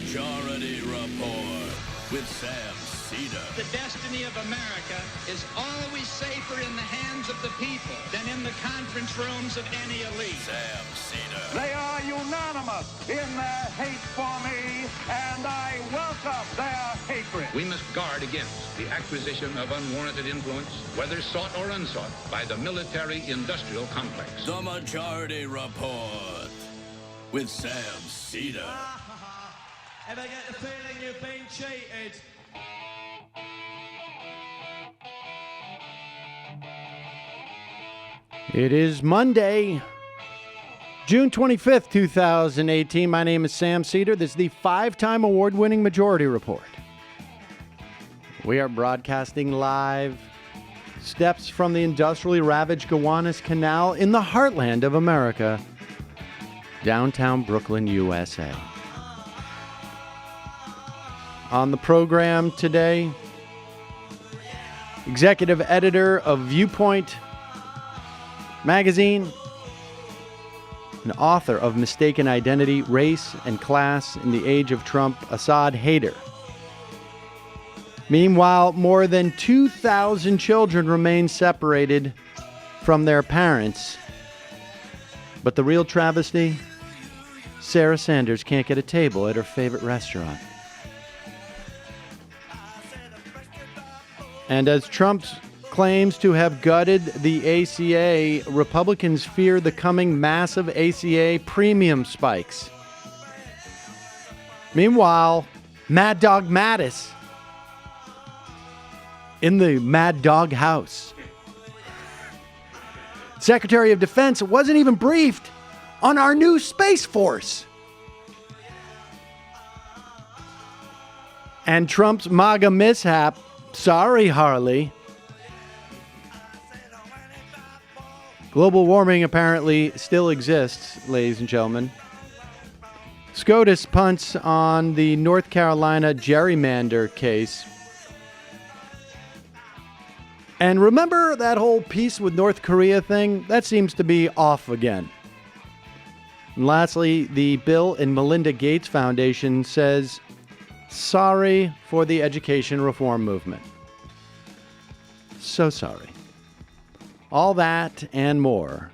Majority Report with Sam Seder. The destiny of America is always safer in the hands of the people than in the conference rooms of any elite. Sam Seder. They are unanimous in their hate for me, and I welcome their hatred. We must guard against the acquisition of unwarranted influence, whether sought or unsought, by the military-industrial complex. The Majority Report with Sam Seder. Ever get the feeling you've been cheated? It is Monday, June 25th, 2018. My name is Sam Seder. This is the 5-time award-winning Majority Report. We are broadcasting live steps from the industrially ravaged Gowanus Canal in the heartland of America, downtown Brooklyn, USA. On the program today, executive editor of Viewpoint Magazine, and author of Mistaken Identity, Race and Class in the Age of Trump, Asad Haider. Meanwhile, more than 2,000 children remain separated from their parents. But the real travesty, Sarah Sanders can't get a table at her favorite restaurant. And as Trump claims to have gutted the ACA, Republicans fear the coming massive ACA premium spikes. Meanwhile, Mad Dog Mattis in the Mad Dog house. Secretary of Defense wasn't even briefed on our new Space Force. And Trump's MAGA mishap. Sorry, Harley. Global warming apparently still exists, ladies and gentlemen. SCOTUS punts on the North Carolina gerrymander case. And remember that whole peace with North Korea thing? That seems to be off again. And lastly, the Bill and Melinda Gates Foundation says, sorry for the education reform movement. So sorry. All that and more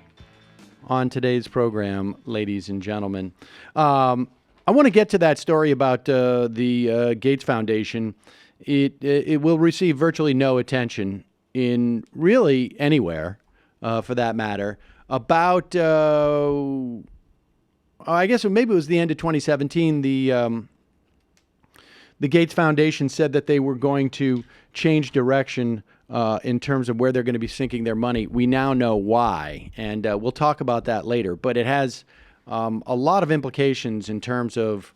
on today's program, ladies and gentlemen. I want to get to that story about the Gates Foundation. It will receive virtually no attention in really anywhere, for that matter. About, I guess maybe it was the end of 2017, the Gates Foundation said that they were going to change direction in terms of where they're going to be sinking their money. We now know why, and we'll talk about that later. But it has a lot of implications in terms of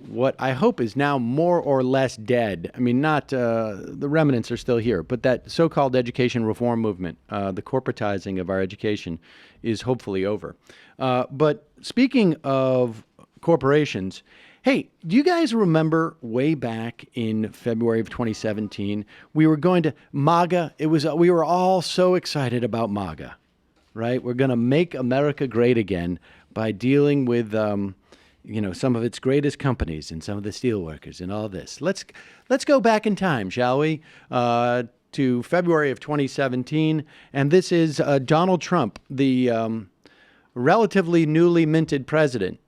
what I hope is now more or less dead. I mean, not the remnants are still here, but that so-called education reform movement, the corporatizing of our education, is hopefully over. But speaking of corporations, hey, do you guys remember way back in February of 2017, we were going to MAGA? We were all so excited about MAGA, right? We're going to make America great again by dealing with, some of its greatest companies and some of the steelworkers and all this. Let's go back in time, shall we? To February of 2017, and this is Donald Trump, the relatively newly minted president.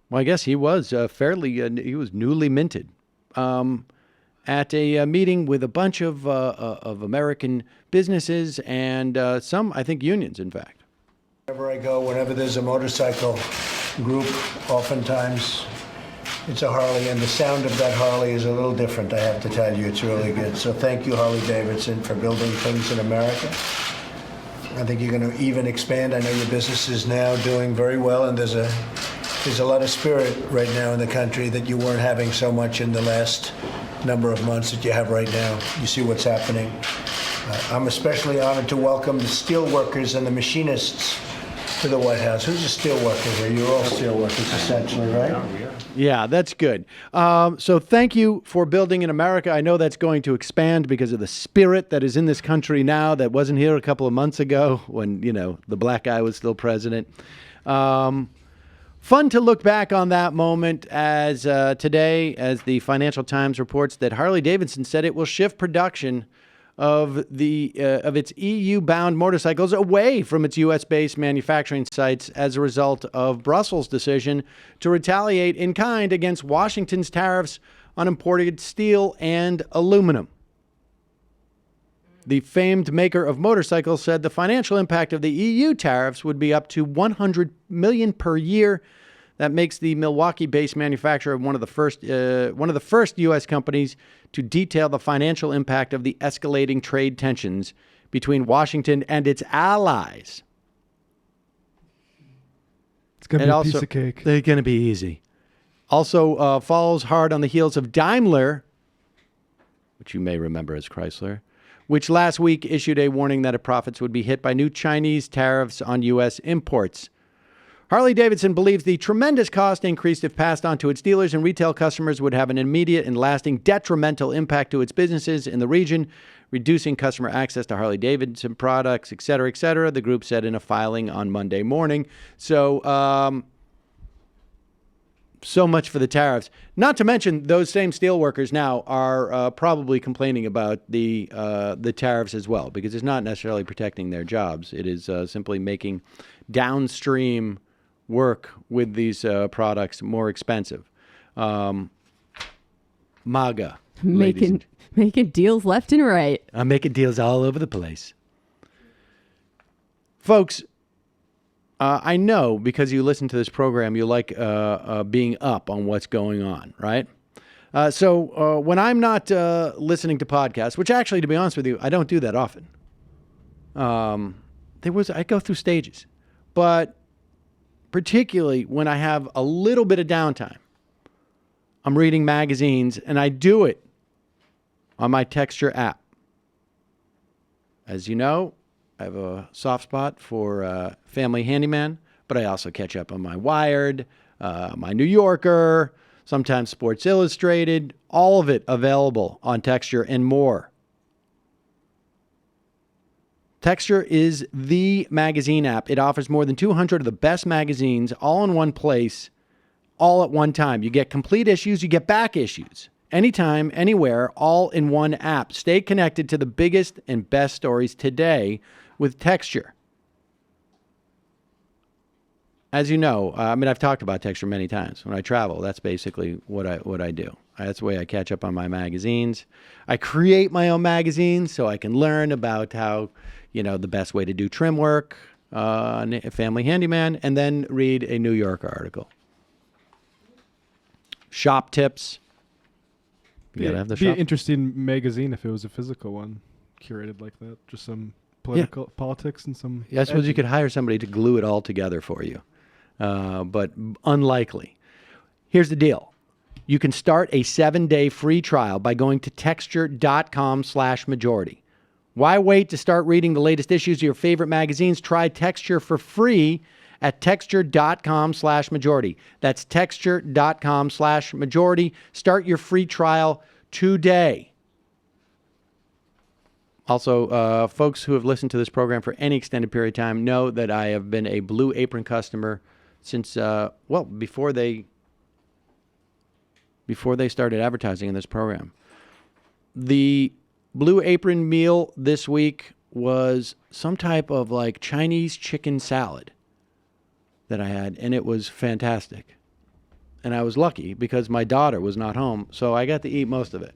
Well, I guess he was he was newly minted at a meeting with a bunch of American businesses and some, I think, unions, in fact. Wherever I go, whenever there's a motorcycle group, oftentimes it's a Harley, and the sound of that Harley is a little different, I have to tell you. It's really good. So thank you, Harley Davidson, for building things in America. I think you're going to even expand. I know your business is now doing very well, and there's a lot of spirit right now in the country that you weren't having so much in the last number of months that you have right now. You see what's happening. I'm especially honored to welcome the steel workers and the machinists to the White House. Who's a steel worker here? You're all steel workers, essentially, right? Yeah, that's good. So thank you for building in America. I know that's going to expand because of the spirit that is in this country now that wasn't here a couple of months ago when, the black guy was still president. Fun to look back on that moment as today, as the Financial Times reports that Harley-Davidson said it will shift production of its EU-bound motorcycles away from its U.S.-based manufacturing sites as a result of Brussels' decision to retaliate in kind against Washington's tariffs on imported steel and aluminum. The famed maker of motorcycles said the financial impact of the EU tariffs would be up to $100 million per year. That makes the Milwaukee-based manufacturer one of the first U.S. companies to detail the financial impact of the escalating trade tensions between Washington and its allies. It's going to be a piece of cake. They're going to be easy. Also follows hard on the heels of Daimler, which you may remember as Chrysler, which last week issued a warning that its profits would be hit by new Chinese tariffs on U.S. imports. Harley-Davidson believes the tremendous cost increase, if passed on to its dealers and retail customers, would have an immediate and lasting detrimental impact to its businesses in the region, reducing customer access to Harley-Davidson products, et cetera, the group said in a filing on Monday morning. So much for the tariffs. Not to mention, those same steelworkers now are probably complaining about the tariffs as well, because it's not necessarily protecting their jobs. It is simply making downstream work with these products more expensive. MAGA. Making deals left and right. I'm making deals all over the place. Folks, I know because you listen to this program, you like being up on what's going on, right? So when I'm not listening to podcasts, which actually, to be honest with you, I don't do that often. I go through stages, but particularly when I have a little bit of downtime, I'm reading magazines, and I do it on my Texture app. As you know, I have a soft spot for Family Handyman, but I also catch up on my Wired, my New Yorker, sometimes Sports Illustrated, all of it available on Texture and more. Texture is the magazine app. It offers more than 200 of the best magazines all in one place, all at one time. You get complete issues, you get back issues. Anytime, anywhere, all in one app. Stay connected to the biggest and best stories today with Texture. As you know, I've talked about Texture many times. When I travel, that's basically what I do. That's the way I catch up on my magazines. I create my own magazines so I can learn about how, the best way to do trim work on Family Handyman, and then read a New Yorker article. Shop tips. You gotta have the be shop. an interesting magazine if it was a physical one, curated like that. Just some politics and some. Yeah, I suppose you could hire somebody to glue it all together for you, but unlikely. Here's the deal. You can start a 7-day free trial by going to texture.com/majority. Why wait to start reading the latest issues of your favorite magazines? Try Texture for free at texture.com/majority. That's texture.com/majority. Start your free trial today. Also, folks who have listened to this program for any extended period of time know that I have been a Blue Apron customer since, before they started advertising in this program. The Blue Apron meal this week was some type of Chinese chicken salad that I had, and it was fantastic. And I was lucky because my daughter was not home, so I got to eat most of it.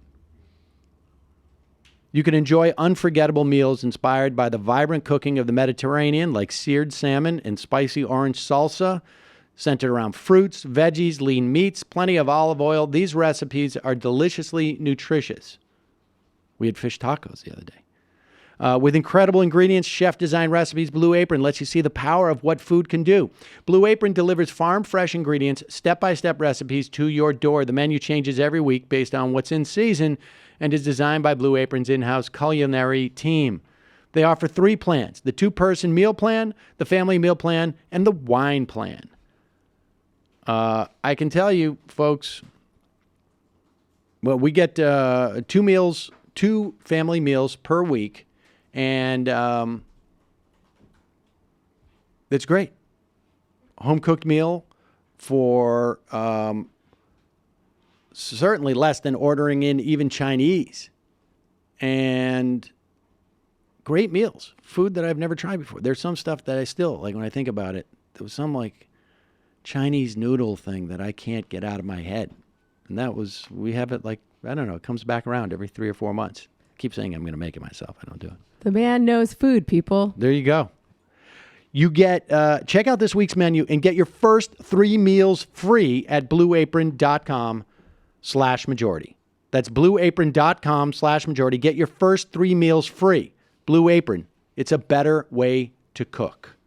You can enjoy unforgettable meals inspired by the vibrant cooking of the Mediterranean, like seared salmon and spicy orange salsa, centered around fruits, veggies, lean meats, plenty of olive oil. These recipes are deliciously nutritious. We had fish tacos the other day. With incredible ingredients, chef-designed recipes, Blue Apron lets you see the power of what food can do. Blue Apron delivers farm-fresh ingredients, step-by-step recipes to your door. The menu changes every week based on what's in season and is designed by Blue Apron's in-house culinary team. They offer 3 plans: the 2-person meal plan, the family meal plan, and the wine plan. I can tell you, folks, we get 2 family meals per week, and it's great. Home-cooked meal for certainly less than ordering in even Chinese. And great meals, food that I've never tried before. There's some stuff that I still, like when I think about it, there was some like Chinese noodle thing that I can't get out of my head. And that was, we have it like, I don't know, it comes back around every 3 or 4 months. I keep saying I'm going to make it myself. I don't do it. The man knows food, people. There you go. You get, check out this week's menu and get your first 3 meals free at blueapron.com/majority. That's blueapron.com/majority. Get your first 3 meals free. Blue Apron. It's a better way to cook.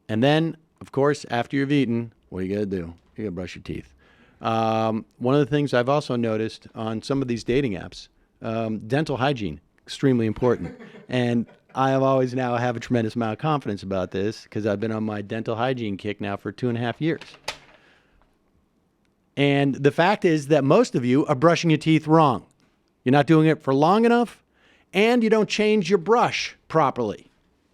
And then, of course, after you've eaten, what are you going to do? You got to brush your teeth. One of the things I've also noticed on some of these dating apps, dental hygiene, extremely important. And I have always now have a tremendous amount of confidence about this because I've been on my dental hygiene kick now for 2.5 years. And the fact is that most of you are brushing your teeth wrong. You're not doing it for long enough, and you don't change your brush properly.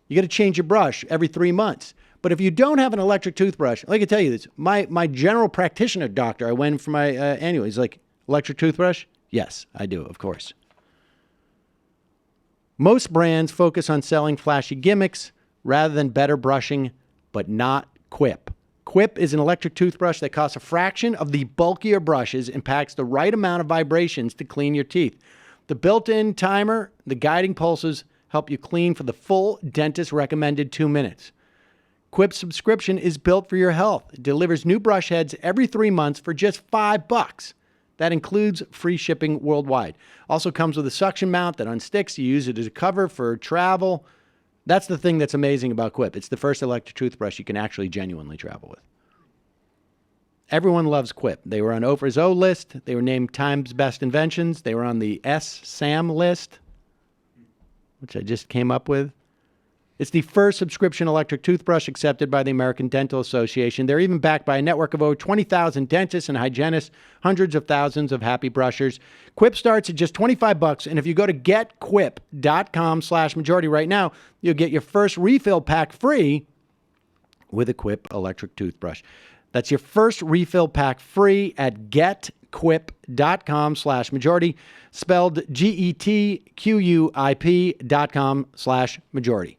You got to change your brush every 3 months. But if you don't have an electric toothbrush, I can tell you this, my general practitioner doctor, I went for my annual, he's like, electric toothbrush? Yes, I do, of course. Most brands focus on selling flashy gimmicks rather than better brushing, but not Quip. Quip is an electric toothbrush that costs a fraction of the bulkier brushes and packs the right amount of vibrations to clean your teeth. The built-in timer, the guiding pulses help you clean for the full dentist recommended 2 minutes. Quip's subscription is built for your health. It delivers new brush heads every 3 months for just $5. That includes free shipping worldwide. Also comes with a suction mount that unsticks. You use it as a cover for travel. That's the thing that's amazing about Quip. It's the first electric toothbrush you can actually genuinely travel with. Everyone loves Quip. They were on Oprah's O list. They were named Time's Best Inventions. They were on the SAM list, which I just came up with. It's the first subscription electric toothbrush accepted by the American Dental Association. They're even backed by a network of over 20,000 dentists and hygienists, hundreds of thousands of happy brushers. Quip starts at just $25, and if you go to getquip.com/majority right now, you'll get your first refill pack free with a Quip electric toothbrush. That's your first refill pack free at getquip.com/majority, spelled GETQUIP.com/majority.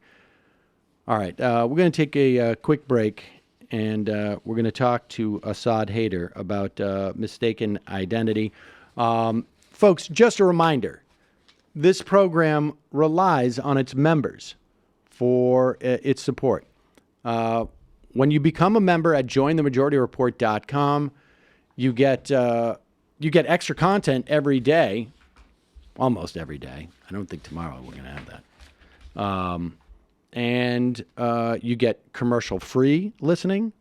All right, we're going to take a quick break, and we're going to talk to Asad Haider about mistaken identity. Folks, just a reminder, this program relies on its members for its support. When you become a member at jointhemajorityreport.com, you get extra content every day, almost every day. I don't think tomorrow we're going to have that. And you get commercial-free listening,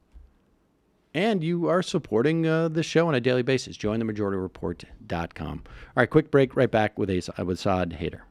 and you are supporting the show on a daily basis. JoinTheMajorityReport.com. All right, quick break. Right back with Asad Haider.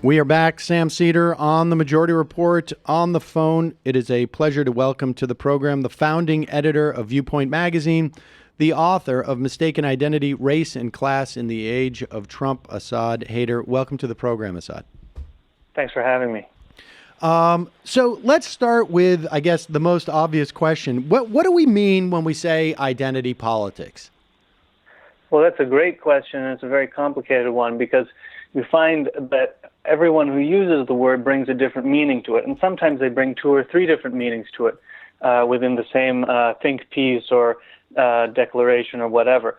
We are back. Sam Seder on the Majority Report on the phone. It is a pleasure to welcome to the program the founding editor of Viewpoint Magazine, the author of Mistaken Identity, Race and Class in the Age of Trump, Asad Haider. Welcome to the program, Asad. Thanks for having me. So let's start with, I guess, the most obvious question. What do we mean when we say identity politics? Well, that's a great question, and it's a very complicated one because you find that everyone who uses the word brings a different meaning to it, and sometimes they bring 2 or 3 different meanings to it within the same think piece or declaration or whatever.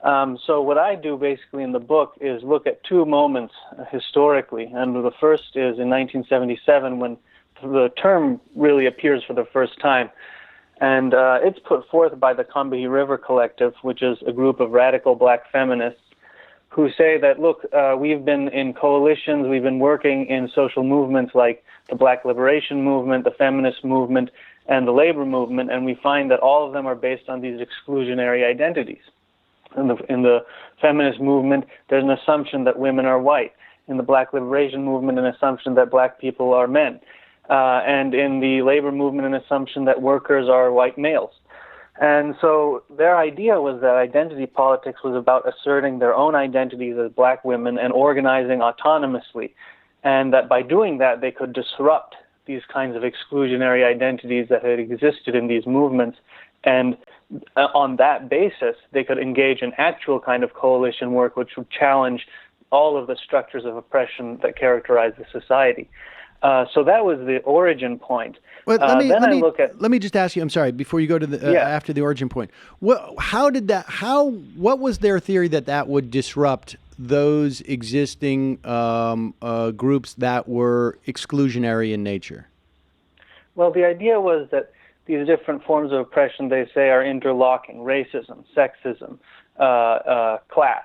So what I do basically in the book is look at 2 moments historically, and the first is in 1977 when the term really appears for the first time. And it's put forth by the Combahee River Collective, which is a group of radical black feminists who say that, look, we've been in coalitions, we've been working in social movements like the Black Liberation Movement, the feminist movement, and the labor movement, and we find that all of them are based on these exclusionary identities. In the feminist movement, there's an assumption that women are white. In the Black Liberation Movement, an assumption that black people are men. And in the labor movement, an assumption that workers are white males. And so their idea was that identity politics was about asserting their own identities as black women and organizing autonomously, and that by doing that, they could disrupt these kinds of exclusionary identities that had existed in these movements. And on that basis, they could engage in actual kind of coalition work, which would challenge all of the structures of oppression that characterize the society. So that was the origin point. Well, let me just ask you. I'm sorry. Before you go to the after the origin point, what was their theory that would disrupt those existing groups that were exclusionary in nature? Well, the idea was that these different forms of oppression, they say, are interlocking: racism, sexism, class.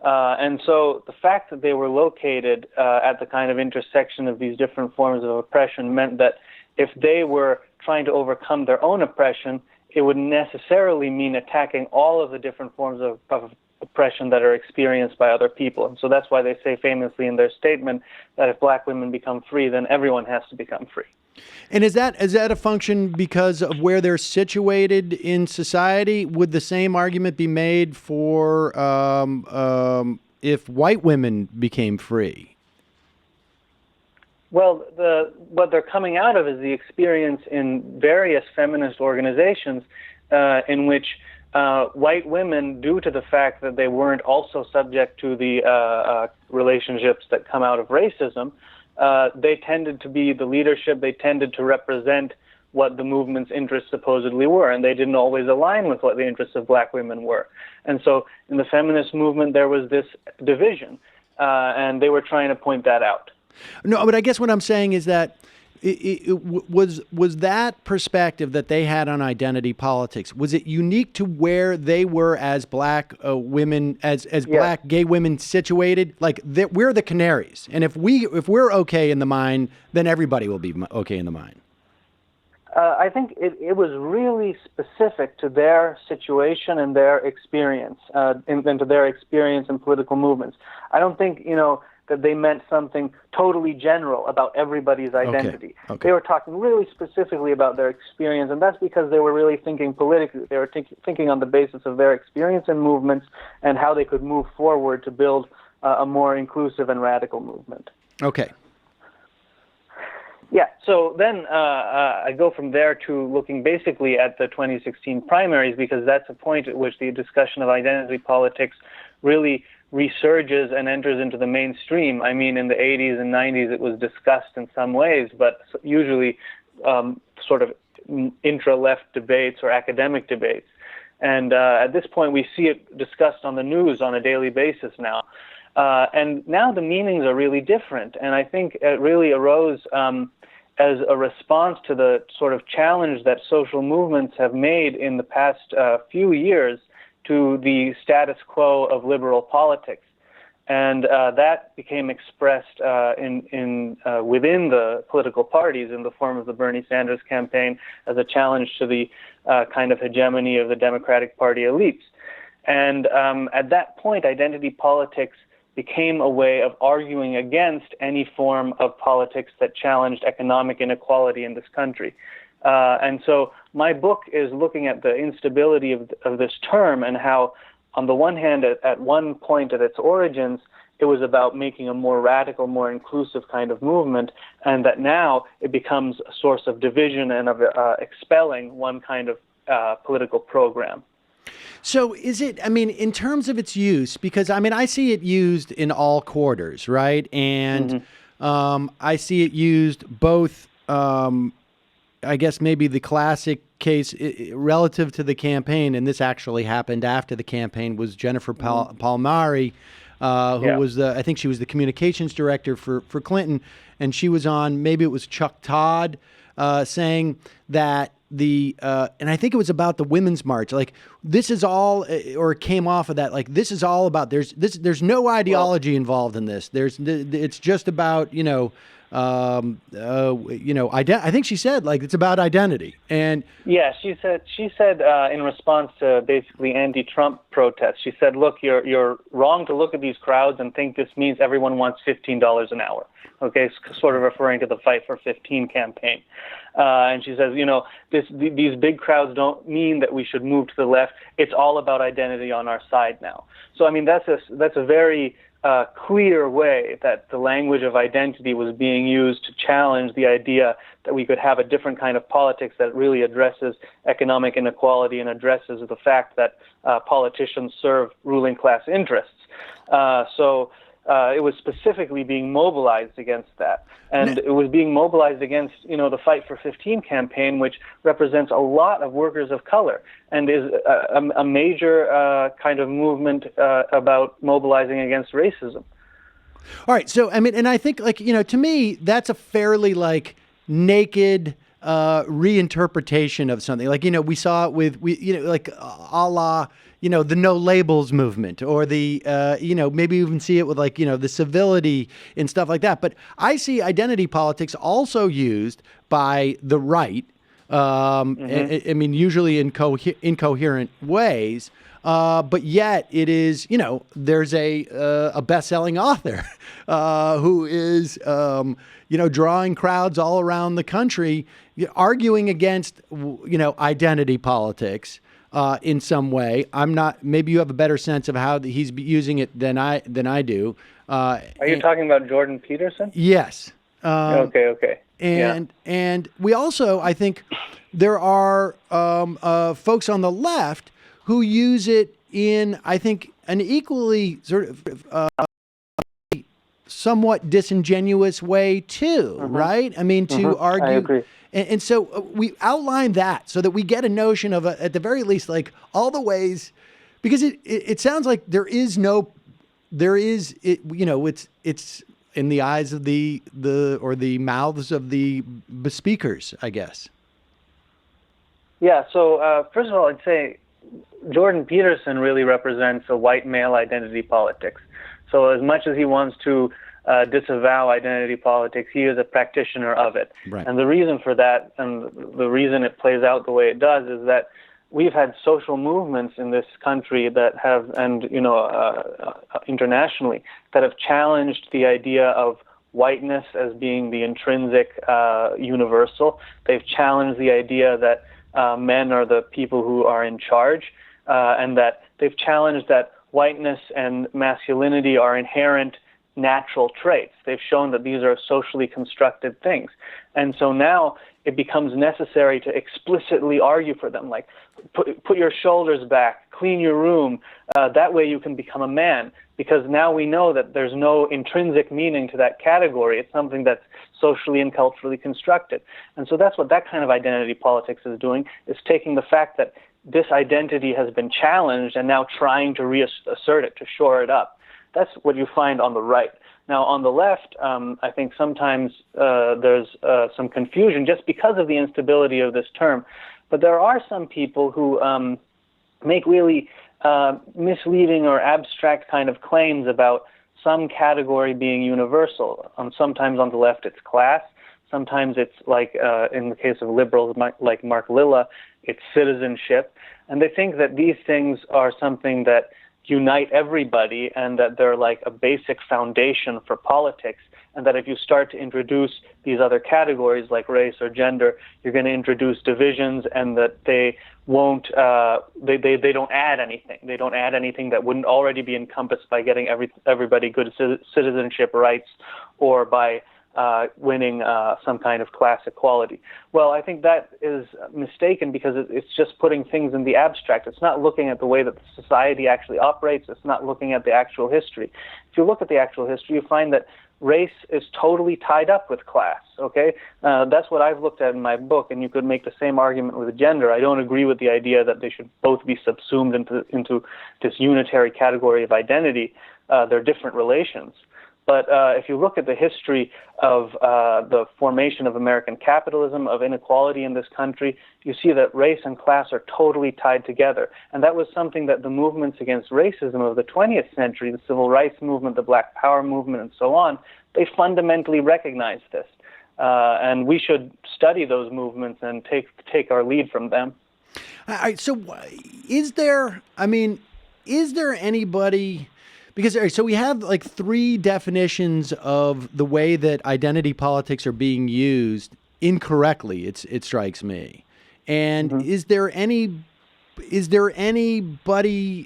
And so the fact that they were located at the kind of intersection of these different forms of oppression meant that if they were trying to overcome their own oppression, it would necessarily mean attacking all of the different forms of oppression that are experienced by other people. And so that's why they say famously in their statement that if black women become free, then everyone has to become free. And is that a function because of where they're situated in society? Would the same argument be made for if white women became free? Well, what they're coming out of is the experience in various feminist organizations in which white women, due to the fact that they weren't also subject to the relationships that come out of racism, they tended to be the leadership, they tended to represent what the movement's interests supposedly were, and they didn't always align with what the interests of black women were. And so in the feminist movement, there was this division, and they were trying to point that out. No, but I guess what I'm saying is that was that perspective that they had on identity politics, was it unique to where they were as black women, as black gay women situated? Like we're the canaries, and if we're okay in the mine, then everybody will be okay in the mine. I think it was really specific to their situation and their experience, and to their experience in political movements. I don't think, that they meant something totally general about everybody's identity. Okay. They were talking really specifically about their experience, and that's because they were really thinking politically. They were thinking on the basis of their experience in movements and how they could move forward to build a more inclusive and radical movement. Okay. Yeah, so then I go from there to looking basically at the 2016 primaries, because that's a point at which the discussion of identity politics really resurges and enters into the mainstream. I mean, in the 80s and 90s, it was discussed in some ways, but usually sort of intra-left debates or academic debates. And at this point, we see it discussed on the news on a daily basis now. And now the meanings are really different. And I think it really arose as a response to the sort of challenge that social movements have made in the past few years to the status quo of liberal politics. And that became expressed within the political parties in the form of the Bernie Sanders campaign as a challenge to the kind of hegemony of the Democratic Party elites. And at that point, identity politics became a way of arguing against any form of politics that challenged economic inequality in this country. And so my book is looking at the instability of this term and how, on the one hand, at one point at its origins, it was about making a more radical, more inclusive kind of movement, and that now it becomes a source of division and of expelling one kind of political program. So is it, I mean, in terms of its use, because, I mean, I see it used in all quarters, right? And I see it used both, I guess maybe the classic case relative to the campaign, and this actually happened after the campaign, was Jennifer Palmieri, who was I think she was the communications director for Clinton, and she was on, maybe it was Chuck Todd, saying that and I think it was about the Women's March, like, this is all, or it came off of that, like, this is all about, there's no ideology involved in this. It's just about, I think she said, like, it's about identity. And yeah, she said in response to basically anti-Trump protests, she said, look, you're wrong to look at these crowds and think this means everyone wants $15 an hour. Okay, sort of referring to the Fight for 15 campaign. And she says, these big crowds don't mean that we should move to the left. It's all about identity on our side now. So, I mean, that's a very clear way that the language of identity was being used to challenge the idea that we could have a different kind of politics that really addresses economic inequality and addresses the fact that politicians serve ruling class interests. So it was specifically being mobilized against that. And it was being mobilized against, the Fight for 15 campaign, which represents a lot of workers of color and is a major kind of movement about mobilizing against racism. All right. So, I mean, and I think, like, to me, that's a fairly, like, naked reinterpretation of something. Like, we saw it with, like, a la, the no labels movement, or the, maybe even see it with, like, the civility and stuff like that. But I see identity politics also used by the right. I mean, usually in incoherent ways. But yet it is, there's a best-selling author who is, drawing crowds all around the country, arguing against, identity politics in some way. Maybe you have a better sense of how he's using it than I do. Are you talking about Jordan Peterson? Yes. Okay. And we also, I think, there are folks on the left who use it in, I think, an equally sort of somewhat disingenuous way too, right? I mean, to argue. I agree. And so we outline that so that we get a notion of, at the very least, like, all the ways, because it sounds like it's in the eyes of the mouths of the bespeakers, I guess. Yeah. So first of all, I'd say Jordan Peterson really represents a white male identity politics. So as much as he wants to disavow identity politics, he is a practitioner of it. Right. And the reason for that, and the reason it plays out the way it does, is that we've had social movements in this country that have, and internationally, that have challenged the idea of whiteness as being the intrinsic universal. They've challenged the idea that men are the people who are in charge, and that they've challenged that whiteness and masculinity are inherent natural traits. They've shown that these are socially constructed things. And so now it becomes necessary to explicitly argue for them, like put your shoulders back, clean your room, that way you can become a man, because now we know that there's no intrinsic meaning to that category. It's something that's socially and culturally constructed. And so that's what that kind of identity politics is doing, is taking the fact that this identity has been challenged and now trying to reassert it, to shore it up. That's what you find on the right. Now, on the left, I think sometimes there's some confusion just because of the instability of this term. But there are some people who make really misleading or abstract kind of claims about some category being universal. Sometimes on the left it's class. Sometimes it's like, in the case of liberals like Mark Lilla, it's citizenship. And they think that these things are something that unite everybody and that they're like a basic foundation for politics, and that if you start to introduce these other categories like race or gender, you're going to introduce divisions, and that they won't, they don't add anything. They don't add anything that wouldn't already be encompassed by getting everybody good citizenship rights or by winning some kind of class equality. Well, I think that is mistaken because it's just putting things in the abstract. It's not looking at the way that the society actually operates. It's not looking at the actual history. If you look at the actual history, you find that race is totally tied up with class, okay? That's what I've looked at in my book, and you could make the same argument with gender. I don't agree with the idea that they should both be subsumed into this unitary category of identity. They're different relations. But if you look at the history of the formation of American capitalism, of inequality in this country, you see that race and class are totally tied together. And that was something that the movements against racism of the 20th century, the civil rights movement, the Black Power movement, and so on, they fundamentally recognized this. And we should study those movements and take our lead from them. All right, so is there anybody... Because so we have like three definitions of the way that identity politics are being used incorrectly. It strikes me. And is there anybody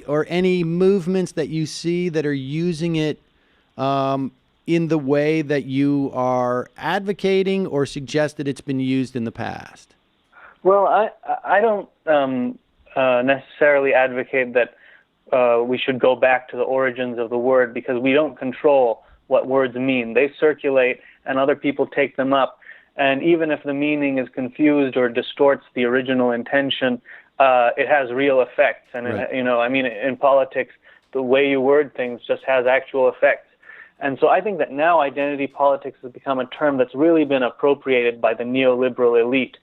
or any movements that you see that are using it in the way that you are advocating, or suggest that it's been used in the past? Well, I don't necessarily advocate that we should go back to the origins of the word, because we don't control what words mean. They circulate and other people take them up. And even if the meaning is confused or distorts the original intention, it has real effects. And, right. In politics, the way you word things just has actual effects. And so I think that now identity politics has become a term that's really been appropriated by the neoliberal elite.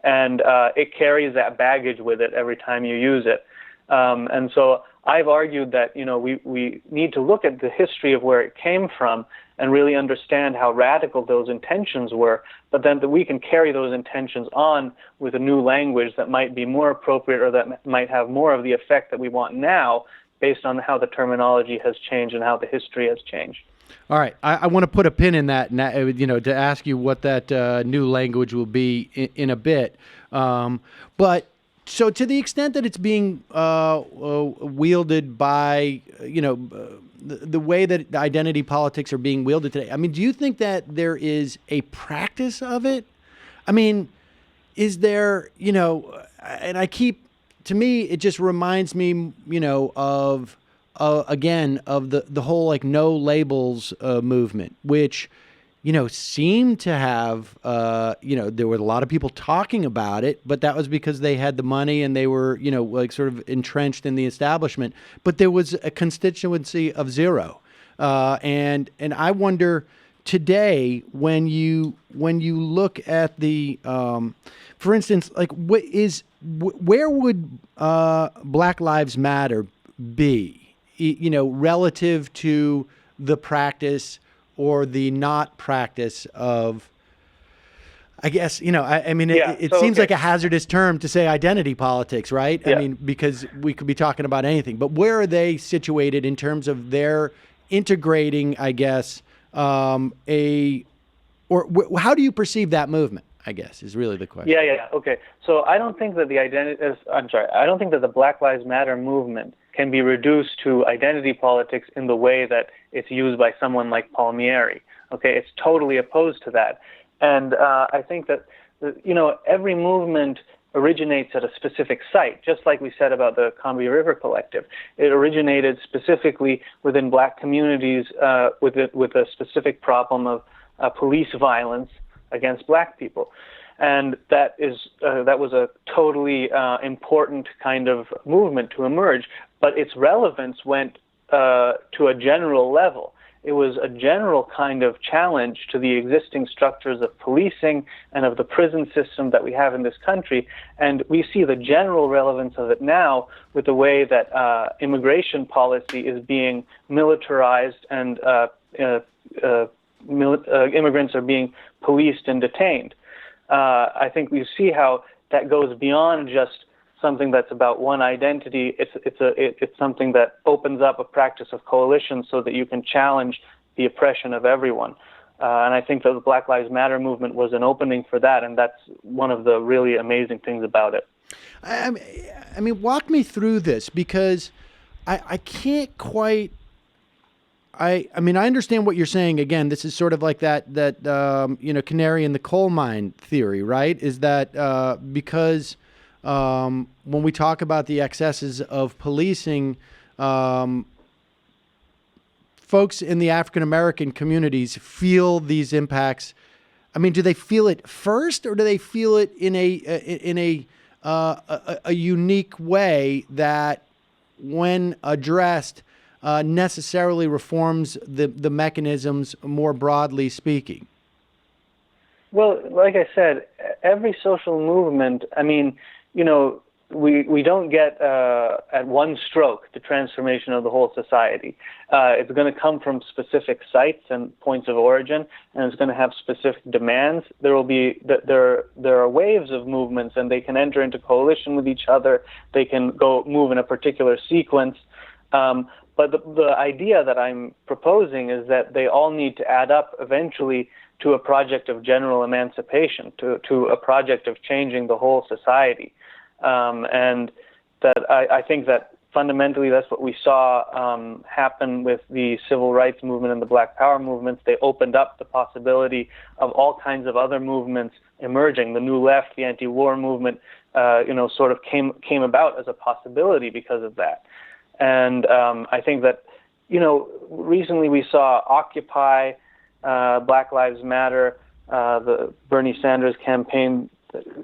And it carries that baggage with it every time you use it. And so I've argued that, we need to look at the history of where it came from and really understand how radical those intentions were, but then that we can carry those intentions on with a new language that might be more appropriate, or that might have more of the effect that we want now, based on how the terminology has changed and how the history has changed. All right. I want to put a pin in that, to ask you what that new language will be in a bit. But so to the extent that it's being wielded by, the way that identity politics are being wielded today, do you think that there is a practice of it? Is there, to me, it just reminds me, of the whole like no labels movement, which, seemed to have, there were a lot of people talking about it, but that was because they had the money and they were, sort of entrenched in the establishment. But there was a constituency of zero. And I wonder today, when you look at the, for instance, like where would Black Lives Matter be, relative to the practice or the not practice of, I guess, it seems like a hazardous term to say identity politics, right? Yeah. Because we could be talking about anything, but where are they situated in terms of their integrating, I guess, how do you perceive that movement, I guess, is really the question. Yeah. Okay. So I don't think that I don't think that the Black Lives Matter movement can be reduced to identity politics in the way that it's used by someone like Palmieri. Okay, it's totally opposed to that. And I think that, every movement originates at a specific site, just like we said about the Columbia River Collective. It originated specifically within Black communities with a specific problem of police violence against Black people. And that was a totally important kind of movement to emerge, but its relevance went to a general level. It was a general kind of challenge to the existing structures of policing and of the prison system that we have in this country. And we see the general relevance of it now with the way that immigration policy is being militarized and immigrants are being policed and detained. I think we see how that goes beyond just something that's about one identity. It's something that opens up a practice of coalition so that you can challenge the oppression of everyone. And I think that the Black Lives Matter movement was an opening for that, and that's one of the really amazing things about it. I mean, walk me through this, because I can't quite. I mean, I understand what you're saying. Again, this is sort of like that canary in the coal mine theory, right? Is that because when we talk about the excesses of policing, folks in the African American communities feel these impacts. I mean, do they feel it first, or do they feel it in a unique way that, when addressed, necessarily reforms the mechanisms more broadly speaking? Well, like I said, every social movement, I mean, we don't get at one stroke the transformation of the whole society. It's going to come from specific sites and points of origin, and it's going to have specific demands. There are waves of movements, and they can enter into coalition with each other. They can move in a particular sequence. But the idea that I'm proposing is that they all need to add up eventually to a project of general emancipation, to a project of changing the whole society. And that I think that fundamentally that's what we saw happen with the civil rights movement and the Black Power movements. They opened up the possibility of all kinds of other movements emerging. The New Left, the anti-war movement, sort of came about as a possibility because of that. And I think that, recently we saw Occupy, Black Lives Matter, the Bernie Sanders campaign,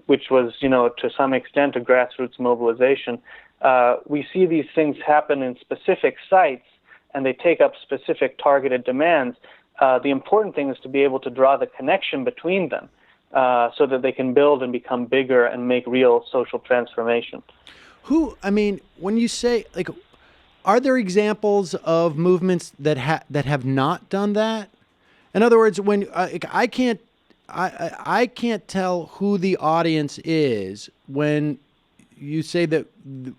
which was, to some extent a grassroots mobilization. We see these things happen in specific sites, and they take up specific targeted demands. The important thing is to be able to draw the connection between them so that they can build and become bigger and make real social transformation. When you say, are there examples of movements that have not done that? In other words, when I can't tell who the audience is when you say that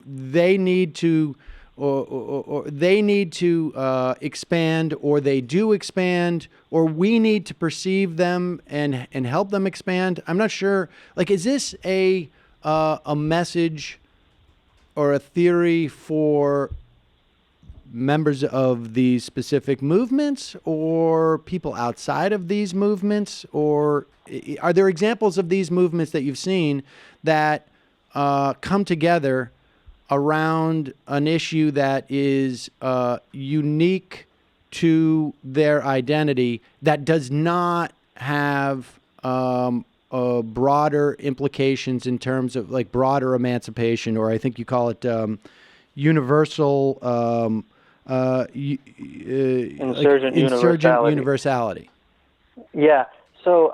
they need to or they need to expand, or they do expand, or we need to perceive them and help them expand. I'm not sure. Is this a message or a theory for members of these specific movements, or people outside of these movements? Or are there examples of these movements that you've seen that come together around an issue that is unique to their identity, that does not have broader implications in terms of broader emancipation, or I think you call it universal insurgent universality? Yeah. So,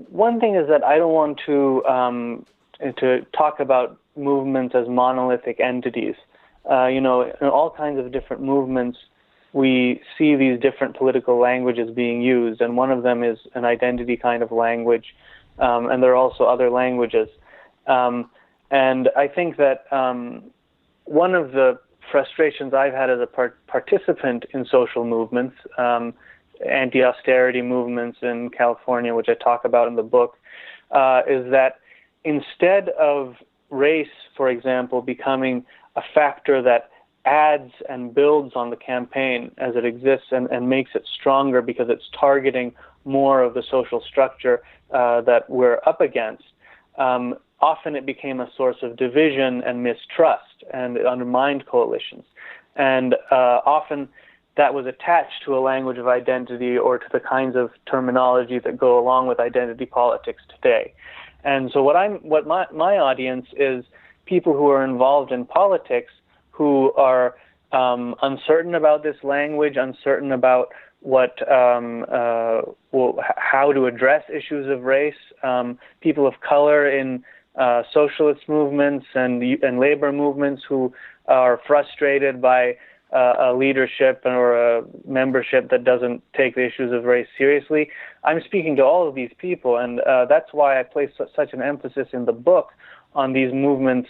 one thing is that I don't want to talk about movements as monolithic entities. In all kinds of different movements, we see these different political languages being used, and one of them is an identity kind of language, and there are also other languages. And I think that one of the frustrations I've had as a participant in social movements, anti-austerity movements in California, which I talk about in the book, is that instead of race, for example, becoming a factor that adds and builds on the campaign as it exists and makes it stronger because it's targeting more of the social structure that we're up against, often it became a source of division and mistrust, and it undermined coalitions. And often that was attached to a language of identity or to the kinds of terminology that go along with identity politics today. And so what my audience is people who are involved in politics who are uncertain about this language, uncertain about how to address issues of race, people of color in socialist movements and labor movements who are frustrated by a leadership or a membership that doesn't take the issues of race seriously. I'm speaking to all of these people, and that's why I place such an emphasis in the book on these movements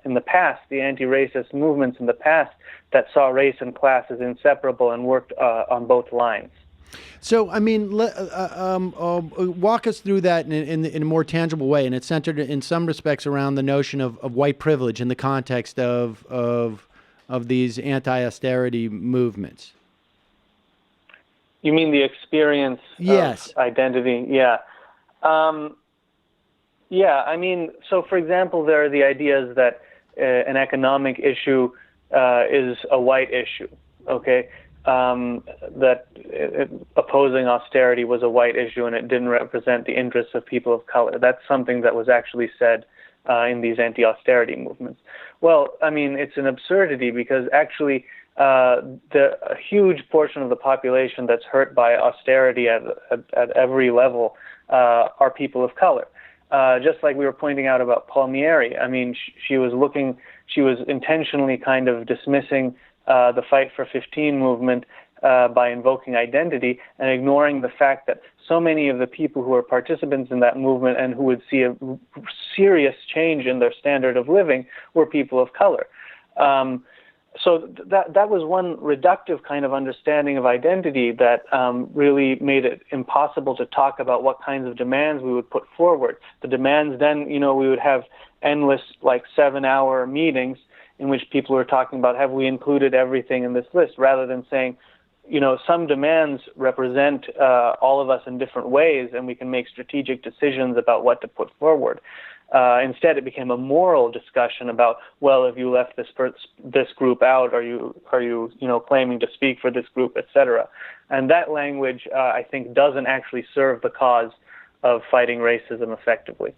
in the past, the anti-racist movements in the past that saw race and class as inseparable and worked on both lines. So, I mean, walk us through that in a more tangible way, and it's centered in some respects around the notion of white privilege in the context of these anti-austerity movements. You mean the experience yes. of identity? Yeah. Yeah, I mean, so for example, there are the ideas that an economic issue is a white issue, okay? That opposing austerity was a white issue and it didn't represent the interests of people of color. That's something that was actually said in these anti-austerity movements. Well, I mean, it's an absurdity because actually a huge portion of the population that's hurt by austerity at every level are people of color. Just like we were pointing out about Palmieri. I mean, she was intentionally kind of dismissing the Fight for 15 movement by invoking identity and ignoring the fact that so many of the people who are participants in that movement and who would see a serious change in their standard of living were people of color. So that was one reductive kind of understanding of identity that really made it impossible to talk about what kinds of demands we would put forward. The demands then, we would have endless 7-hour meetings in which people were talking about, have we included everything in this list, rather than saying, some demands represent all of us in different ways and we can make strategic decisions about what to put forward. Instead, it became a moral discussion about, well, if you left this group out, are you claiming to speak for this group, etc. And that language, I think, doesn't actually serve the cause of fighting racism effectively.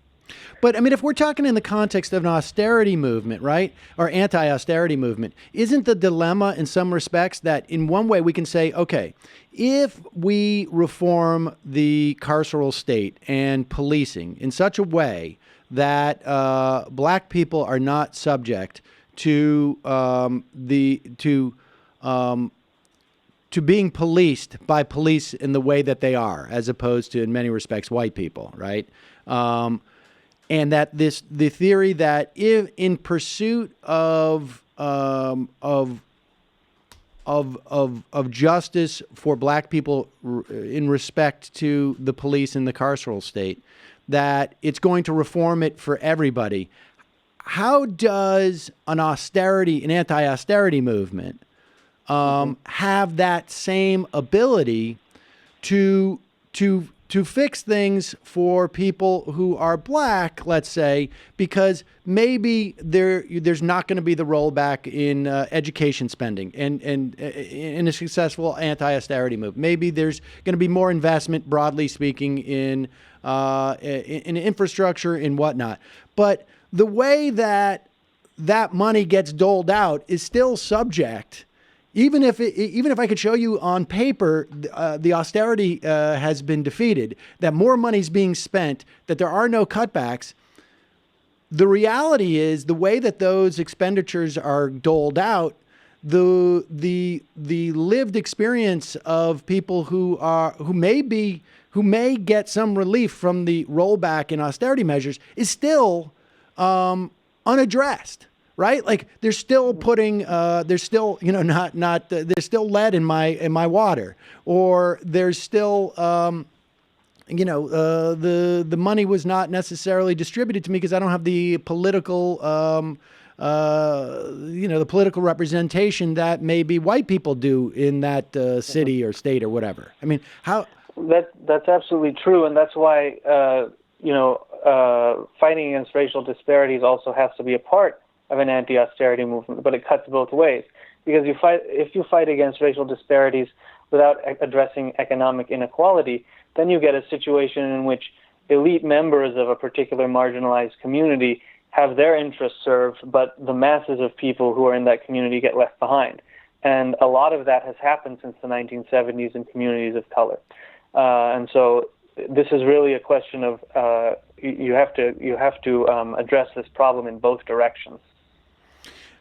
But I mean, if we're talking in the context of an austerity movement, right, or anti-austerity movement, isn't the dilemma in some respects that in one way we can say, okay, if we reform the carceral state and policing in such a way that black people are not subject to being policed by police in the way that they are, as opposed to in many respects white people, right? And that the theory that if in pursuit of justice for black people in respect to the police in the carceral state, that it's going to reform it for everybody. How does an anti-austerity movement have that same ability to fix things for people who are black, let's say, because maybe there's not going to be the rollback in education spending and in a successful anti-austerity move. Maybe there's going to be more investment, broadly speaking, in infrastructure and whatnot. But the way that money gets doled out is still subject. Even if I could show you on paper the austerity has been defeated, that more money's being spent, that there are no cutbacks, the reality is the way that those expenditures are doled out, the lived experience of people who may get some relief from the rollback in austerity measures is still unaddressed. Right? Like they're still putting, there's still, there's still lead in my water, or there's still, the money was not necessarily distributed to me because I don't have the political, the political representation that maybe white people do in that city or state or whatever. I mean, how? That's absolutely true, and that's why, fighting against racial disparities also has to be a part of an anti-austerity movement, but it cuts both ways. Because if you fight against racial disparities without addressing economic inequality, then you get a situation in which elite members of a particular marginalized community have their interests served, but the masses of people who are in that community get left behind. And a lot of that has happened since the 1970s in communities of color. And so this is really a question of you have to address this problem in both directions.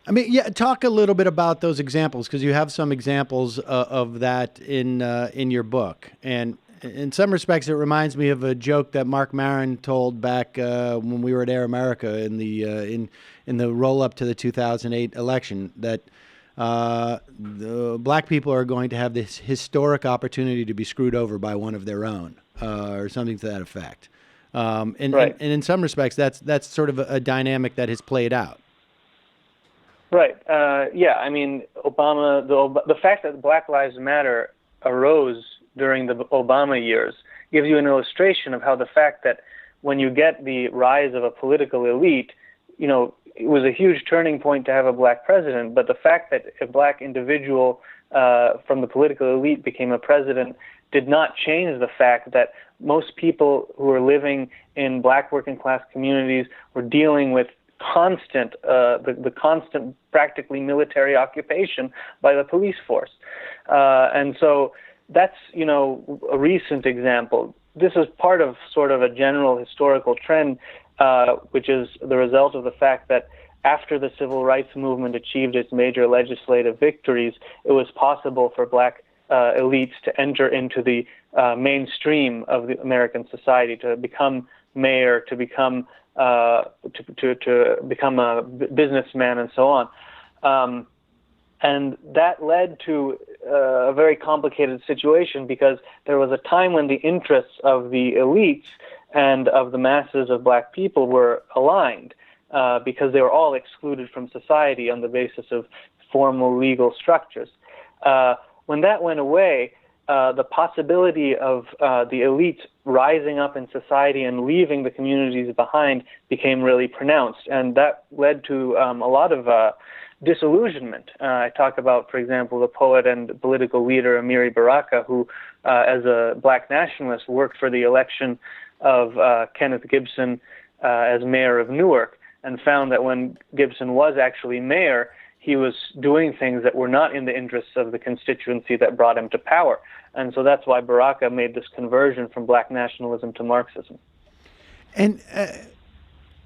I mean, yeah. Talk a little bit about those examples, because you have some examples of that in your book, and in some respects, it reminds me of a joke that Mark Maron told back when we were at Air America in the roll up to the 2008 election, that the black people are going to have this historic opportunity to be screwed over by one of their own, or something to that effect. And in some respects, that's sort of a dynamic that has played out. Right. Yeah. I mean, the fact that Black Lives Matter arose during the Obama years gives you an illustration of how the fact that when you get the rise of a political elite, it was a huge turning point to have a black president, but the fact that a black individual from the political elite became a president did not change the fact that most people who were living in black working class communities were dealing with the constant, practically military occupation by the police force. And so that's, a recent example. This is part of sort of a general historical trend, which is the result of the fact that after the civil rights movement achieved its major legislative victories, it was possible for black elites to enter into the mainstream of the American society, to become mayor, to become to become a businessman, and so on. And that led to a very complicated situation, because there was a time when the interests of the elites and of the masses of black people were aligned, because they were all excluded from society on the basis of formal legal structures. When that went away, the possibility of the elites rising up in society and leaving the communities behind became really pronounced, and that led to a lot of disillusionment. I talk about, for example, the poet and political leader Amiri Baraka, who, as a black nationalist, worked for the election of Kenneth Gibson as mayor of Newark, and found that when Gibson was actually mayor, he was doing things that were not in the interests of the constituency that brought him to power. And so that's why Baraka made this conversion from black nationalism to Marxism. And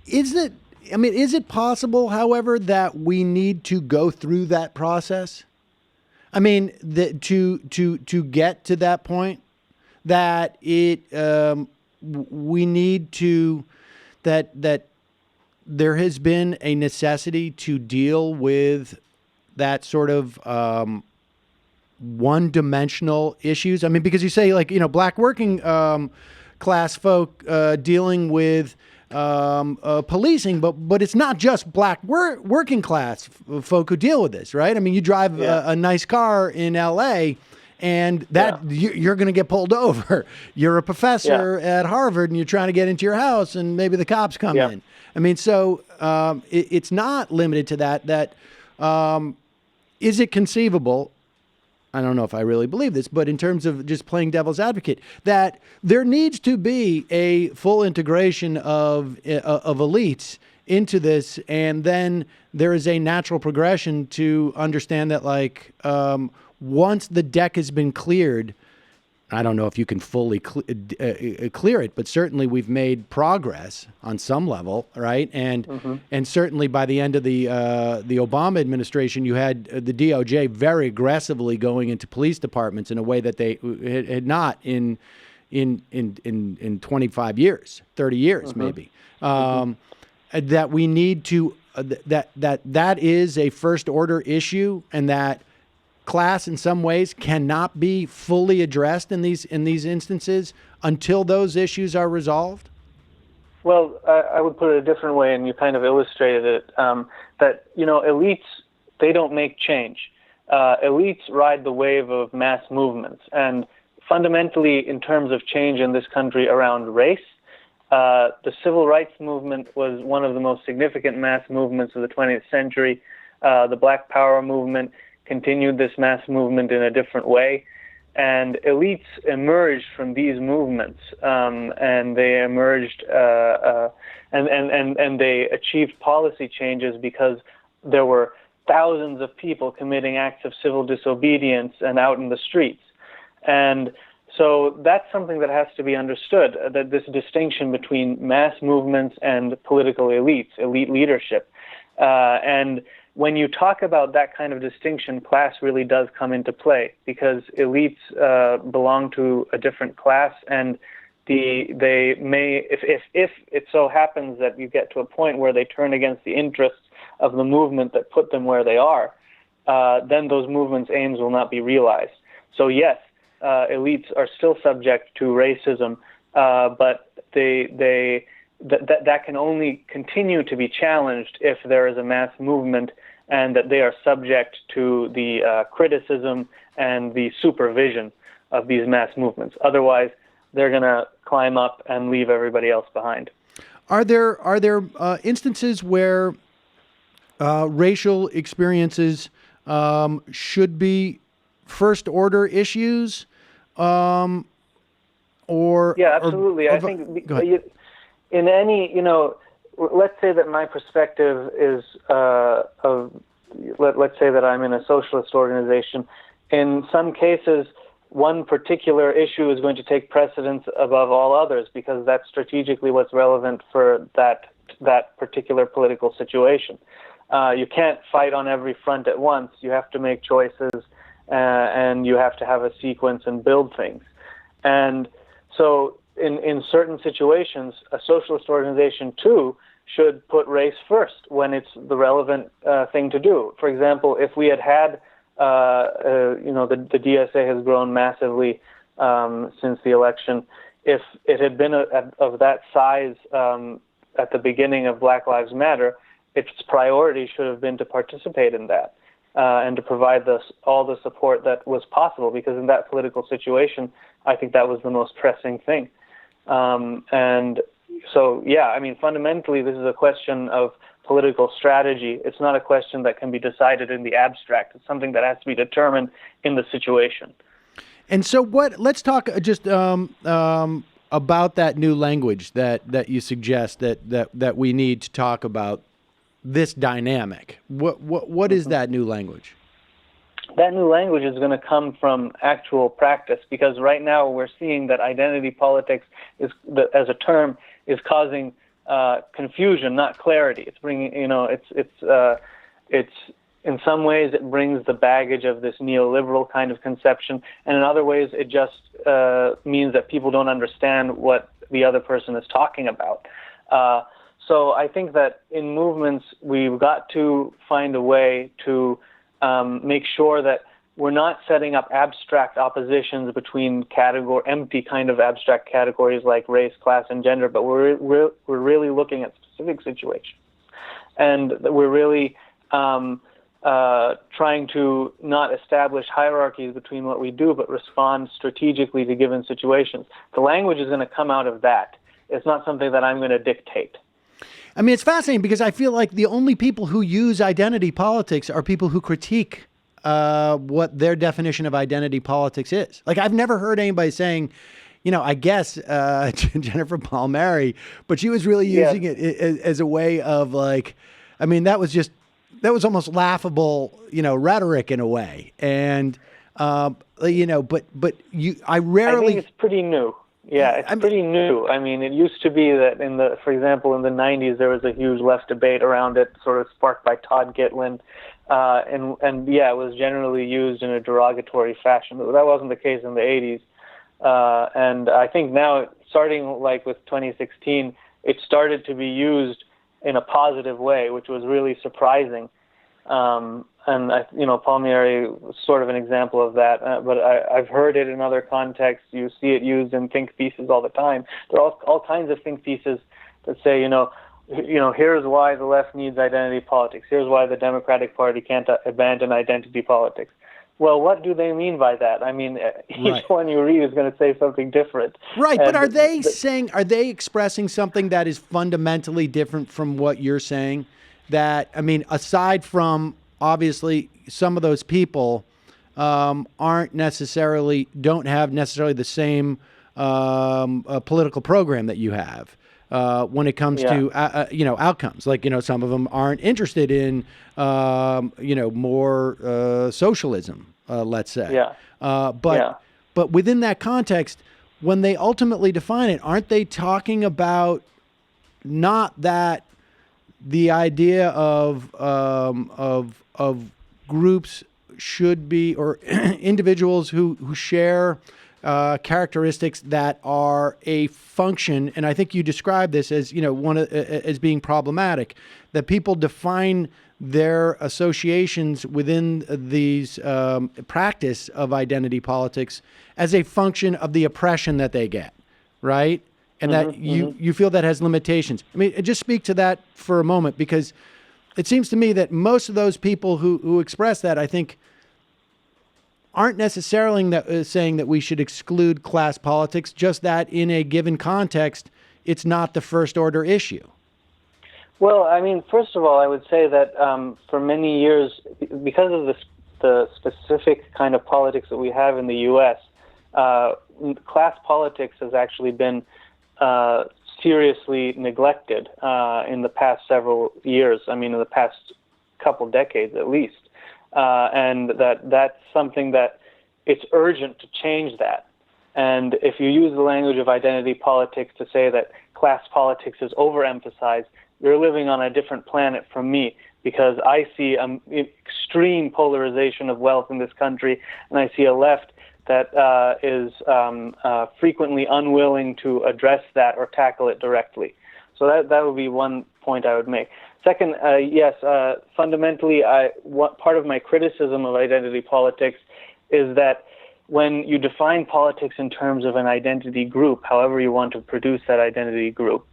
is it possible, however, that we need to go through that process? I mean, to get to that point, that we need to, that there has been a necessity to deal with that sort of one-dimensional issues. I mean, because you say, like, black working class folk dealing with policing, but it's not just black working class folk who deal with this, right? I mean, you drive a nice car in L.A., and you're going to get pulled over. You're a professor at Harvard, and you're trying to get into your house, and maybe the cops come in. I mean, so it's not limited to that. Is it conceivable? I don't know if I really believe this, but in terms of just playing devil's advocate, that there needs to be a full integration of elites into this, and then there is a natural progression to understand that, like, once the deck has been cleared, I don't know if you can fully clear it, but certainly we've made progress on some level, right? And and certainly by the end of the Obama administration, you had the DOJ very aggressively going into police departments in a way that they had not in 25 years, 30 years maybe. That we need to that is a first order issue, and that class in some ways cannot be fully addressed in these instances until those issues are resolved? Well, I would put it a different way, and you kind of illustrated it, that, elites, they don't make change. Elites ride the wave of mass movements, and fundamentally, in terms of change in this country around race, the civil rights movement was one of the most significant mass movements of the 20th century. The Black Power movement continued this mass movement in a different way, and elites emerged from these movements, and they emerged and they achieved policy changes because there were thousands of people committing acts of civil disobedience and out in the streets. And so that's something that has to be understood, that this distinction between mass movements and political elites, elite leadership. And when you talk about that kind of distinction, class really does come into play, because elites belong to a different class, and they may, if it so happens that you get to a point where they turn against the interests of the movement that put them where they are, then those movements' aims will not be realized. So yes, elites are still subject to racism, but that can only continue to be challenged if there is a mass movement and that they are subject to the criticism and the supervision of these mass movements. Otherwise, they're going to climb up and leave everybody else behind. Are there instances where racial experiences should be first order issues? Yeah, absolutely. I think in any, let's say that my perspective is let's say that I'm in a socialist organization. In some cases, one particular issue is going to take precedence above all others, because that's strategically what's relevant for that particular political situation. You can't fight on every front at once. You have to make choices, and you have to have a sequence and build things. And so in certain situations, a socialist organization, too, should put race first when it's the relevant thing to do. For example, if we had the DSA has grown massively since the election. If it had been of that size at the beginning of Black Lives Matter, its priority should have been to participate in that and to provide all the support that was possible, because in that political situation, I think that was the most pressing thing. And so, yeah, I mean, fundamentally, this is a question of political strategy. It's not a question that can be decided in the abstract. It's something that has to be determined in the situation. And so let's talk just about that new language that you suggest that we need to talk about this dynamic. What is that new language? That new language is going to come from actual practice, because right now we're seeing that identity politics as a term is causing confusion, not clarity. It's bringing, it's in some ways it brings the baggage of this neoliberal kind of conception, and in other ways it just means that people don't understand what the other person is talking about. So I think that in movements we've got to find a way to make sure that we're not setting up abstract oppositions between empty kind of abstract categories like race, class, and gender, but we're really looking at specific situations, and we're really trying to not establish hierarchies between what we do, but respond strategically to given situations. The language is going to come out of that. It's not something that I'm going to dictate. I mean, it's fascinating because I feel like the only people who use identity politics are people who critique what their definition of identity politics is. Like, I've never heard anybody saying, I guess Jennifer Palmieri, but she was really using it as a way of that was almost laughable, rhetoric in a way. And, I rarely. I think it's pretty new. Yeah, it's pretty new. I mean, it used to be that for example, in the 90s, there was a huge left debate around it, sort of sparked by Todd Gitlin. And it was generally used in a derogatory fashion. But that wasn't the case in the 80s. And I think now, starting with 2016, it started to be used in a positive way, which was really surprising. And Palmieri was sort of an example of that. But I've heard it in other contexts. You see it used in think pieces all the time. There are all kinds of think pieces that say, here's why the left needs identity politics. Here's why the Democratic Party can't abandon identity politics. Well, what do they mean by that? I mean, each one you read is going to say something different. Right, but are they expressing something that is fundamentally different from what you're saying? That, I mean, aside from obviously some of those people don't have necessarily the same political program that you have. When it comes to outcomes, like some of them aren't interested in more socialism, let's say. But within that context, when they ultimately define it, aren't they talking about not that the idea of groups should be, or individuals who share characteristics that are a function, and I think you described this as, as being problematic, that people define their associations within these practice of identity politics as a function of the oppression that they get, right? And that you feel that has limitations. I mean, just speak to that for a moment, because it seems to me that most of those people who express that, I think, aren't necessarily saying that we should exclude class politics, just that in a given context, it's not the first order issue. Well, I mean, first of all, I would say that for many years, because of the specific kind of politics that we have in the U.S., class politics has actually been seriously neglected in the past several years. I mean, in the past couple decades at least. And that's something that it's urgent to change that. And if you use the language of identity politics to say that class politics is overemphasized, you're living on a different planet from me, because I see an extreme polarization of wealth in this country, and I see a left that is frequently unwilling to address that or tackle it directly. So that would be one point I would make. Second, yes, fundamentally, part of my criticism of identity politics is that when you define politics in terms of an identity group, however you want to produce that identity group,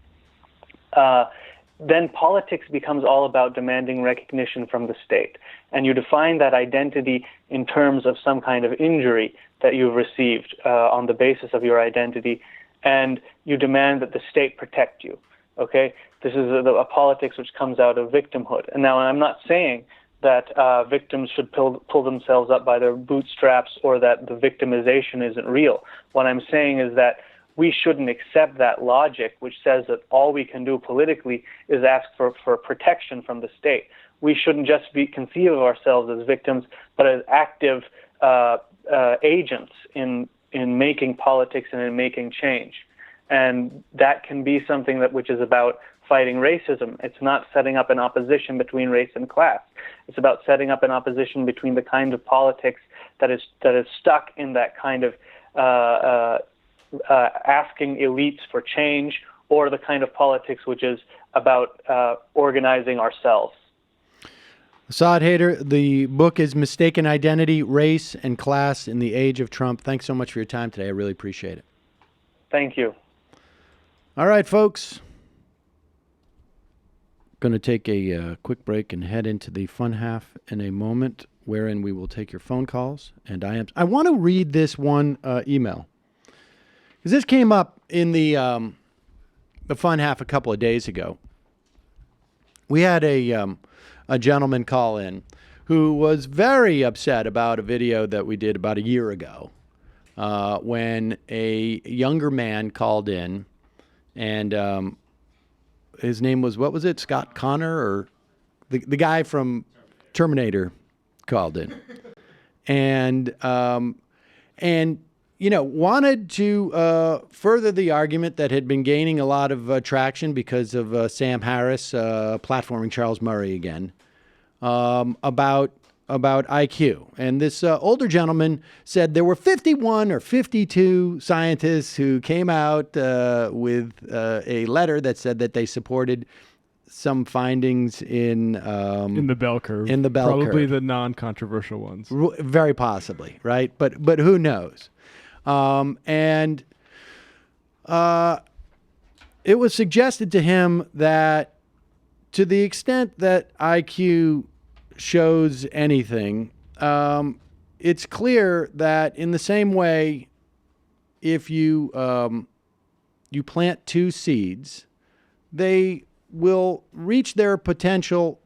then politics becomes all about demanding recognition from the state. And you define that identity in terms of some kind of injury that you've received on the basis of your identity, and you demand that the state protect you. Okay? This is a politics which comes out of victimhood. And now I'm not saying that victims should pull themselves up by their bootstraps, or that the victimization isn't real. What I'm saying is that we shouldn't accept that logic which says that all we can do politically is ask for protection from the state. We shouldn't just conceive of ourselves as victims, but as active agents in making politics and in making change. And that can be something which is about fighting racism. It's not setting up an opposition between race and class. It's about setting up an opposition between the kind of politics that is stuck in that kind of asking elites for change, or the kind of politics which is about organizing ourselves. Asad Haider, the book is Mistaken Identity, Race and Class in the Age of Trump. Thanks so much for your time today. I really appreciate it. Thank you. All right, folks. Going to take a quick break and head into the fun half in a moment, wherein we will take your phone calls. And I want to read this one email, because this came up in the fun half a couple of days ago. We had a gentleman call in who was very upset about a video that we did about a year ago, when a younger man called in, and his name was, what was it, Scott Connor, or the guy from Terminator called in, and wanted to further the argument that had been gaining a lot of traction because of Sam Harris platforming Charles Murray again, about IQ. And this older gentleman said there were 51 or 52 scientists who came out with a letter that said that they supported some findings in the bell curve. In the bell curve. Probably the non-controversial ones. Very possibly, right? But who knows? And it was suggested to him that, to the extent that IQ shows anything, it's clear that in the same way, if you plant two seeds, they will reach their potential.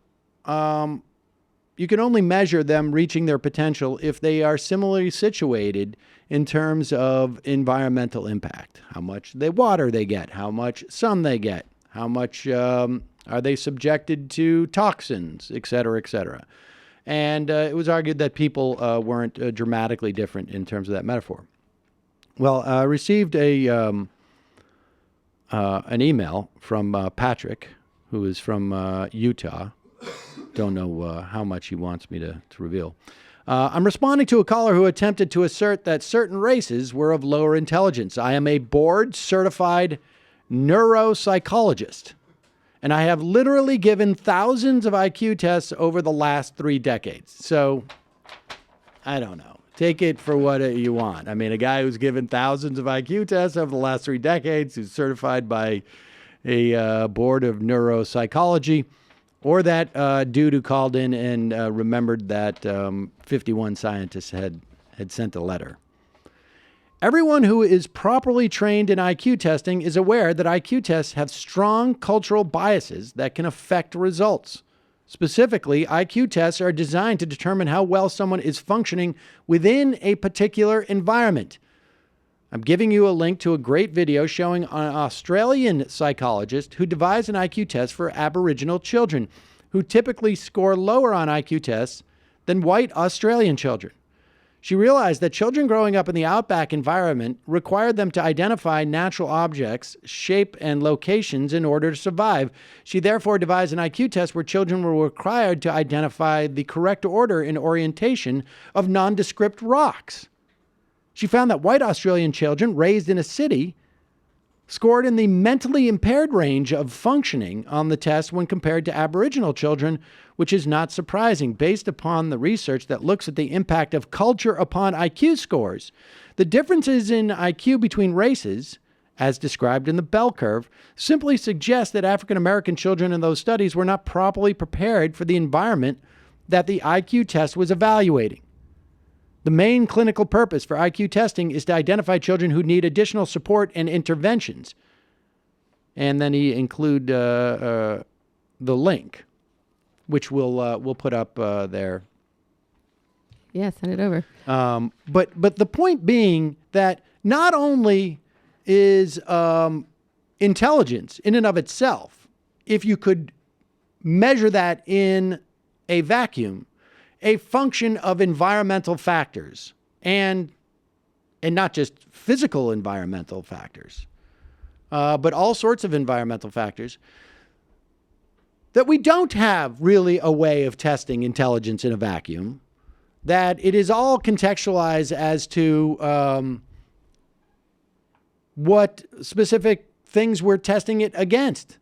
You can only measure them reaching their potential if they are similarly situated in terms of environmental impact. How much water they get, how much sun they get, how much are they subjected to toxins, et cetera, et cetera. And it was argued that people weren't dramatically different in terms of that metaphor. Well, I received an email from Patrick, who is from Utah. Don't know how much he wants me to reveal. I'm responding to a caller who attempted to assert that certain races were of lower intelligence. I am a board-certified neuropsychologist, and I have literally given thousands of IQ tests over the last 3 decades. So, I don't know. Take it for what you want. I mean, a guy who's given thousands of IQ tests over the last 3 decades, who's certified by a board of neuropsychology, or that dude who called in and remembered that 51 scientists had sent a letter. Everyone who is properly trained in IQ testing is aware that IQ tests have strong cultural biases that can affect results. Specifically, IQ tests are designed to determine how well someone is functioning within a particular environment. I'm giving you a link to a great video showing an Australian psychologist who devised an IQ test for Aboriginal children, who typically score lower on IQ tests than white Australian children. She realized that children growing up in the outback environment required them to identify natural objects, shape, and locations in order to survive. She therefore devised an IQ test where children were required to identify the correct order and orientation of nondescript rocks. She found that white Australian children raised in a city scored in the mentally impaired range of functioning on the test when compared to Aboriginal children, which is not surprising based upon the research that looks at the impact of culture upon IQ scores. The differences in IQ between races, as described in the bell curve, simply suggest that African American children in those studies were not properly prepared for the environment that the IQ test was evaluating. The main clinical purpose for IQ testing is to identify children who need additional support and interventions. And then he include the link, which we'll put up there. Yeah, send it over. But the point being that not only is intelligence in and of itself, if you could measure that in a vacuum, a function of environmental factors and not just physical environmental factors, but all sorts of environmental factors, that we don't have really a way of testing intelligence in a vacuum, that it is all contextualized as to what specific things we're testing it against.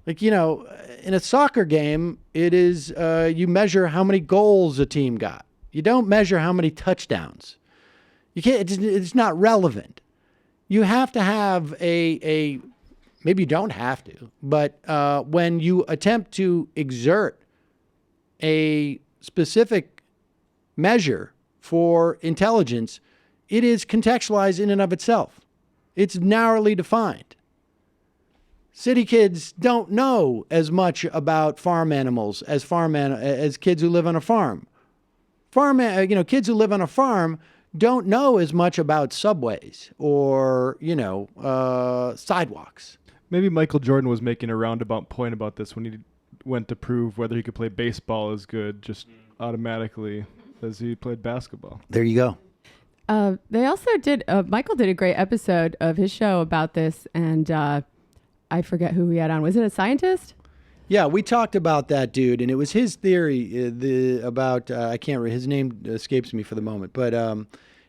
Like, you know, in a soccer game, it is you measure how many goals a team got. You don't measure how many touchdowns. You can't. It's not relevant. You have to have a maybe you don't have to, but when you attempt to exert a specific measure for intelligence, it is contextualized in and of itself. It's narrowly defined. City kids don't know as much about farm animals as kids who live on a farm. Kids who live on a farm don't know as much about subways or, sidewalks. Maybe Michael Jordan was making a roundabout point about this when he went to prove whether he could play baseball as good just automatically as he played basketball. There you go. They also did, Michael did a great episode of his show about this, and I forget who he had on. Was it a scientist? Yeah, we talked about that dude, and it was his theory about I can't remember, his name escapes me for the moment, but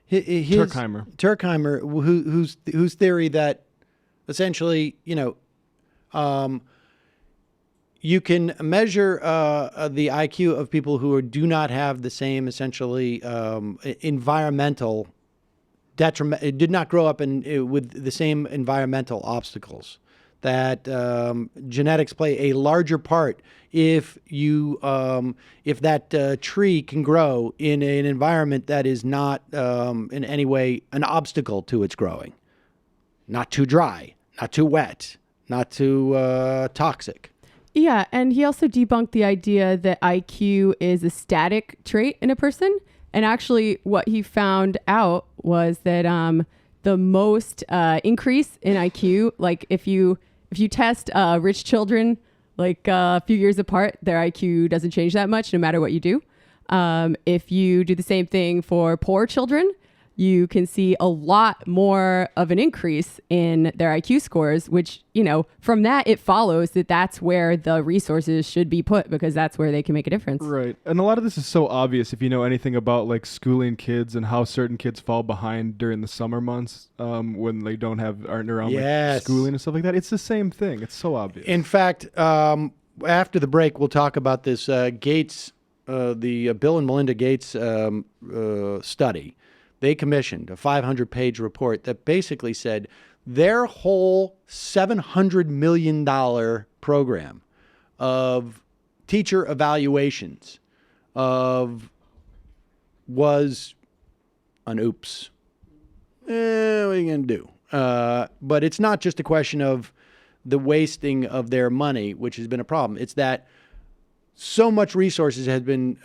Turkheimer, whose theory that essentially, you can measure the IQ of people who do not have the same essentially environmental detriment, did not grow up with the same environmental obstacles. That genetics play a larger part if that tree can grow in an environment that is not in any way an obstacle to its growing. Not too dry, not too wet, not too toxic. Yeah, and he also debunked the idea that IQ is a static trait in a person. And actually what he found out was that the most increase in IQ, like if you test rich children like a few years apart, their IQ doesn't change that much no matter what you do. If you do the same thing for poor children, you can see a lot more of an increase in their IQ scores, which, from that, it follows that that's where the resources should be put because that's where they can make a difference. Right. And a lot of this is so obvious if you know anything about like schooling kids and how certain kids fall behind during the summer months when they aren't around like schooling and stuff like that. It's the same thing. It's so obvious. In fact, after the break, we'll talk about this Gates, the Bill and Melinda Gates study. They commissioned a 500-page report that basically said their whole $700 million program of teacher evaluations was an oops. What are you going to do? But it's not just a question of the wasting of their money, which has been a problem. It's that so much resources has been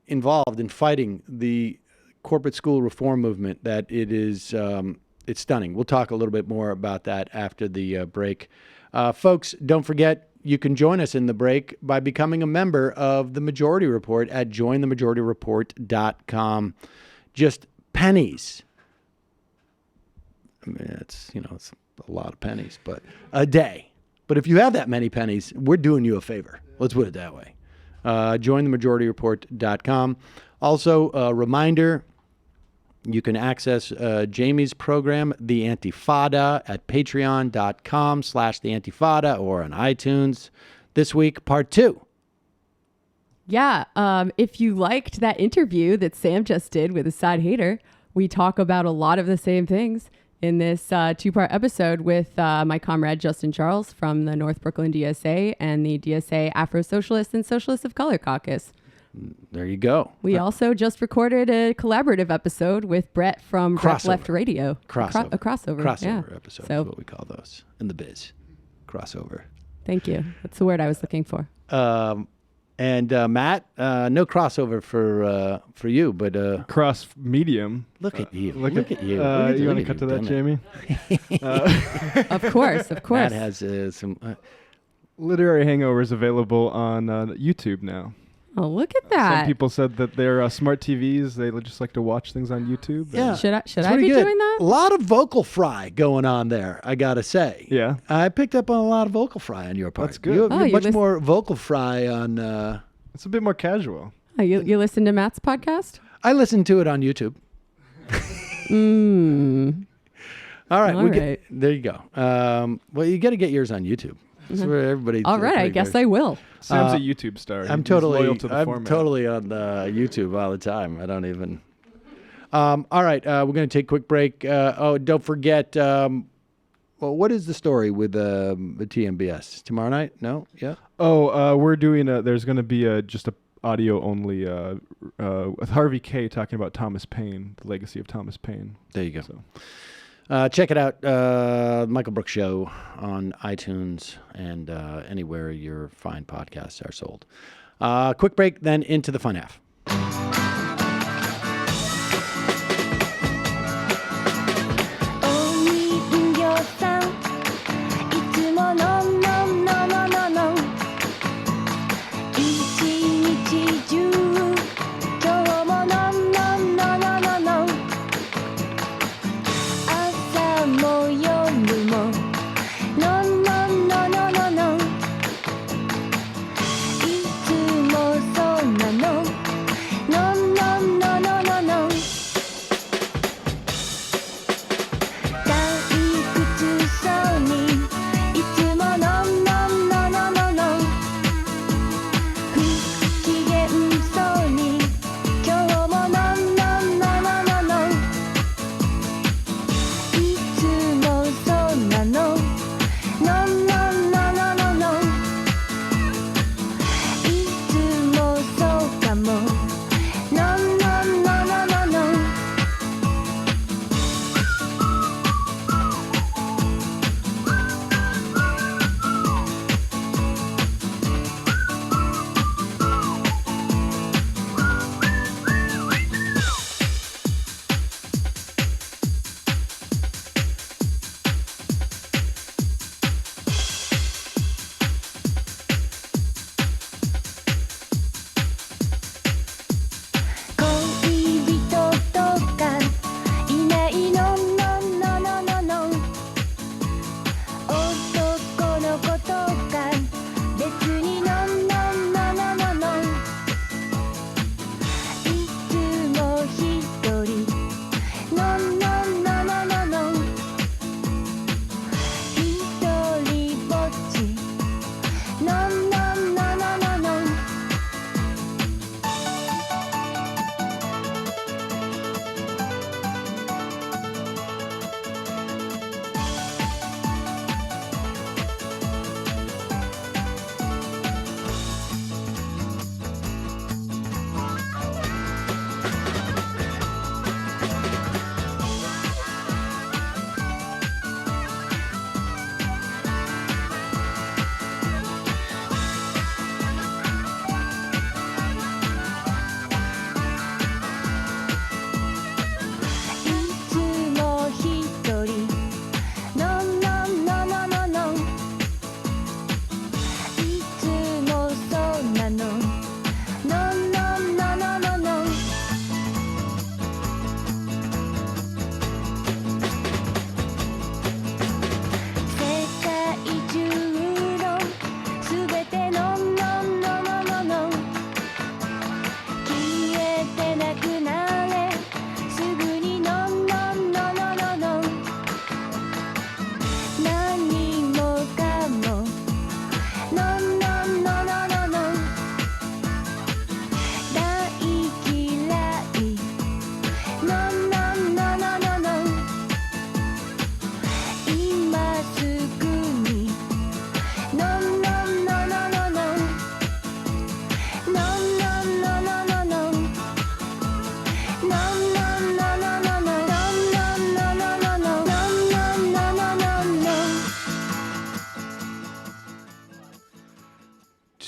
involved in fighting the corporate school reform movement that it is it's stunning. We'll talk a little bit more about that after the break. Folks, don't forget, you can join us in the break by becoming a member of the Majority Report at jointhemajorityreport.com. Just pennies. I mean, it's a lot of pennies, but a day. But if you have that many pennies, we're doing you a favor. Let's put it that way. Jointhemajorityreport.com. Also, a reminder, you can access Jamie's program, The Antifada, at patreon.com/The Antifada or on iTunes. This week, part 2. Yeah. If you liked that interview that Sam just did with Asad Haider, we talk about a lot of the same things in this 2-part episode with my comrade Justin Charles from the North Brooklyn DSA and the DSA Afro-Socialist and Socialists of Color Caucus. There you go. We also just recorded a collaborative episode with Brett from Brett Left Radio. A crossover episode is what we call those in the biz. Crossover. Thank you. That's the word I was looking for. And Matt, no crossover for you, but cross medium. Look at you. Look at you. You want to cut to that, Jamie? Of course. Matt has some Literary Hangovers available on YouTube now. Oh, look at that. Some people said that they're smart TVs. They just like to watch things on YouTube. Yeah. Should I be doing that? A lot of vocal fry going on there, I got to say. Yeah. I picked up on a lot of vocal fry on your part. That's good. You're much more vocal fry on... It's a bit more casual. Oh, you listen to Matt's podcast? I listen to it on YouTube. All right. There you go. Well, you got to get yours on YouTube. That's where everybody... All right, I guess I will. Sam's a YouTube star. I'm totally on YouTube all the time. I don't even... all right, we're going to take a quick break. Don't forget... what is the story with the TMBS? Tomorrow night? No? Yeah? We're doing there's going to be just a audio only with Harvey K talking about Thomas Paine, the legacy of Thomas Paine. There you go. So. Check it out, Michael Brooks Show on iTunes and anywhere your fine podcasts are sold. Quick break, then into the fun half.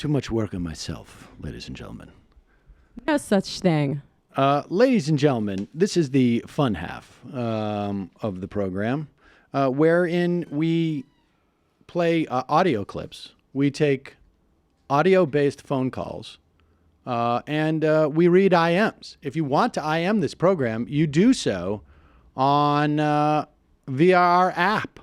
too much work on myself, ladies and gentlemen. No such thing. Ladies and gentlemen, this is the fun half of the program, wherein we play audio clips. We take audio-based phone calls, and we read IMs. If you want to IM this program, you do so on via our app.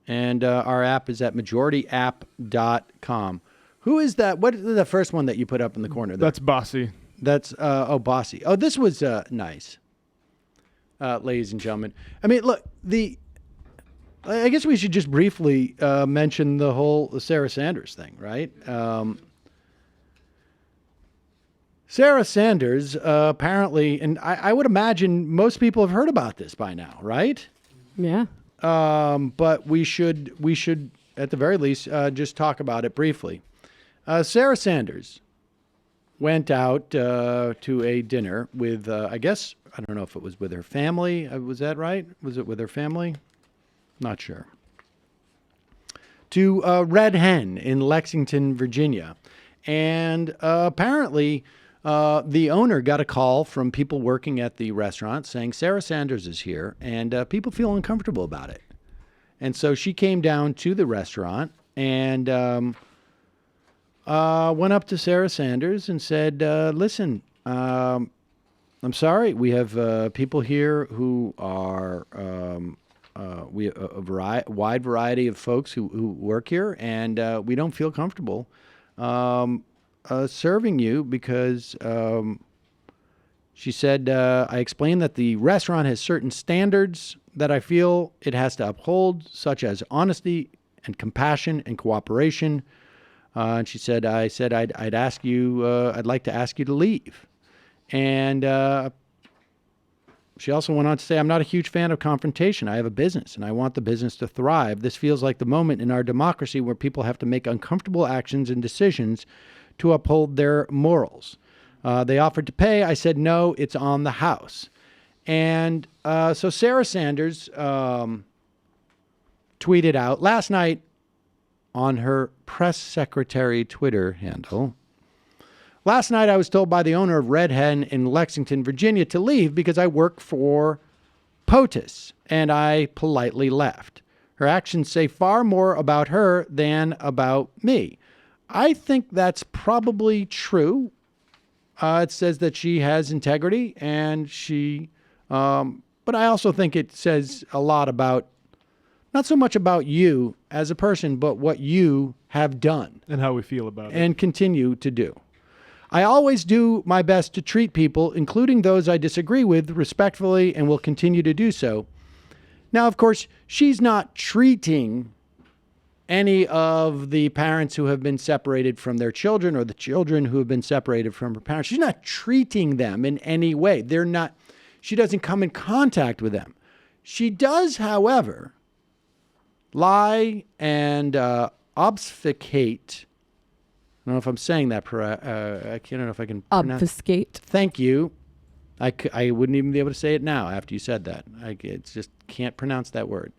And our app is at majorityapp.com. Who is that? What is the first one that you put up in the corner there? That's Bossy. That's, Bossy. Oh, this was nice, ladies and gentlemen. I mean, look, I guess we should just briefly mention the whole Sarah Sanders thing, right? Sarah Sanders apparently, and I would imagine most people have heard about this by now, right? Yeah. But we should at the very least just talk about it briefly. Sarah Sanders went out to a dinner with, I guess, I don't know if it was with her family. Was that right? Was it with her family? Not sure. To Red Hen in Lexington, Virginia. And apparently the owner got a call from people working at the restaurant saying Sarah Sanders is here, and people feel uncomfortable about it. And so she came down to the restaurant and went up to Sarah Sanders and said, listen, I'm sorry, we have people here who are, we have a wide variety of folks who work here, and we don't feel comfortable serving you because she said, I explained that the restaurant has certain standards that I feel it has to uphold, such as honesty and compassion and cooperation. And she said, I'd ask you, I'd like to ask you to leave. And she also went on to say, I'm not a huge fan of confrontation. I have a business and I want the business to thrive. This feels like the moment in our democracy where people have to make uncomfortable actions and decisions to uphold their morals. They offered to pay. I said, no, it's on the house. And so Sarah Sanders tweeted out last night on her press secretary Twitter handle, last night I was told by the owner of Red Hen in Lexington, Virginia to leave because I work for POTUS, and I politely left. Her actions say far more about her than about me. I think that's probably true. It says that she has integrity, and but I also think it says a lot about, not so much about you as a person, but what you have done. And how we feel about it. And continue to do. I always do my best to treat people, including those I disagree with, respectfully, and will continue to do so. Now, of course, she's not treating any of the parents who have been separated from their children or the children who have been separated from her parents. She's not treating them in any way. She doesn't come in contact with them. She does, however, lie and obfuscate. I don't know if I'm saying that. I don't know if I can pronounce. Obfuscate. Thank you. I wouldn't even be able to say it now after you said that. I just can't pronounce that word.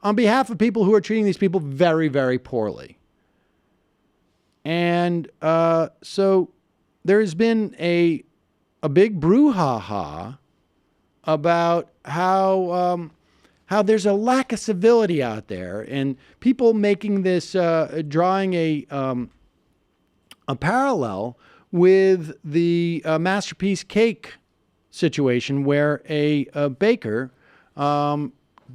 On behalf of people who are treating these people very, very poorly. And so there's been a big brouhaha about how there's a lack of civility out there, and people making this, drawing a parallel with the Masterpiece Cake situation, where a baker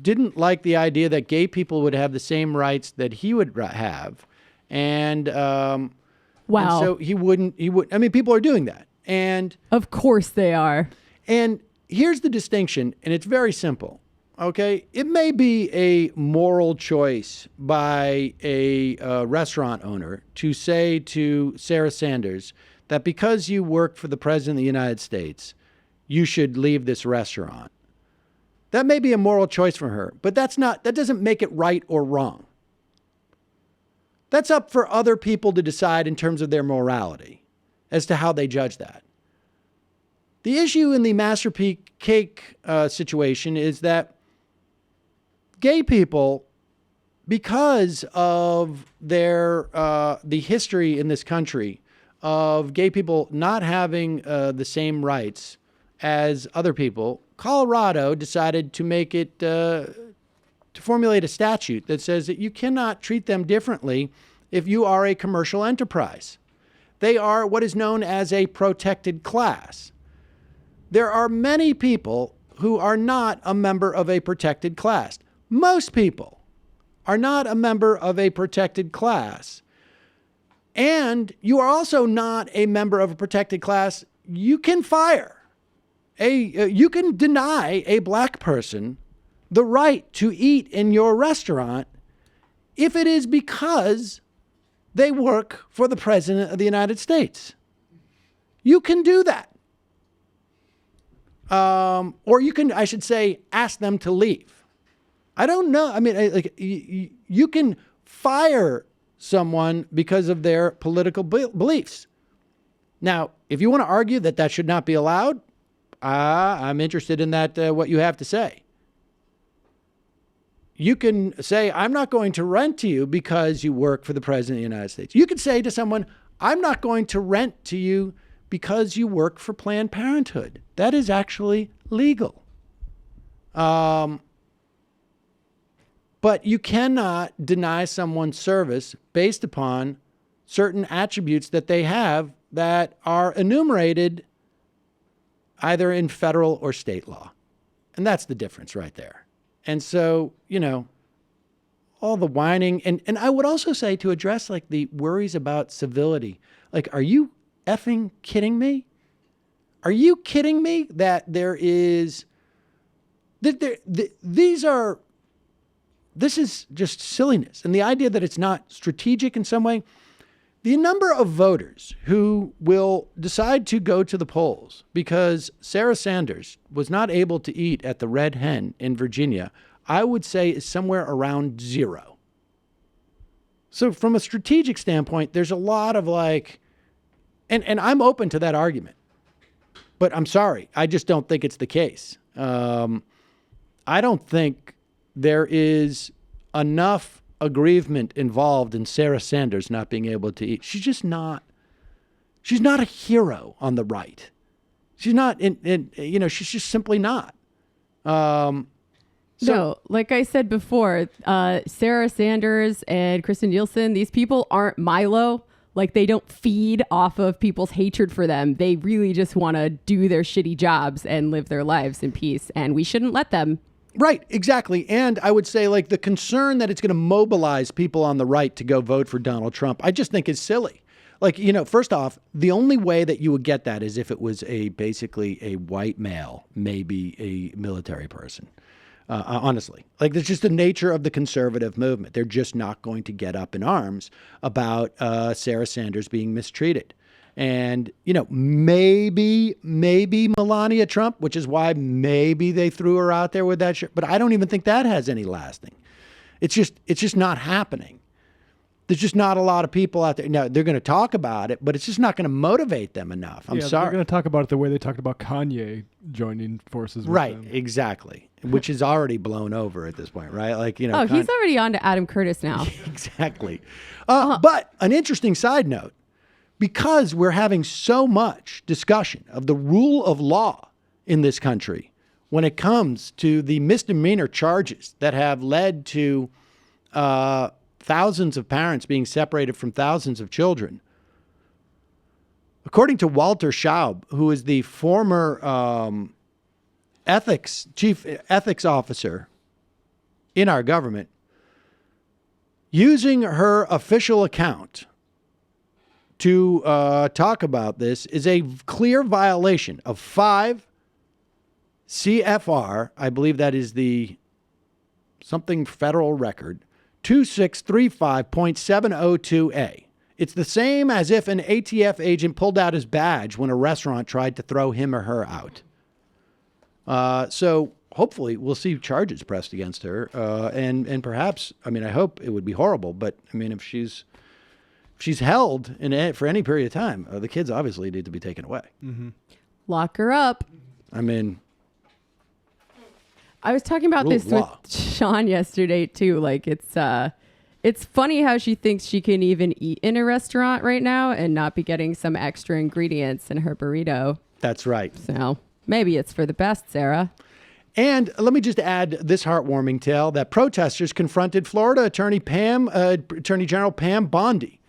didn't like the idea that gay people would have the same rights that he would have, and wow. And so he would. I mean, people are doing that, and of course they are. And here's the distinction, and it's very simple. Okay, it may be a moral choice by a restaurant owner to say to Sarah Sanders that because you work for the President of the United States, you should leave this restaurant. That may be a moral choice for her, but that doesn't make it right or wrong. That's up for other people to decide in terms of their morality as to how they judge that. The issue in the Masterpiece Cake situation is that gay people because of the history in this country of gay people not having the same rights as other people, Colorado decided to make it, to formulate a statute that says that you cannot treat them differently if you are a commercial enterprise. They are what is known as a protected class. There are many people who are not a member of a protected class. Most people are not a member of a protected class. And you are also not a member of a protected class. You can you can deny a black person the right to eat in your restaurant if it is because they work for the President of the United States. You can do that. Or you can, I should say, ask them to leave. I don't know. I mean, you can fire someone because of their political beliefs. Now, if you want to argue that that should not be allowed, I'm interested in that, what you have to say. You can say, I'm not going to rent to you because you work for the President of the United States. You could say to someone, I'm not going to rent to you because you work for Planned Parenthood. That is actually legal. But you cannot deny someone service based upon certain attributes that they have that are enumerated either in federal or state law. And that's the difference right there. And so, all the whining. And I would also say, to address like the worries about civility, like, are you effing kidding me? Are you kidding me that this is just silliness. And the idea that it's not strategic in some way, the number of voters who will decide to go to the polls because Sarah Sanders was not able to eat at the Red Hen in Virginia, I would say is somewhere around 0. So from a strategic standpoint, there's a lot of and I'm open to that argument, but I'm sorry, I just don't think it's the case. I don't think there is enough aggrievement involved in Sarah Sanders not being able to eat. She's not a hero on the right. She's not, she's just simply not. No, like I said before, Sarah Sanders and Kristen Nielsen, these people aren't Milo. Like, they don't feed off of people's hatred for them. They really just want to do their shitty jobs and live their lives in peace. And we shouldn't let them. Right, exactly. And I would say, like, the concern that it's going to mobilize people on the right to go vote for Donald Trump, I just think is silly. Like, first off, the only way that you would get that is if it was basically a white male, maybe a military person. Honestly, like, that's just the nature of the conservative movement. They're just not going to get up in arms about Sarah Sanders being mistreated. And, maybe Melania Trump, which is why maybe they threw her out there with that shirt. But I don't even think that has any lasting. It's just not happening. There's just not a lot of people out there. Now, they're going to talk about it, but it's just not going to motivate them enough. I'm sorry. They're going to talk about it the way they talked about Kanye joining forces with right, them. Exactly. Which is already blown over at this point, right? Like, he's already on to Adam Curtis now. Exactly. But an interesting side note, because we're having so much discussion of the rule of law in this country when it comes to the misdemeanor charges that have led to thousands of parents being separated from thousands of children. According to Walter Schaub, who is the former chief ethics officer in our government, using her official account to talk about this is a clear violation of 5 CFR. I believe that is the something federal record, 2635.702A. It's the same as if an ATF agent pulled out his badge when a restaurant tried to throw him or her out. So hopefully we'll see charges pressed against her. And perhaps, I hope it would be horrible, but if she's held for any period of time, the kids obviously need to be taken away. Mm-hmm. Lock her up. I was talking about this with Sean yesterday too. Like it's funny how she thinks she can even eat in a restaurant right now and not be getting some extra ingredients in her burrito. That's right. So maybe it's for the best, Sarah. And let me just add this heartwarming tale that protesters confronted Florida Attorney General Pam Bondi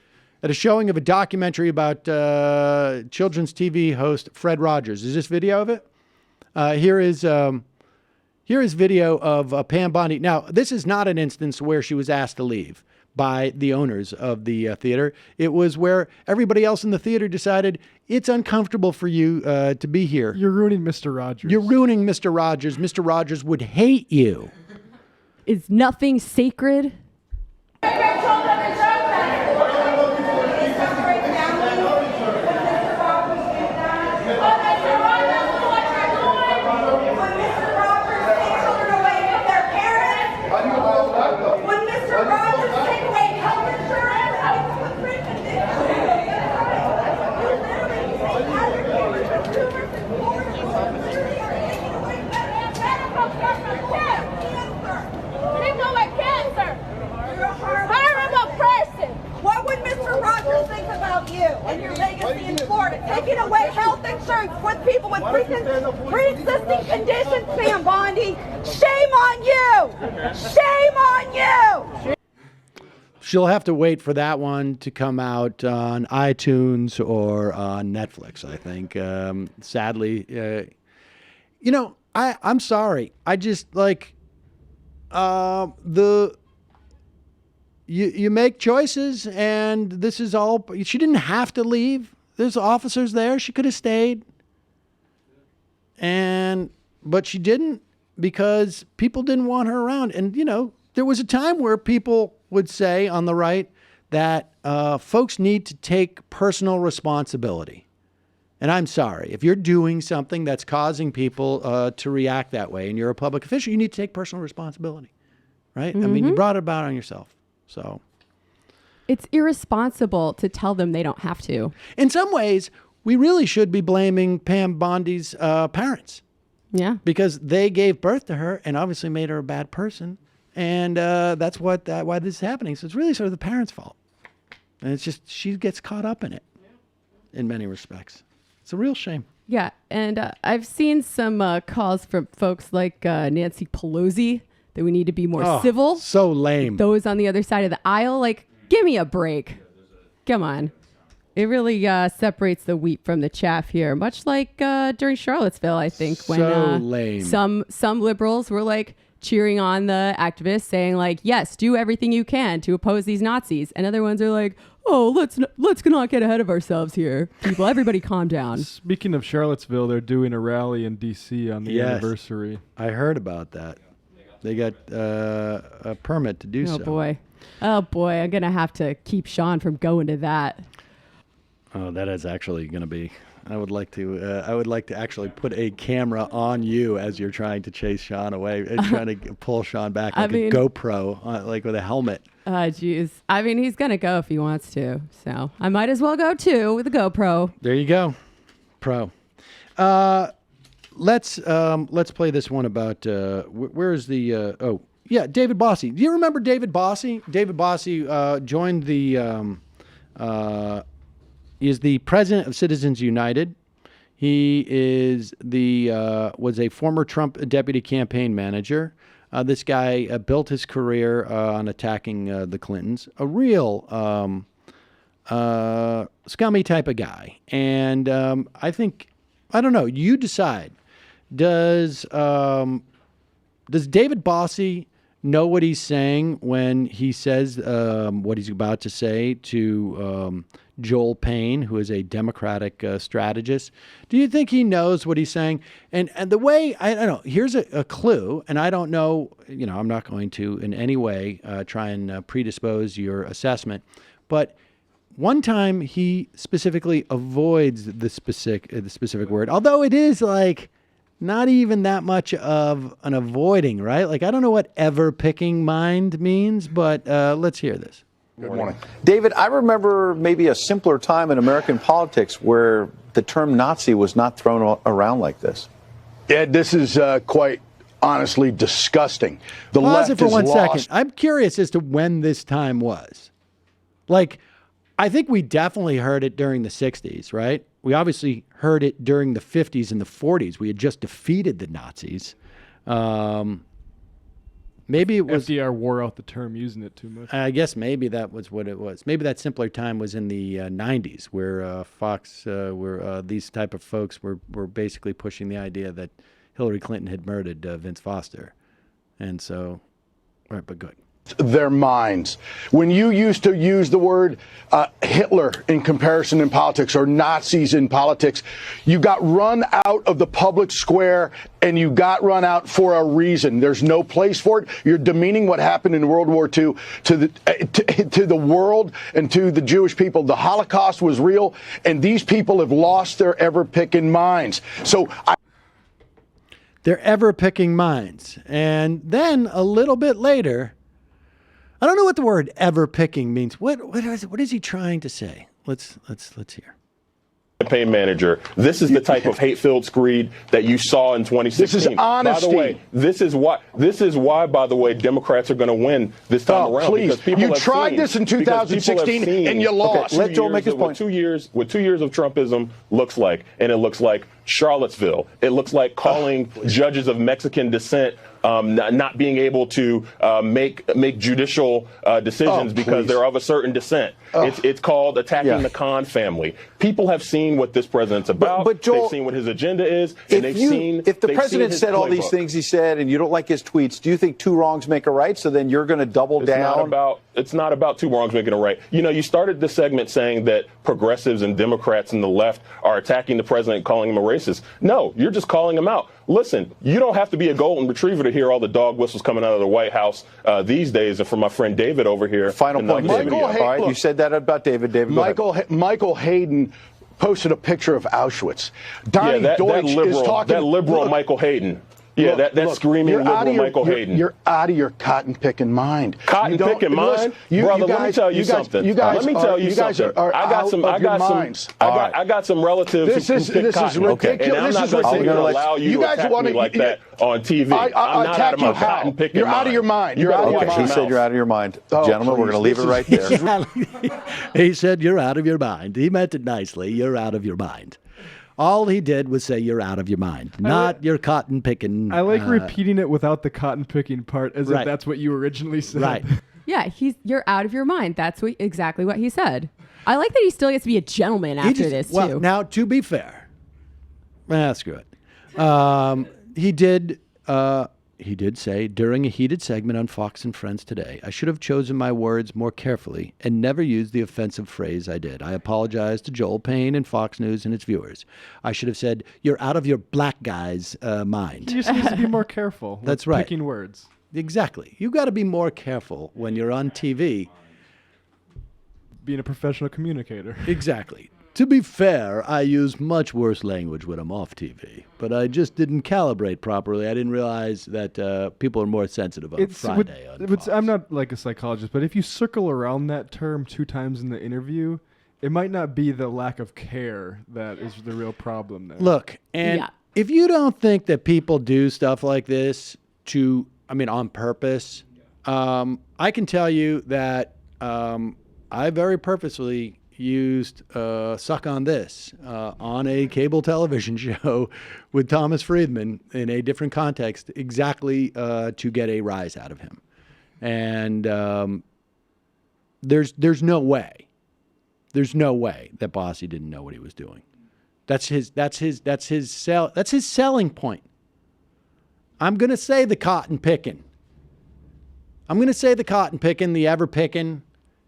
at a showing of a documentary about children's TV host Fred Rogers. Is this video of it? Here is video of Pam Bondi. Now, this is not an instance where she was asked to leave by the owners of the theater. It was where everybody else in the theater decided it's uncomfortable for you to be here. You're ruining Mr. Rogers. You're ruining Mr. Rogers. Mr. Rogers would hate you. Is nothing sacred? And your legacy in Florida, taking away health insurance with people with pre-existing conditions, Pam Bondi. Shame on you! Shame on you! She'll have to wait for that one to come out on iTunes or on Netflix, I think. Sadly, I'm sorry. I just like You make choices, and this is all. She didn't have to leave. There's officers there. She could have stayed, but she didn't because people didn't want her around. And there was a time where people would say on the right that folks need to take personal responsibility. And I'm sorry, if you're doing something that's causing people to react that way, and you're a public official, you need to take personal responsibility, right? Mm-hmm. I mean, you brought it about on yourself. So it's irresponsible to tell them they don't have to. In some ways, we really should be blaming Pam Bondi's parents. Yeah. Because they gave birth to her and obviously made her a bad person. And that's why this is happening. So it's really sort of the parents' fault. And it's just she gets caught up in it in many respects. It's a real shame. Yeah. And I've seen some calls from folks like Nancy Pelosi that we need to be more civil. So lame. Those on the other side of the aisle, like, give me a break. Come on. It really separates the wheat from the chaff here, much like during Charlottesville, I think, when lame. Some liberals were like cheering on the activists, saying like, yes, do everything you can to oppose these Nazis. And other ones are like, oh, let's not get ahead of ourselves here. People, everybody calm down. Speaking of Charlottesville, they're doing a rally in D.C. on the anniversary. I heard about that. They got a permit to do so. Oh, boy. I'm going to have to keep Sean from going to that. Oh, that is actually going to be... I would like to actually put a camera on you as you're trying to chase Sean away, trying to pull Sean back like a GoPro, like with a helmet. Jeez. I mean, he's going to go if he wants to. So I might as well go, too, with a GoPro. There you go. Pro. Let's play this one about where is the David Bossie. Do you remember David Bossie? David Bossie joined the is the president of Citizens United. He is was a former Trump deputy campaign manager. This guy built his career on attacking the Clintons. A real scummy type of guy. And I don't know. You decide. Does David Bossie know what he's saying when he says what he's about to say to Joel Payne, who is a Democratic strategist? Do you think he knows what he's saying? And the way, I don't know, here's a clue, and I don't know, I'm not going to in any way try and predispose your assessment, but one time he specifically avoids the specific word, although it is like not even that much of an avoiding, right? Like, I don't know what ever picking mind means, but let's hear this. Good morning. David, I remember maybe a simpler time in American politics where the term Nazi was not thrown around like this. Ed, this is quite honestly disgusting. The Pause left it for is 1 lost. second. I'm curious as to when this time was. Like, I think we definitely heard it during the 60s, right? We obviously heard it during the 50s and the 40s. We had just defeated the Nazis. Maybe it was FDR wore out the term using it too much. I guess maybe that was what it was. Maybe that simpler time was in the 90s, where Fox, where these type of folks were basically pushing the idea that Hillary Clinton had murdered Vince Foster, and so, all right, but good. Their minds. When you used to use the word Hitler in comparison in politics or Nazis in politics, you got run out of the public square, and you got run out for a reason. There's no place for it. You're demeaning what happened in World War II to the world and to the Jewish people. The Holocaust was real, and these people have lost their ever-picking minds. So they're ever-picking minds. And then a little bit later, I don't know what the word ever-picking means. What is he trying to say? Let's hear. Campaign manager. This is the type of hate-filled screed that you saw in 2016. This is honesty. By the way, this is why, by the way, Democrats are going to win this time around. Please. Because people You have tried seen, this in 2016 and you lost. Okay, let Joel make his point. What 2 years of Trumpism looks like, and it looks like Charlottesville. It looks like calling judges of Mexican descent not being able to make judicial decisions because they're of a certain descent. It's called attacking the Khan family. People have seen what this president's about. But Joel, they've seen what his agenda is, and if the president said all these things he said, and you don't like his tweets, do you think two wrongs make a right? So then you're going to double down. It's not about two wrongs making a right. You know, you started this segment saying that progressives and Democrats and the left are attacking the president, calling him a racist. No, you're just calling him out. Listen, you don't have to be a golden retriever to hear all the dog whistles coming out of the White House these days. And from my friend David over here. Final point, David. All right, you said that about David. Michael Hayden posted a picture of Auschwitz. Donnie Deutsch is talking. That liberal Michael Hayden. Yeah, that screaming liberal Michael Hayden. You're out of your cotton-picking mind. Cotton-picking mind? Brother, let me tell you something. Let me tell you something. I got some relatives who pick cotton. Okay. And I'm not going to allow you to attack me like that on TV. I'm not out of my cotton-picking mind. You're out of your mind. You're out of your mind. He said you're out of your mind. Gentlemen, we're going to leave it right there. He said you're out of your mind. He meant it nicely. You're out of your mind. All he did was say you're out of your mind, not your cotton picking. I like repeating it without the cotton picking part, as if that's what you originally said. Right. Yeah, you're out of your mind. That's exactly what he said. I like that he still gets to be a gentleman after this too. Well, now to be fair, screw it. He did say during a heated segment on Fox and Friends today, I should have chosen my words more carefully and never used the offensive phrase I did. I apologize to Joel Payne and Fox News and its viewers. I should have said, you're out of your black guy's mind. You just need to be more careful. That's right. Picking words. Exactly. You got to be more careful when you're on TV. Being a professional communicator. Exactly. To be fair, I use much worse language when I'm off TV, but I just didn't calibrate properly. I didn't realize that people are more sensitive on Friday. I'm not like a psychologist, but if you circle around that term 2 times in the interview, it might not be the lack of care that is the real problem there. Look, and if you don't think that people do stuff like this on purpose, I can tell you that I very purposely used Suck on This on a cable television show with Thomas Friedman in a different context, exactly to get a rise out of him. And there's no way that Bossie didn't know what he was doing. That's his selling point. I'm going to say the cotton picking. I'm going to say the cotton picking, the ever picking.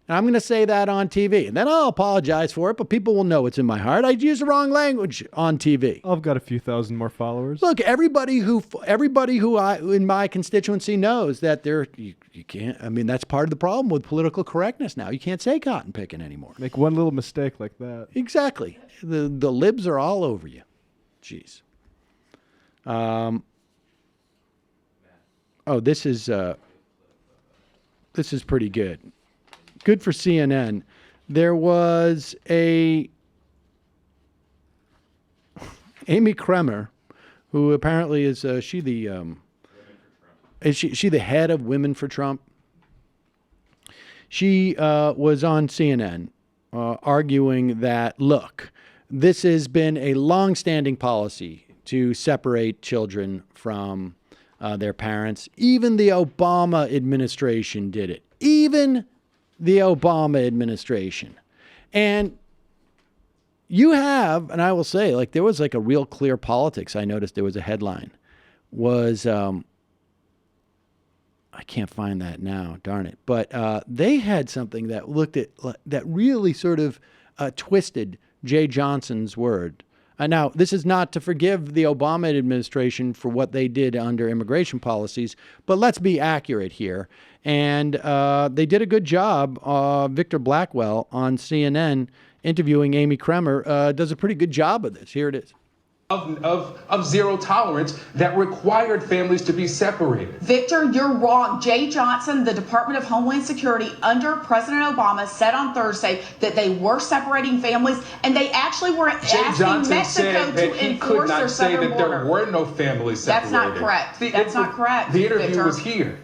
And I'm going to say that on TV. And then I'll apologize for it, but people will know it's in my heart. I used the wrong language on TV. I've got a few thousand more followers. Look, everybody who in my constituency knows that you can't. I mean, that's part of the problem with political correctness now. You can't say cotton picking anymore. Make one little mistake like that. Exactly. The libs are all over you. Jeez. This is pretty good. Good for CNN. There was Amy Kremer, who apparently is she the Is she the head of Women for Trump? She was on CNN arguing that, look, this has been a longstanding policy to separate children from their parents. Even the Obama administration did it. Even the Obama administration. And you have, and I will say, like, there was like a real clear politics. I noticed there was a headline. Was, I can't find that now, darn it. But they had something that looked at, that really sort of twisted Jay Johnson's word. Now, this is not to forgive the Obama administration for what they did under immigration policies, but let's be accurate here. And they did a good job. Victor Blackwell on CNN interviewing Amy Kremer does a pretty good job of this. Here it is. Of zero tolerance that required families to be separated. Victor, you're wrong. Jay Johnson, the Department of Homeland Security under President Obama, said on Thursday that they were separating families, and they actually were asking Mexico to enforce their southern border. There were no families separated. That's not correct. That's not correct. The interview Victor was here.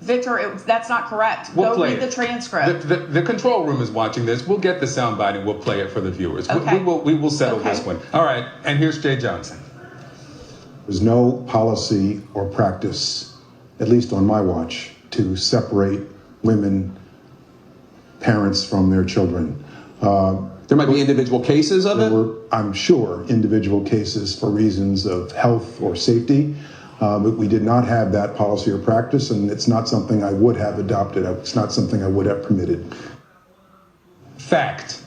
Victor, that's not correct. We'll Go read the transcript. The control room is watching this. We'll get the soundbite and we'll play it for the viewers. Okay. We will settle this one. All right. And here's Jay Johnson. There's no policy or practice, at least on my watch, to separate women, parents from their children. There might be individual cases of it? I'm sure, individual cases for reasons of health or safety. But we did not have that policy or practice, and it's not something I would have adopted. It's not something I would have permitted. Fact.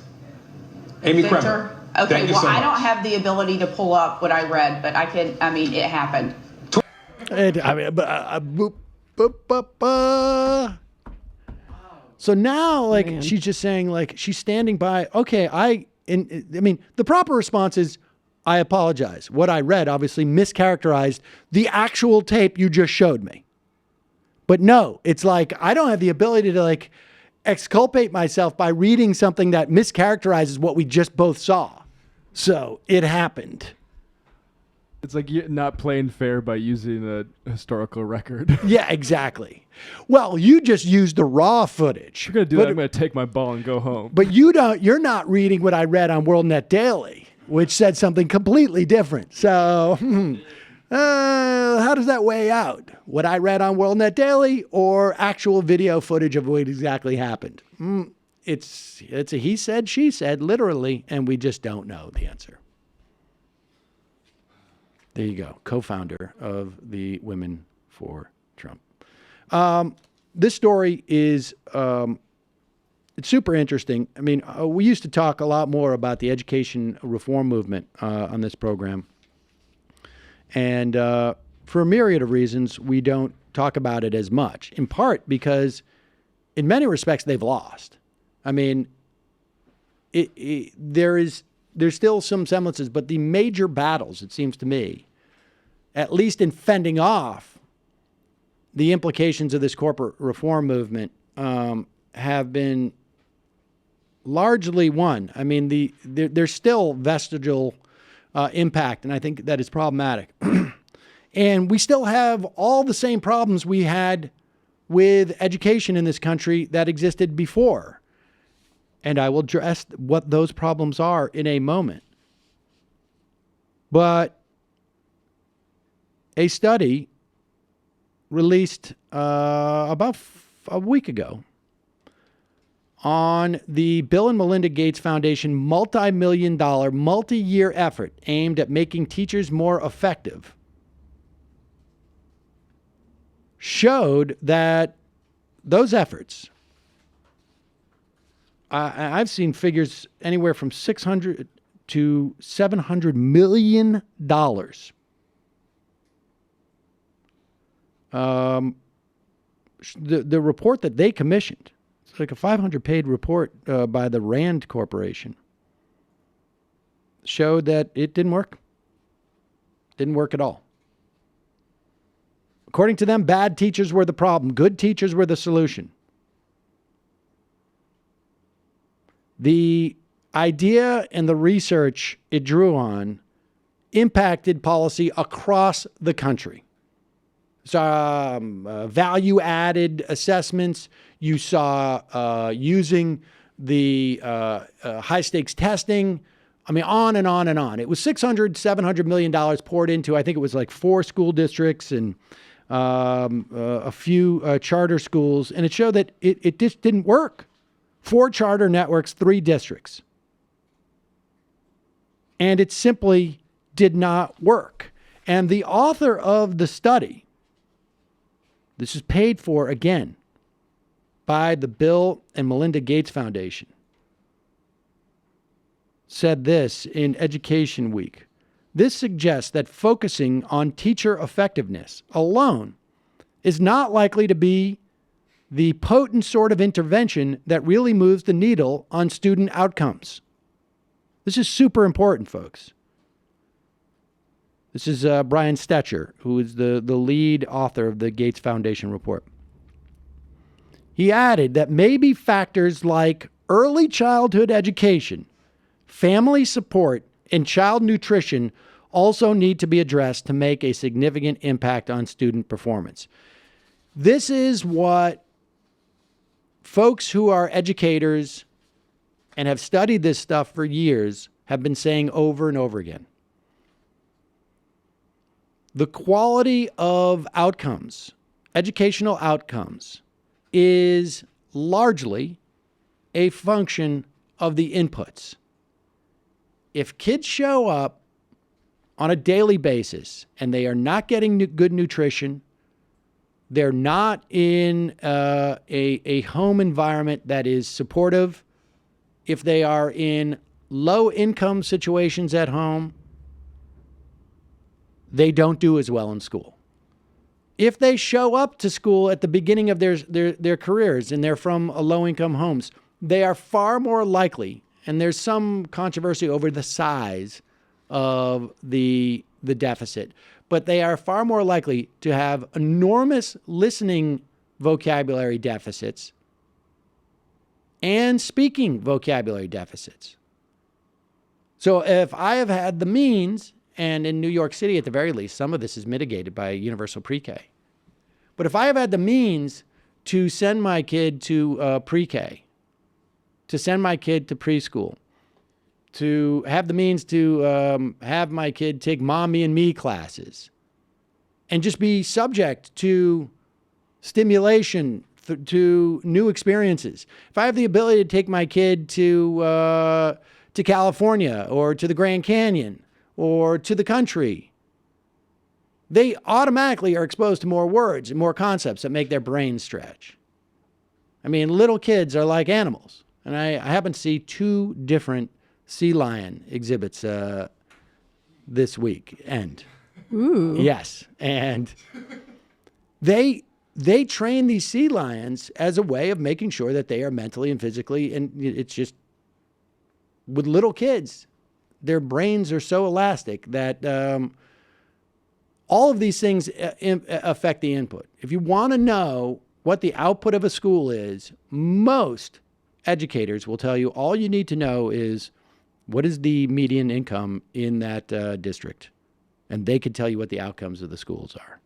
Amy Kremer. Okay, well, I don't have the ability to pull up what I read, but I can, it happened. So now, like, she's just saying, like, she's standing by, okay, the proper response is, I apologize. What I read obviously mischaracterized the actual tape you just showed me. But no, it's like, I don't have the ability to, like, exculpate myself by reading something that mischaracterizes what we just both saw. So it happened. It's like you're not playing fair by using a historical record. Yeah, exactly. Well, you just used the raw footage. You're going to do that, I'm going to take my ball and go home. But you're not reading what I read on WorldNet Daily, which said something completely different. So how does that weigh out? What I read on WorldNet Daily or actual video footage of what exactly happened? It's a he said, she said, literally, and we just don't know the answer. There you go. Co-founder of the Women for Trump. This story is it's super interesting. I mean, we used to talk a lot more about the education reform movement on this program. And for a myriad of reasons, we don't talk about it as much, in part because in many respects, they've lost. I mean, there's still some semblances, but the major battles, it seems to me, at least in fending off the implications of this corporate reform movement, have been largely won. I mean, there's still vestigial impact, and I think that is problematic. And we still have all the same problems we had with education in this country that existed before. And I will address what those problems are in a moment. But a study released about a week ago on the Bill and Melinda Gates Foundation multi-million-dollar, multi-year effort aimed at making teachers more effective showed that those efforts, I've seen figures anywhere from $600 to $700 million. The report that they commissioned, it's like a 500-page report by the Rand Corporation, showed that it didn't work. Didn't work at all. According to them, bad teachers were the problem. Good teachers were the solution. The idea and the research it drew on impacted policy across the country. value-added assessments. You saw using the high-stakes testing. I mean, on and on and on. It was $700 million poured into, I think it was like 4 school districts and a few charter schools. And it showed that it just didn't work. 4 charter networks, 3 districts. And it simply did not work. And the author of the study, this is paid for, again, by the Bill and Melinda Gates Foundation, said this in Education Week. This suggests that focusing on teacher effectiveness alone is not likely to be the potent sort of intervention that really moves the needle on student outcomes. This is super important, folks. This is Brian Stetcher, who is the lead author of the Gates Foundation report. He added that maybe factors like early childhood education, family support, and child nutrition also need to be addressed to make a significant impact on student performance. This is what folks who are educators and have studied this stuff for years have been saying over and over again. The quality of outcomes, educational outcomes, is largely a function of the inputs. If kids show up on a daily basis and they are not getting good nutrition, they're not in a home environment that is supportive, if they are in low-income situations at home, they don't do as well in school. If they show up to school at the beginning of their careers and they're from low-income homes, they are far more likely, and there's some controversy over the size of the deficit, but they are far more likely to have enormous listening vocabulary deficits and speaking vocabulary deficits. So if I have had the means, and in New York City at the very least, some of this is mitigated by universal pre-K. But if I have had the means to send my kid to pre-K, to send my kid to preschool, to have the means to have my kid take Mommy and Me classes, and just be subject to stimulation, to new experiences. If I have the ability to take my kid to California or to the Grand Canyon or to the country, they automatically are exposed to more words and more concepts that make their brains stretch. I mean, little kids are like animals. And I happen to see 2 different sea lion exhibits this weekend. Ooh. Yes. And they train these sea lions as a way of making sure that they are mentally and physically, and it's just, with little kids, their brains are so elastic that all of these things affect the input. If you want to know what the output of a school is, most educators will tell you all you need to know is what is the median income in that district. And they can tell you what the outcomes of the schools are.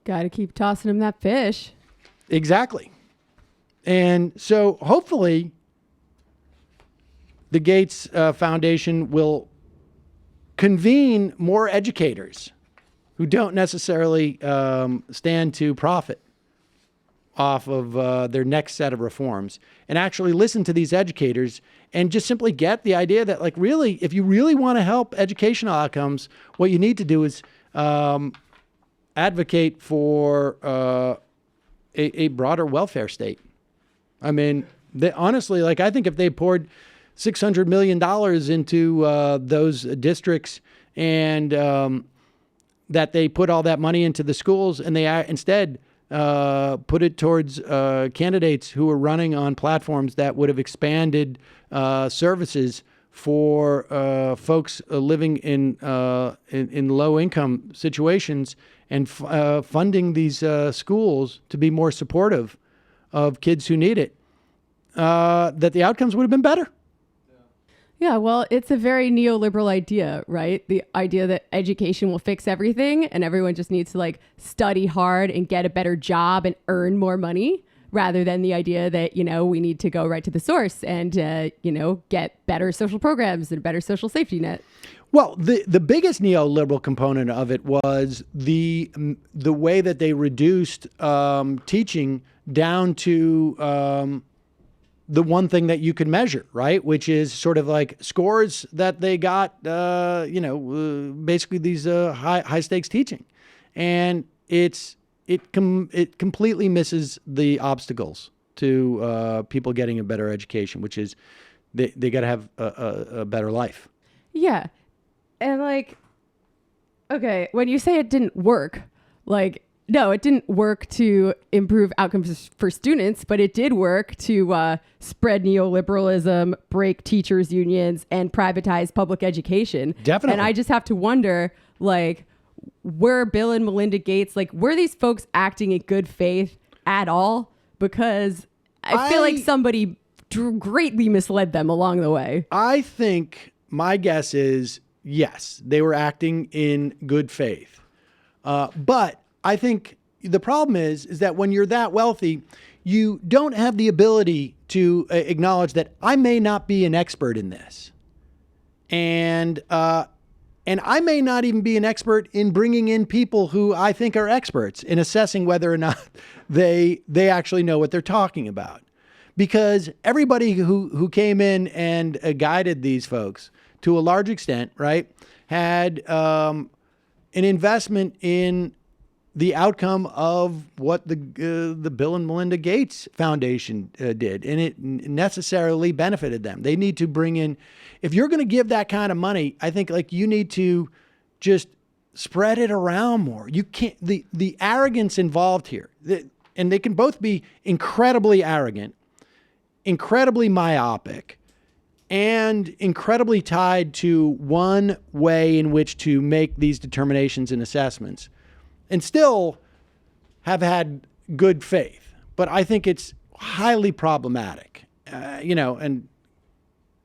Got to keep tossing them that fish. Exactly. And so hopefully the Gates Foundation will convene more educators who don't necessarily stand to profit off of their next set of reforms, and actually listen to these educators and just simply get the idea that, like, really, if you really want to help educational outcomes, what you need to do is advocate for a broader welfare state. I mean, honestly, like, I think if they poured $600 million into those districts and that they put all that money into the schools and they instead put it towards candidates who are running on platforms that would have expanded services for folks living in low-income situations and funding these schools to be more supportive of kids who need it, that the outcomes would have been better. Yeah, well, it's a very neoliberal idea, right? The idea that education will fix everything and everyone just needs to like study hard and get a better job and earn more money, rather than the idea that, you know, we need to go right to the source and, you know, get better social programs and a better social safety net. Well, the biggest neoliberal component of it was the way that they reduced teaching down to the one thing that you can measure, right? Which is sort of like scores that they got, basically these high stakes teaching, and it completely misses the obstacles to people getting a better education, which is they got to have a better life. Yeah, and like, okay, when you say it didn't work, like, no, it didn't work to improve outcomes for students, but it did work to spread neoliberalism, break teachers' unions, and privatize public education. Definitely. And I just have to wonder, like, were Bill and Melinda Gates, like, were these folks acting in good faith at all? Because I feel like somebody greatly misled them along the way. I think my guess is yes, they were acting in good faith. But I think the problem is that when you're that wealthy, you don't have the ability to acknowledge that I may not be an expert in this. And I may not even be an expert in bringing in people who I think are experts in assessing whether or not they actually know what they're talking about. Because everybody who came in and guided these folks to a large extent, right, had an investment in the outcome of what the Bill and Melinda Gates Foundation did, and it necessarily benefited them. They need to bring in, if you're going to give that kind of money, I think like you need to just spread it around more. You can't, the arrogance involved here, and they can both be incredibly arrogant, incredibly myopic, and incredibly tied to one way in which to make these determinations and assessments, and still have had good faith. But I think it's highly problematic, and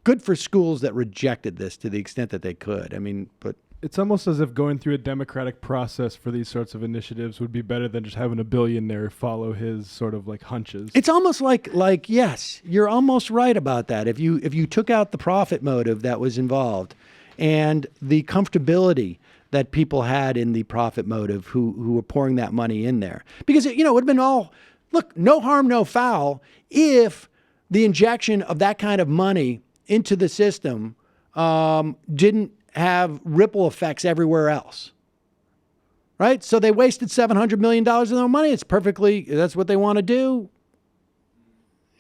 good for schools that rejected this to the extent that they could. I mean, but it's almost as if going through a democratic process for these sorts of initiatives would be better than just having a billionaire follow his sort of like hunches. It's almost like yes, you're almost right about that. If you took out the profit motive that was involved and the comfortability that people had in the profit motive who were pouring that money in there. Because, it would have been all, look, no harm, no foul if the injection of that kind of money into the system didn't have ripple effects everywhere else. Right? So they wasted $700 million of their money. That's what they want to do.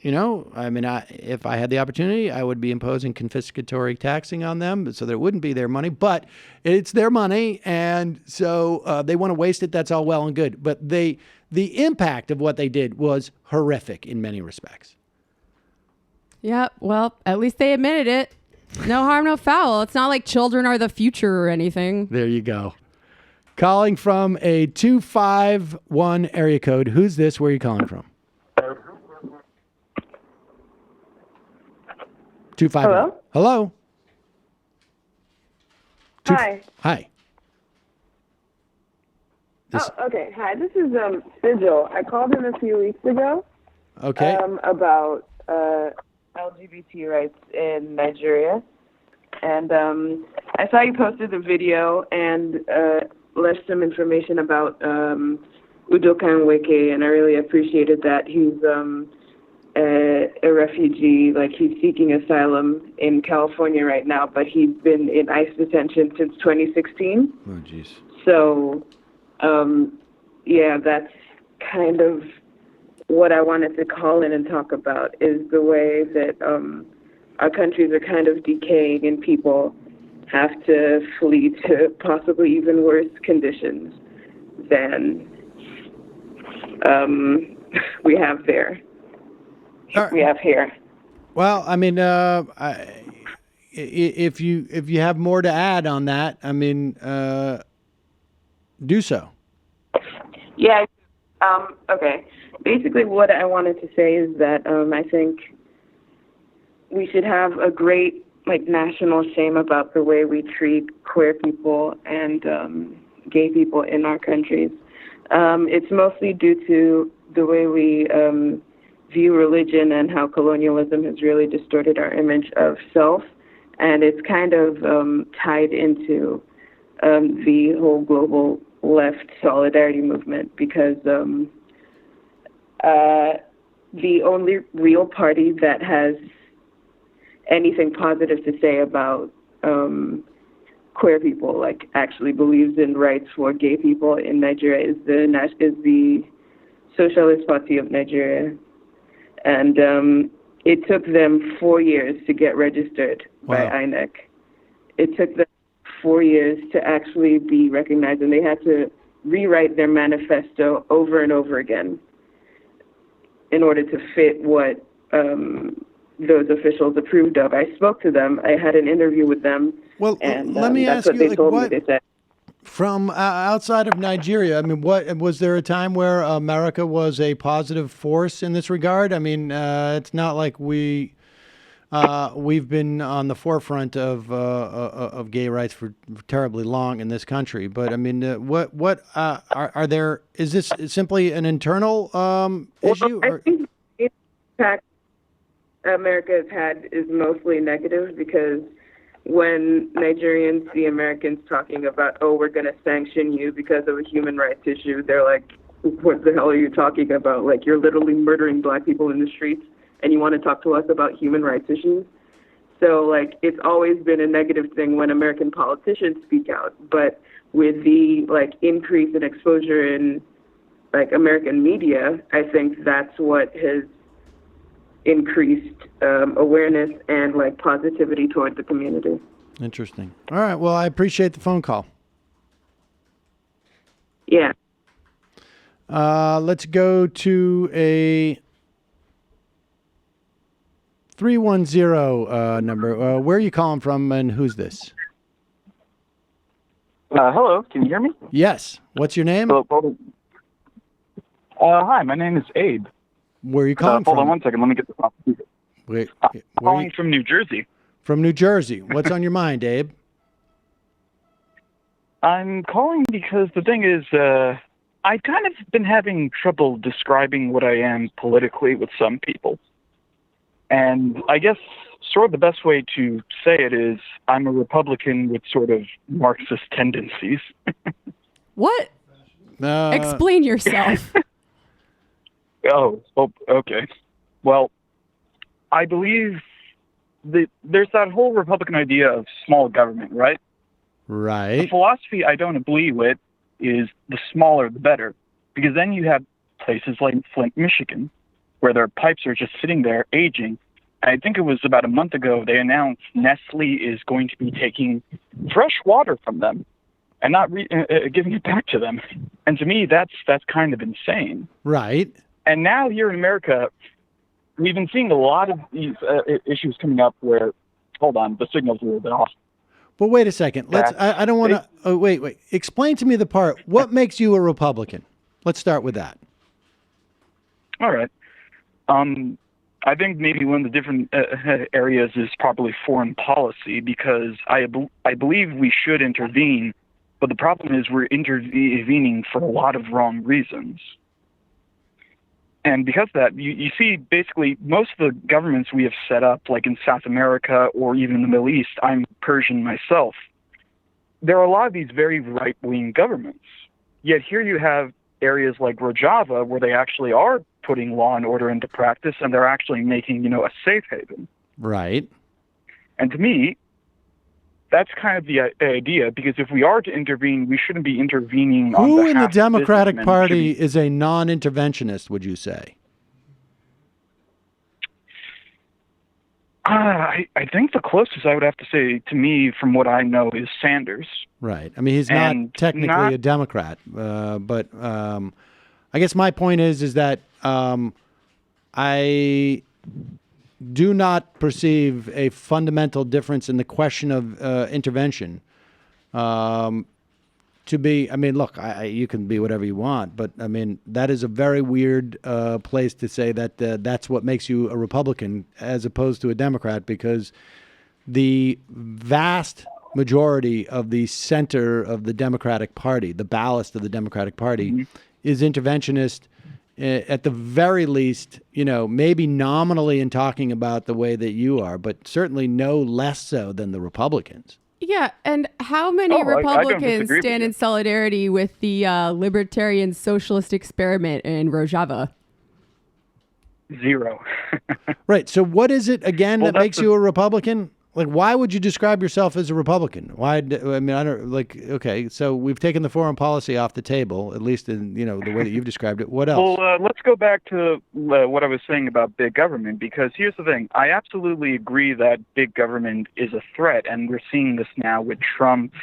I mean, if I had the opportunity, I would be imposing confiscatory taxing on them so that it wouldn't be their money, but it's their money. And so they want to waste it. That's all well and good. But the impact of what they did was horrific in many respects. Yeah, well, at least they admitted it. No harm, no foul. It's not like children are the future or anything. There you go. Calling from a 251 area code. Who's this? Where are you calling from? 251. Hello? Hi. Hi. Okay. Hi, this is Sigil. I called in a few weeks ago. Okay. About LGBT rights in Nigeria. And I saw you posted the video and left some information about Udoka Nweke, and I really appreciated that. He's a refugee, like he's seeking asylum in California right now, but he's been in ICE detention since 2016. Oh, jeez. So, that's kind of what I wanted to call in and talk about, is the way that our countries are kind of decaying and people have to flee to possibly even worse conditions than we have there. We have here. Well, I mean, if you have more to add on that, I mean, do so. Yeah. Okay. Basically, what I wanted to say is that I think we should have a great like national shame about the way we treat queer people and gay people in our countries. It's mostly due to the way we view religion and how colonialism has really distorted our image of self, and it's kind of tied into the whole global left solidarity movement, because the only real party that has anything positive to say about queer people, like actually believes in rights for gay people in Nigeria, is the Socialist Party of Nigeria. And it took them 4 years to get registered by INEC. It took them 4 years to actually be recognized, and they had to rewrite their manifesto over and over again in order to fit what those officials approved of. I spoke to them. I had an interview with them. Well, and let me that's ask what you, they told me. They said, from outside of Nigeria, I mean, what was there a time where America was a positive force in this regard? I mean, it's not like we've been on the forefront of gay rights for terribly long in this country. But I mean, what are there? Is this simply an internal issue? I think the impact America has had is mostly negative, because when Nigerians see Americans talking about, oh, we're going to sanction you because of a human rights issue, they're like, what the hell are you talking about? Like, you're literally murdering black people in the streets, and you want to talk to us about human rights issues? So, like, it's always been a negative thing when American politicians speak out. But with the, like, increase in exposure in, like, American media, I think that's what has increased awareness and like positivity toward the community. Interesting. All right. Well, I appreciate the phone call. Yeah. Let's go to a 310 number. Where are you calling from, and who's this? Hello. Can you hear me? Yes. What's your name? Hi. My name is Abe. Where are you calling from? Hold on one second. Let me get the phone. Wait, I'm calling from New Jersey. From New Jersey. What's on your mind, Abe? I'm calling because the thing is, I kind of been having trouble describing what I am politically with some people. And I guess sort of the best way to say it is I'm a Republican with sort of Marxist tendencies. What? Explain yourself. Oh, okay. Well, I believe there's that whole Republican idea of small government, right? Right. The philosophy I don't agree with is the smaller the better, because then you have places like Flint, Michigan, where their pipes are just sitting there aging. And I think it was about a month ago they announced Nestle is going to be taking fresh water from them and not giving it back to them. And to me, that's kind of insane. Right. And now here in America, we've been seeing a lot of these issues coming up where, hold on, the signal's a little bit off. But wait a second. I don't want to. Oh, wait. Explain to me the part. What makes you a Republican? Let's start with that. All right. I think maybe one of the different areas is probably foreign policy, because I believe we should intervene, but the problem is we're intervening for a lot of wrong reasons. And because of that, you see basically most of the governments we have set up, like in South America or even in the Middle East, I'm Persian myself, there are a lot of these very right-wing governments. Yet here you have areas like Rojava where they actually are putting law and order into practice, and they're actually making, a safe haven. Right. And to me, that's kind of the idea, because if we are to intervene, we shouldn't be intervening on behalf of Who in the Democratic businessmen. Party is a non-interventionist, would you say? I think the closest I would have to say, to me, from what I know, is Sanders. Right. I mean, he's not technically a Democrat, but I guess my point is that I do not perceive a fundamental difference in the question of intervention to be. I mean, look, you can be whatever you want, but I mean, that is a very weird place to say that that's what makes you a Republican as opposed to a Democrat, because the vast majority of the center of the Democratic Party, the ballast of the Democratic Party, is interventionist. At the very least, maybe nominally in talking about the way that you are, but certainly no less so than the Republicans. Yeah, and how many Republicans stand in solidarity with the libertarian socialist experiment in Rojava? Zero. Right. So what is it, again, that makes you a Republican? Like, why would you describe yourself as a Republican? Why? I mean, I don't okay, so we've taken the foreign policy off the table, at least in, the way that you've described it. What else? Well, let's go back to what I was saying about big government, because here's the thing. I absolutely agree that big government is a threat, and we're seeing this now with Trump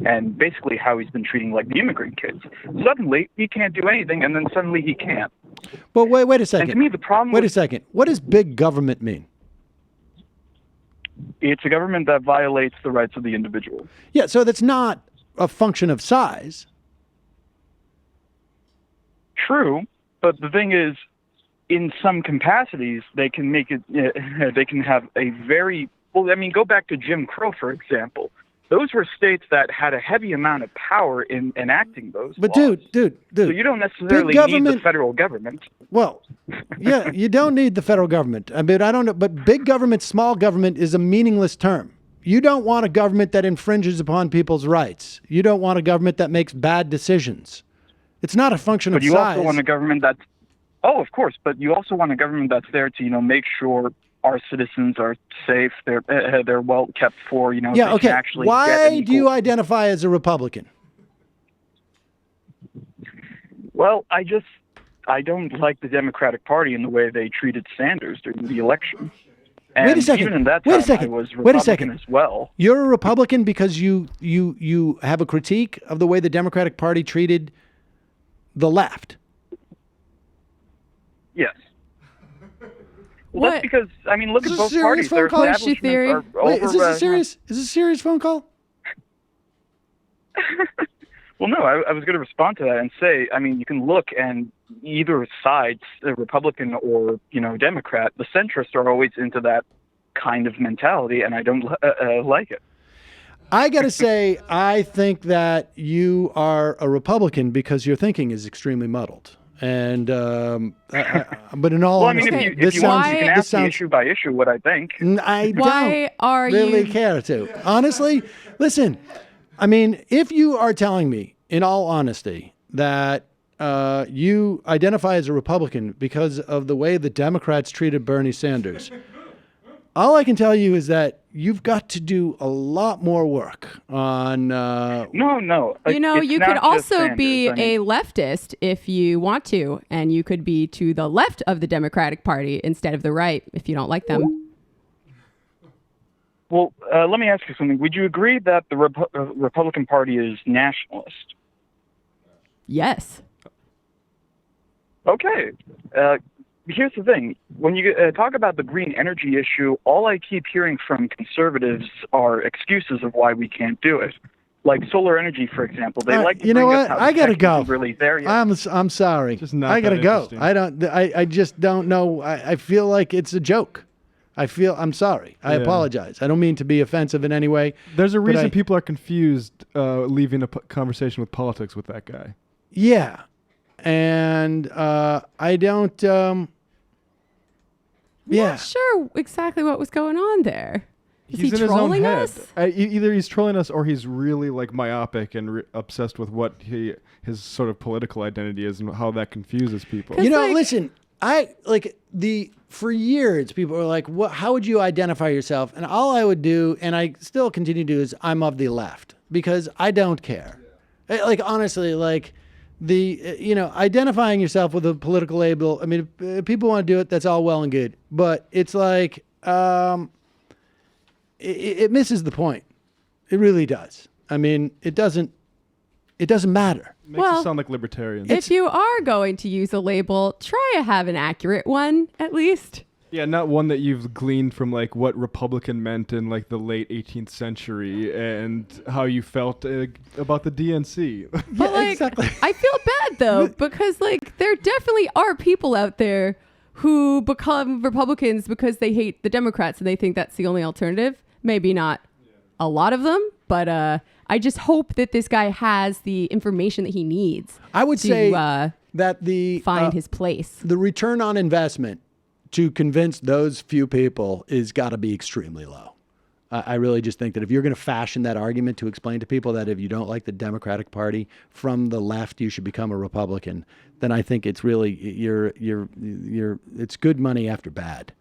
and basically how he's been treating, like, the immigrant kids. Suddenly, he can't do anything, and then suddenly he can't. But wait a second. And to me, the problem Wait a second. What does big government mean? It's a government that violates the rights of the individual. Yeah, so that's not a function of size. True, but the thing is, in some capacities, they can make it. They can have a very well. I mean, go back to Jim Crow, for example. Those were states that had a heavy amount of power in enacting those But laws. dude. So you don't necessarily need the federal government. Well, yeah, you don't need the federal government. I mean, I don't know, but big government, small government is a meaningless term. You don't want a government that infringes upon people's rights. You don't want a government that makes bad decisions. It's not a function of size. But you also want a government that's, of course, but you also want a government that's there to, make sure our citizens are safe, they're well kept for, they can actually Why do you identify as a Republican? Well, I don't like the Democratic Party in the way they treated Sanders during the election. And Wait a second. Even in that time, I was Republican as well. You're a Republican because you have a critique of the way the Democratic Party treated the left. Yes. Well, that's because, I mean, look at both parties. Their establishments are Wait, is this a serious phone call? Well, no, I was going to respond to that and say, I mean, you can look and either side, Republican or, Democrat, the centrists are always into that kind of mentality, and I don't like it. I got to say, I think that you are a Republican because your thinking is extremely muddled. And but in all honesty, if you want, you can ask me issue by issue what I think. I don't really care to. Honestly, listen, I mean, if you are telling me, in all honesty, that you identify as a Republican because of the way the Democrats treated Bernie Sanders, all I can tell you is that you've got to do a lot more work on... No. You could also be a leftist if you want to, and you could be to the left of the Democratic Party instead of the right if you don't like them. Well, let me ask you something. Would you agree that the Republican Party is nationalist? Yes. Okay. Here's the thing. When you talk about the green energy issue, all I keep hearing from conservatives are excuses of why we can't do it. Like solar energy, for example. They like to bring us how I gotta go. Really there yet. I'm sorry. I gotta go. I just don't know. I feel like it's a joke. I'm sorry. I apologize. I don't mean to be offensive in any way. There's a reason people are confused leaving a conversation with politics with that guy. Yeah. And I don't... I'm not sure exactly what was going on there. Is he trolling us? Either he's trolling us or he's really myopic and obsessed with what his sort of political identity is and how that confuses people. Listen, for years people were like, how would you identify yourself? And all I would do, and I still continue to do, is I'm of the left because I don't care. Honestly, identifying yourself with a political label. I mean, if people want to do it, that's all well and good. But it's it misses the point. It really does. I mean, it doesn't matter. It makes it sound like libertarians. If you are going to use a label, try to have an accurate one, at least. Yeah, not one that you've gleaned from what Republican meant in the late 18th century and how you felt about the DNC. But exactly. I feel bad though because there definitely are people out there who become Republicans because they hate the Democrats and they think that's the only alternative. Maybe not a lot of them, but I just hope that this guy has the information that he needs. I would say that find his place. The return on investment to convince those few people is got to be extremely low. I really just think that if you're going to fashion that argument to explain to people that if you don't like the Democratic Party from the left, you should become a Republican, then I think it's really it's good money after bad.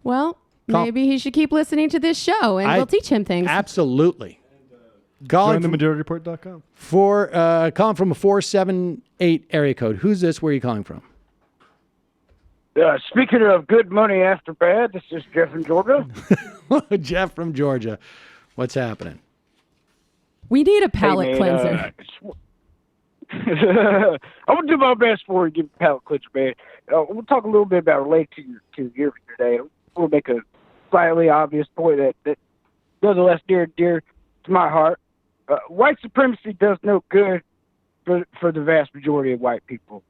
Well, maybe he should keep listening to this show, and we'll teach him things. Absolutely. Join themajorityreport.com. Calling from a 478 area code. Who's this? Where are you calling from? Speaking of good money after bad, this is Jeff from Georgia. Jeff from Georgia. What's happening? We need a palate cleanser. I'm going to do my best for you, give a palate cleanser, man. We'll talk a little bit about related to your today. We'll make a slightly obvious point that nonetheless dear to my heart. White supremacy does no good for the vast majority of white people.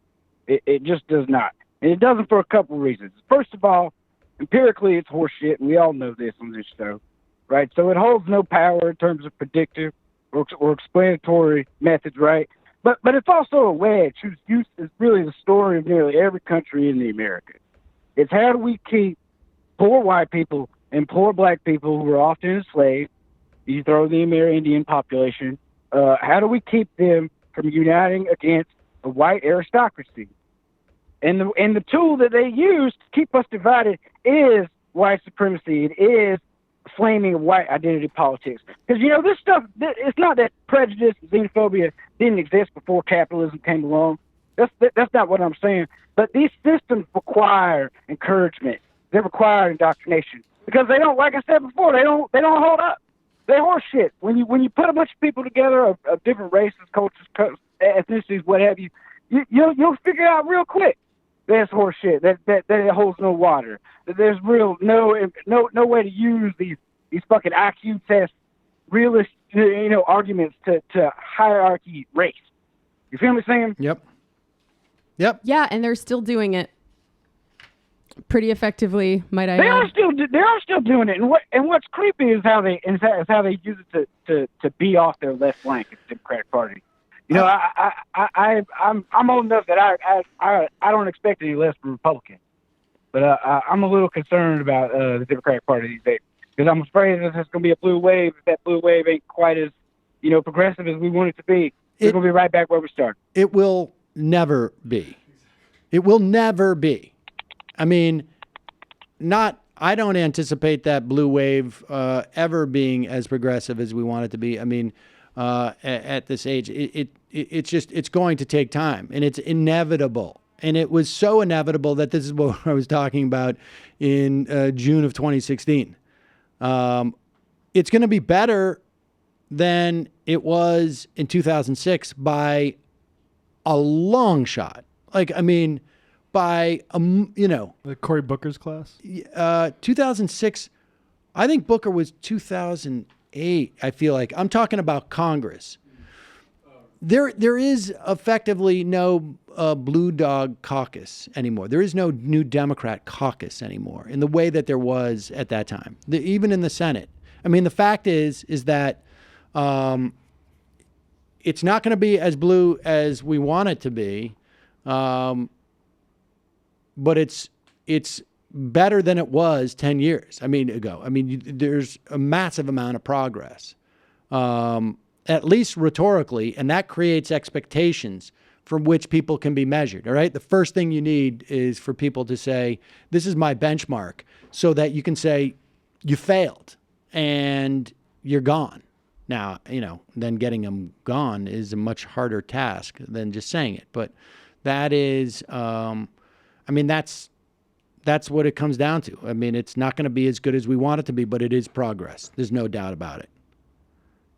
It just does not. And it doesn't for a couple of reasons. First of all, empirically, it's horseshit, and we all know this on this show, right? So it holds no power in terms of predictive or explanatory methods, right? But it's also a wedge whose use is really the story of nearly every country in the Americas. It's how do we keep poor white people and poor black people who are often enslaved, you throw the Amerindian population, how do we keep them from uniting against the white aristocracy? And the tool that they use to keep us divided is white supremacy. It is flaming of white identity politics. Because, this stuff, it's not that prejudice and xenophobia didn't exist before capitalism came along. That's not what I'm saying. But these systems require encouragement. They require indoctrination. Because they don't, like I said before, they don't hold up. They're horse shit. When you put a bunch of people together of different races, cultures, ethnicities, what have you, you'll figure out real quick. That's horse shit. That it holds no water. That there's no way to use these fucking IQ test realist arguments to hierarchy race. You feel me saying? Yep. Yeah, and they're still doing it pretty effectively, might I add. They are still doing it. And what's creepy is how they use it to be off their left flank of the Democratic Party. I'm old enough that I don't expect any less from Republicans, but I'm a little concerned about the Democratic Party these days because I'm afraid that there's going to be a blue wave. If that blue wave ain't quite as progressive as we want it to be, we're going to be right back where we started. It will never be. It will never be. I mean, I don't anticipate that blue wave ever being as progressive as we want it to be. I mean. At this age, it's going to take time, and it's inevitable. And it was so inevitable that this is what I was talking about in June of 2016. It's going to be better than it was in 2006 by a long shot. By like Cory Booker's class. 2006, I think Booker was 2008. I feel like I'm talking about Congress. There is effectively no blue dog caucus anymore. There is no new Democrat caucus anymore in the way that there was at that time. Even in the Senate. I mean, the fact is that it's not going to be as blue as we want it to be, but it's better than it was 10 years ago. I mean, there's a massive amount of progress, at least rhetorically, and that creates expectations from which people can be measured. All right. The first thing you need is for people to say, this is my benchmark, so that you can say you failed and you're gone. Now, then getting them gone is a much harder task than just saying it. But that is, that's what it comes down to. I mean, it's not going to be as good as we want it to be, but it is progress. There's no doubt about it.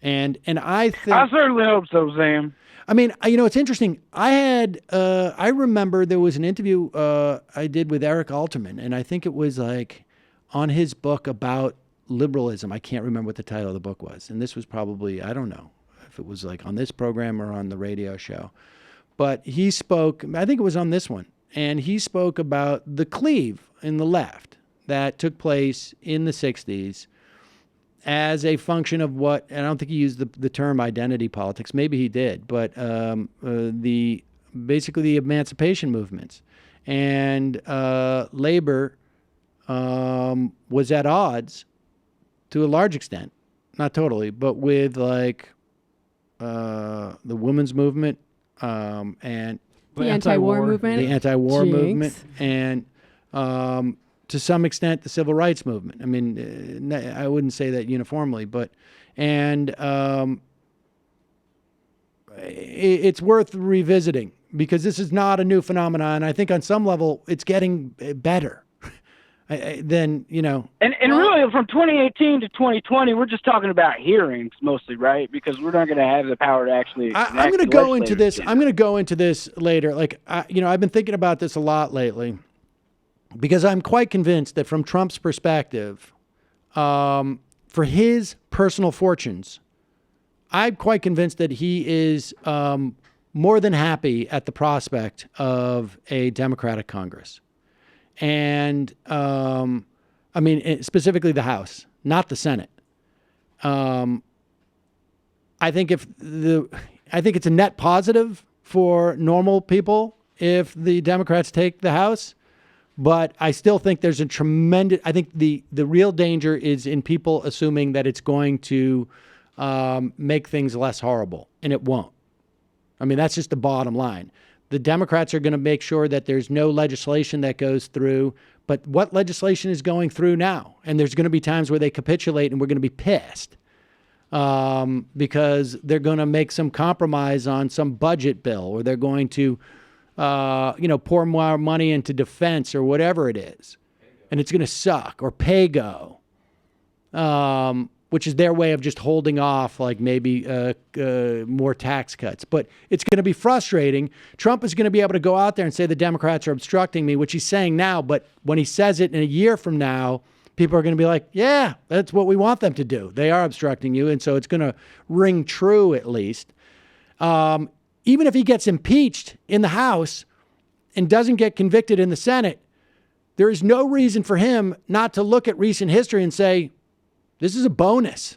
And I think... I certainly hope so, Sam. I mean, it's interesting. I remember there was an interview I did with Eric Alterman, and I think it was like on his book about liberalism. I can't remember what the title of the book was. And this was probably, I don't know if it was like on this program or on the radio show. But he spoke, I think it was on this one. And he spoke about the cleave in the left that took place in the 60s as a function of what, and I don't think he used the term identity politics. Maybe he did, but basically the emancipation movements. And labor was at odds to a large extent, not totally, but with like the women's movement and the anti-war movement. The anti-war movement, and to some extent the civil rights movement. I mean, I wouldn't say that uniformly, but it's worth revisiting because this is not a new phenomenon. I think on some level it's getting better. Then, you know. And really from 2018 to 2020, we're just talking about hearings mostly, right? Because we're not going to have the power to actually. I'm going to go into this. I'm going to go into this later. Like, I've been thinking about this a lot lately because I'm quite convinced that from Trump's perspective, for his personal fortunes, I'm quite convinced that he is more than happy at the prospect of a Democratic Congress. And, I mean, specifically the House, not the Senate. I think it's a net positive for normal people if the Democrats take the House, but I still think there's a tremendous, I think the real danger is in people assuming that it's going to, make things less horrible, and it won't. I mean, that's just the bottom line. The Democrats are going to make sure that there's no legislation that goes through, but what legislation is going through now? And there's going to be times where they capitulate and we're going to be pissed because they're going to make some compromise on some budget bill, or they're going to, pour more money into defense or whatever it is. And it's going to suck, or pay-go, which is their way of just holding off, like maybe more tax cuts. But it's going to be frustrating. Trump is going to be able to go out there and say the Democrats are obstructing me, which he's saying now. But when he says it in a year from now, people are going to be like, yeah, that's what we want them to do. They are obstructing you. And so it's going to ring true at least. Even if he gets impeached in the House and doesn't get convicted in the Senate, there is no reason for him not to look at recent history and say, this is a bonus.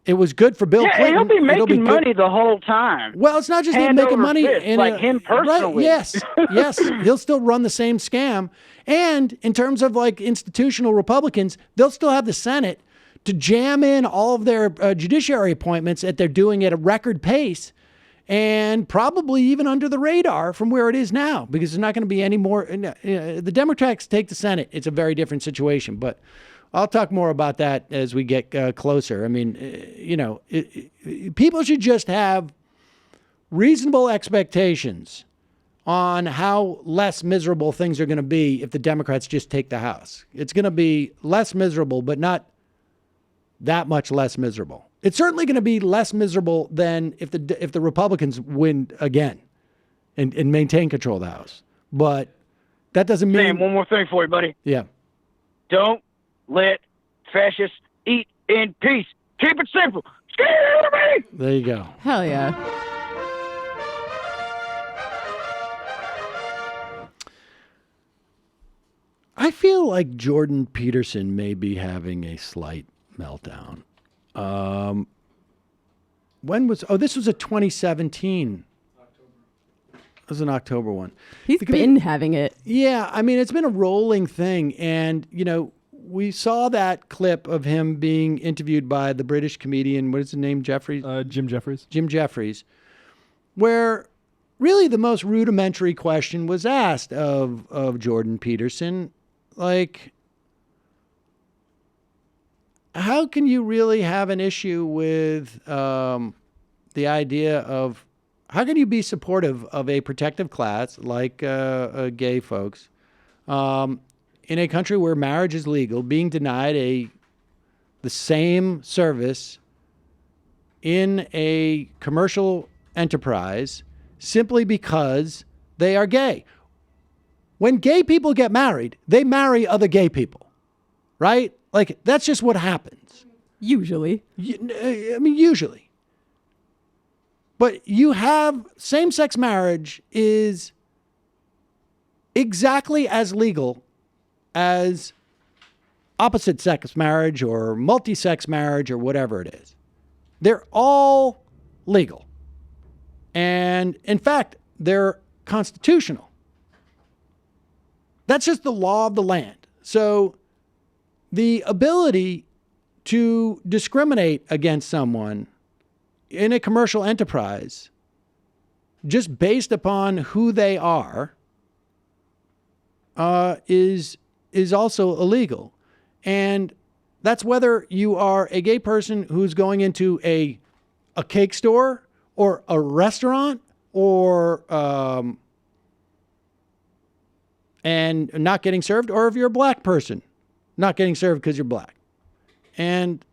It was good for Bill Clinton. He'll be making money the whole time. Well, it's not just him making money. Him personally. Right, yes. He'll still run the same scam. And in terms of like institutional Republicans, they'll still have the Senate to jam in all of their judiciary appointments that they're doing at a record pace, and probably even under the radar from where it is now, because there's not going to be any more. The Democrats take the Senate. It's a very different situation, but I'll talk more about that as we get closer. I mean, people should just have reasonable expectations on how less miserable things are going to be if the Democrats just take the House. It's going to be less miserable, but not that much less miserable. It's certainly going to be less miserable than if the Republicans win again and maintain control of the House. But that doesn't mean... Sam, one more thing for you, buddy. Yeah. Don't let fascists eat in peace. Keep it simple. There you go. Hell yeah. I feel like Jordan Peterson may be having a slight meltdown. This was a 2017. It was an October one. He's been having it. Yeah, I mean, it's been a rolling thing. And, we saw that clip of him being interviewed by the British comedian, what is his name, Jeffries? Jim Jeffries. Jim Jeffries, where really the most rudimentary question was asked of Jordan Peterson. Like, how can you really have an issue with the idea of, how can you be supportive of a protective class like gay folks in a country where marriage is legal, being denied the same service in a commercial enterprise simply because they are gay? When gay people get married, they marry other gay people, right? Like, that's just what happens. Usually. Usually. But you have same-sex marriage is exactly as legal as opposite-sex marriage or multi-sex marriage or whatever it is. They're all legal. And in fact, they're constitutional. That's just the law of the land. So the ability to discriminate against someone in a commercial enterprise just based upon who they are is also illegal. And that's whether you are a gay person who's going into a cake store or a restaurant or and not getting served, or if you're a black person not getting served because you're black. And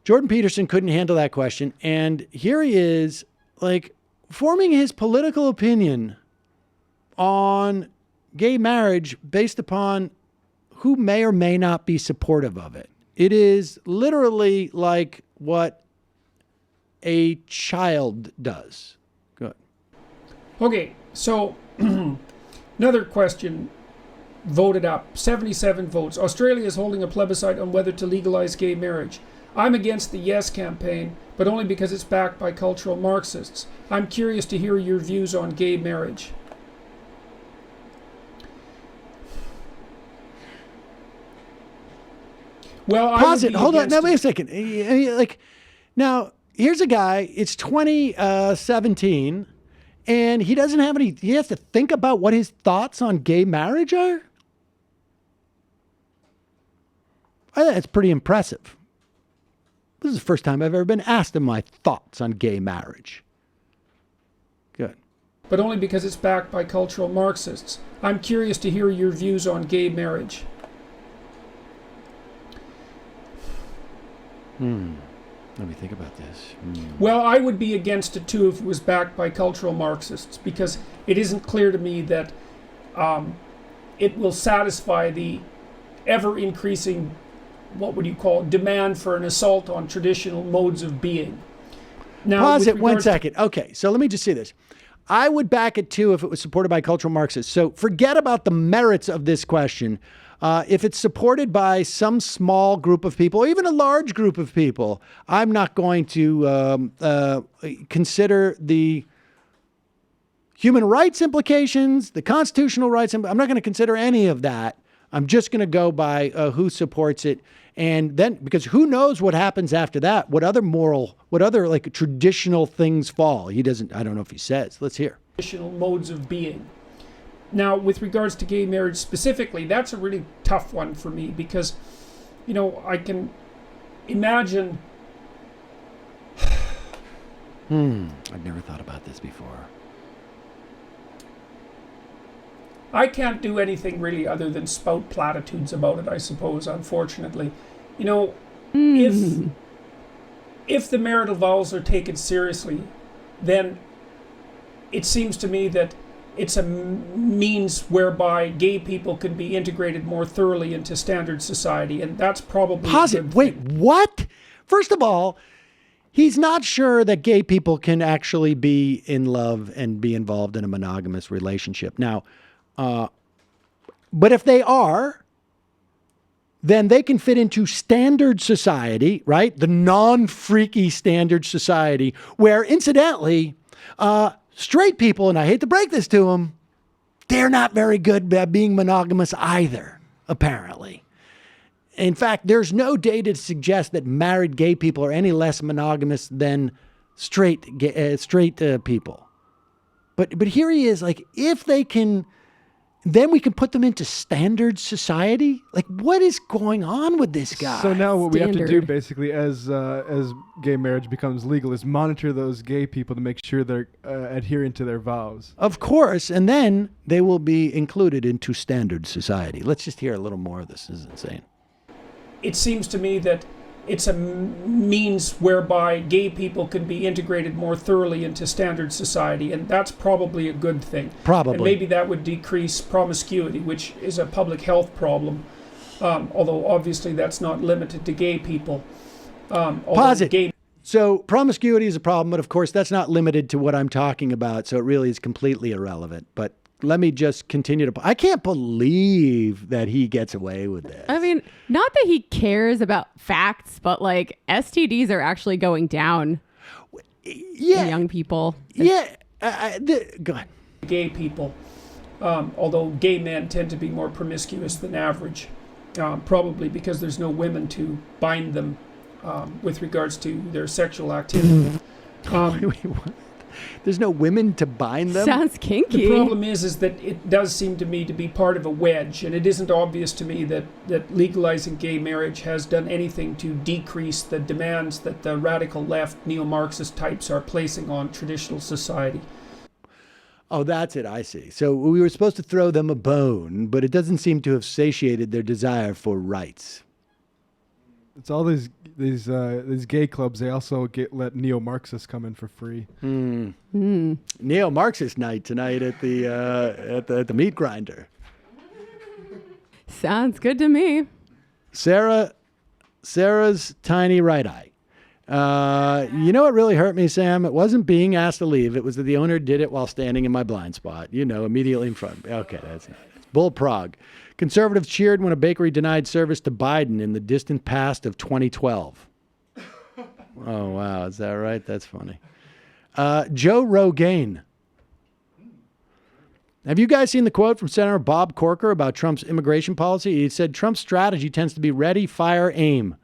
Jordan Peterson couldn't handle that question. And here he is, like, forming his political opinion on gay marriage based upon who may or may not be supportive of it. It is literally like what a child does. Good. Okay, so another question voted up, 77 votes. Australia is holding a plebiscite on whether to legalize gay marriage. I'm against the Yes campaign, but only because it's backed by cultural Marxists. I'm curious to hear your views on gay marriage. Well, pause it. Hold on. Now, wait a second. Like, now, here's a guy. It's 2017, and he doesn't have any. He has to think about what his thoughts on gay marriage are. I think that's pretty impressive. This is the first time I've ever been asked of my thoughts on gay marriage. Good. But only because it's backed by cultural Marxists. I'm curious to hear your views on gay marriage. Let me think about this. Well, I would be against it too if it was backed by cultural Marxists, because it isn't clear to me that it will satisfy the ever-increasing, what would you call it, demand for an assault on traditional modes of being. Now, pause it 1 second. Okay, so let me just say this. I would back it too if it was supported by cultural Marxists. So forget about the merits of this question. If it's supported by some small group of people, or even a large group of people, I'm not going to consider the human rights implications, the constitutional rights. I'm not going to consider any of that. I'm just going to go by who supports it. And then, because who knows what happens after that? What other like traditional things fall? He doesn't, I don't know if he says. Let's hear. Traditional modes of being. Now, with regards to gay marriage specifically, that's a really tough one for me because, you know, I can imagine. I've never thought about this before. I can't do anything really other than spout platitudes about it, I suppose, unfortunately. You know, if the marital vows are taken seriously, then it seems to me that it's a means whereby gay people can be integrated more thoroughly into standard society, and that's probably Wait, what? First of all, he's not sure that gay people can actually be in love and be involved in a monogamous relationship. Now, but if they are, then they can fit into standard society, right? The non-freaky standard society, where incidentally, straight people, and I hate to break this to them, they're not very good at being monogamous either, apparently. In fact, there's no data to suggest that married gay people are any less monogamous than straight people. But here he is, like, if they can, then we can put them into standard society. Like, what is going on with this guy? So now what we have to do, basically, as gay marriage becomes legal, is monitor those gay people to make sure they're adhering to their vows. Of course, and then they will be included into standard society. Let's just hear a little more of this. This is insane. It seems to me that it's a means whereby gay people can be integrated more thoroughly into standard society, and that's probably a good thing. Probably. And maybe that would decrease promiscuity, which is a public health problem, although obviously that's not limited to gay people. Pause it. So promiscuity is a problem, but of course that's not limited to what I'm talking about, so it really is completely irrelevant. But let me just continue to. I can't believe that he gets away with this. I mean, not that he cares about facts, but like STDs are actually going down. Yeah, in young people. Yeah, go ahead. Gay people, although gay men tend to be more promiscuous than average, probably because there's no women to bind them with regards to their sexual activity. Wait, what? There's no women to bind them? Sounds kinky. The problem is that it does seem to me to be part of a wedge, and it isn't obvious to me that legalizing gay marriage has done anything to decrease the demands that the radical left neo-Marxist types are placing on traditional society. Oh, that's it. I see. So we were supposed to throw them a bone, but it doesn't seem to have satiated their desire for rights. It's all these gay clubs. They also let neo-Marxists come in for free. Neo-Marxist night tonight at the meat grinder. Sounds good to me. Sarah's tiny right eye. You know what really hurt me, Sam? It wasn't being asked to leave. It was that the owner did it while standing in my blind spot. Immediately in front. Okay, that's it. Bull Prague. Conservatives cheered when a bakery denied service to Biden in the distant past of 2012. Oh, wow. Is that right? That's funny. Joe Rogan. Have you guys seen the quote from Senator Bob Corker about Trump's immigration policy? He said Trump's strategy tends to be ready, fire, aim.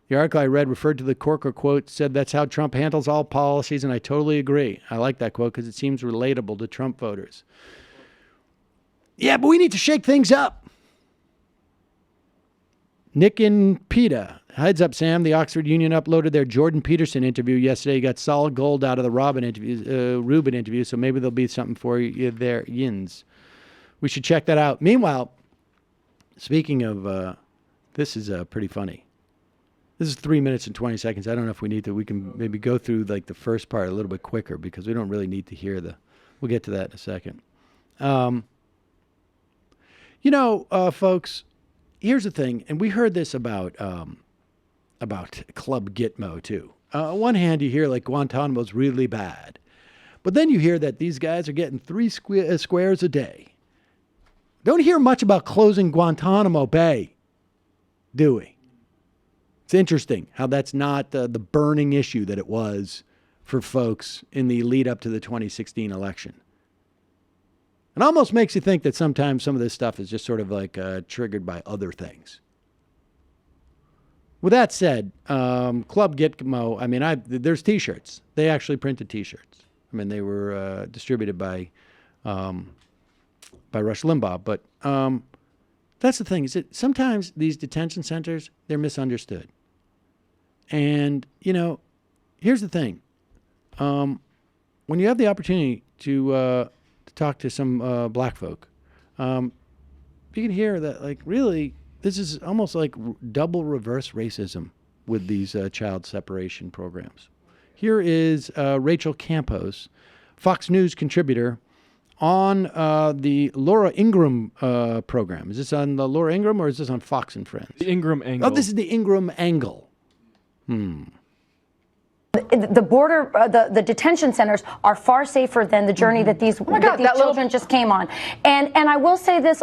The article I read referred to the Corker quote, said that's how Trump handles all policies, and I totally agree. I like that quote because it seems relatable to Trump voters. Yeah, but we need to shake things up. Nick and PETA. Heads up, Sam. The Oxford Union uploaded their Jordan Peterson interview yesterday. You got solid gold out of the Rubin interview, so maybe there'll be something for you there, Yins. We should check that out. Meanwhile, speaking of, this is pretty funny. This is 3 minutes and 20 seconds. I don't know if we need to. We can maybe go through like the first part a little bit quicker because we don't really need to hear we'll get to that in a second. Folks, here's the thing, and we heard this about Club Gitmo too. On one hand, you hear like Guantanamo's really bad, but then you hear that these guys are getting 3 squares a day. Don't hear much about closing Guantanamo Bay, do we? It's interesting how that's not the burning issue that it was for folks in the lead up to the 2016 election. It almost makes you think that sometimes some of this stuff is just sort of like triggered by other things. With that said, Club Gitmo, there's T-shirts. They actually printed T-shirts. They were distributed by Rush Limbaugh. But that's the thing, is that sometimes these detention centers, they're misunderstood. And, here's the thing. When you have the opportunity to talk to some black folk, you can hear that, really, this is almost like double reverse racism with these child separation programs. Here is Rachel Campos, Fox News contributor, on the Laura Ingraham program. Is this on the Laura Ingraham or is this on Fox and Friends? The Ingraham angle. Oh, this is the Ingraham angle. The border, the detention centers are far safer than the journey that these children just came on. And I will say this,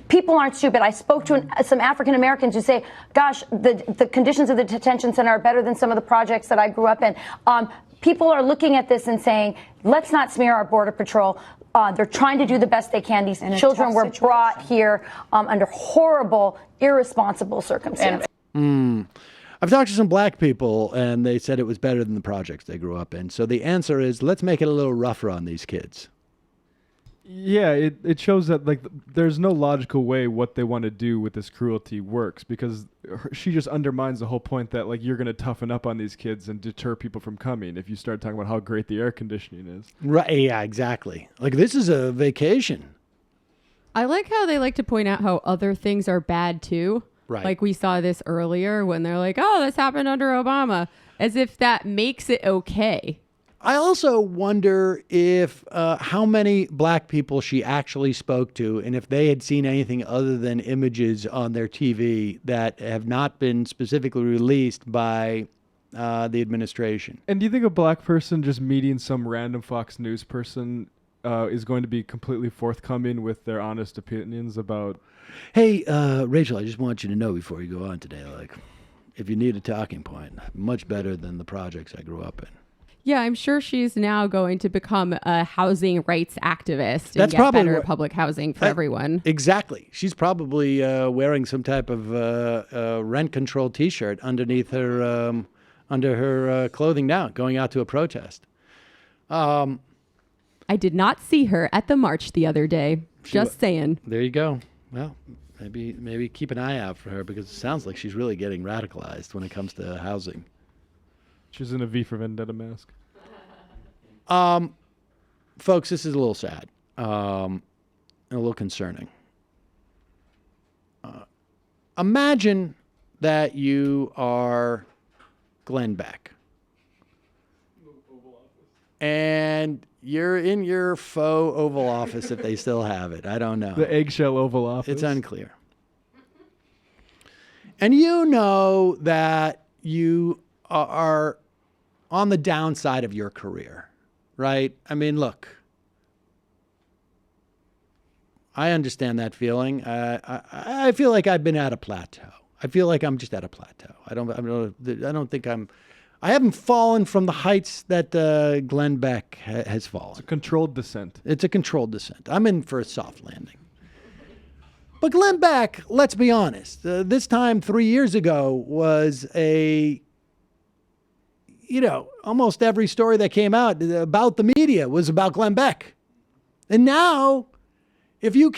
people aren't stupid. I spoke to some African Americans who say, gosh, the conditions of the detention center are better than some of the projects that I grew up in. People are looking at this and saying, let's not smear our border patrol. They're trying to do the best they can. These children were brought here under horrible, irresponsible circumstances. I've talked to some black people, and they said it was better than the projects they grew up in. So the answer is, let's make it a little rougher on these kids. Yeah, it shows that there's no logical way what they want to do with this cruelty works, because she just undermines the whole point that you're going to toughen up on these kids and deter people from coming if you start talking about how great the air conditioning is. Right? Yeah, exactly. This is a vacation. I like how they like to point out how other things are bad too. Right. Like we saw this earlier when they're like, oh, this happened under Obama, as if that makes it okay. I also wonder if how many black people she actually spoke to, and if they had seen anything other than images on their TV that have not been specifically released by the administration. And do you think a black person just meeting some random Fox News person is going to be completely forthcoming with their honest opinions about? Hey, Rachel, I just want you to know before you go on today, like, if you need a talking point, much better than the projects I grew up in. Yeah, I'm sure she's now going to become a housing rights activist and That's get probably better what- public housing for everyone. Exactly. She's probably wearing some type of rent control T-shirt underneath her under her clothing now, going out to a protest. I did not see her at the march the other day. Just saying. There you go. Well, maybe keep an eye out for her, because it sounds like she's really getting radicalized when it comes to housing. She's in a V for Vendetta mask. Folks, this is a little sad, and a little concerning. Imagine that you are Glenn Beck, and you're in your faux Oval Office, if they still have it. I don't know. The eggshell Oval Office. It's unclear. And you know that you are on the downside of your career, right? I mean, look, I understand that feeling. I feel like I've been at a plateau. I feel like I'm just at a plateau. I haven't fallen from the heights that Glenn Beck has fallen. It's a controlled descent. It's a controlled descent. I'm in for a soft landing. But Glenn Beck, let's be honest, this time 3 years ago was almost every story that came out about the media was about Glenn Beck. And now, if you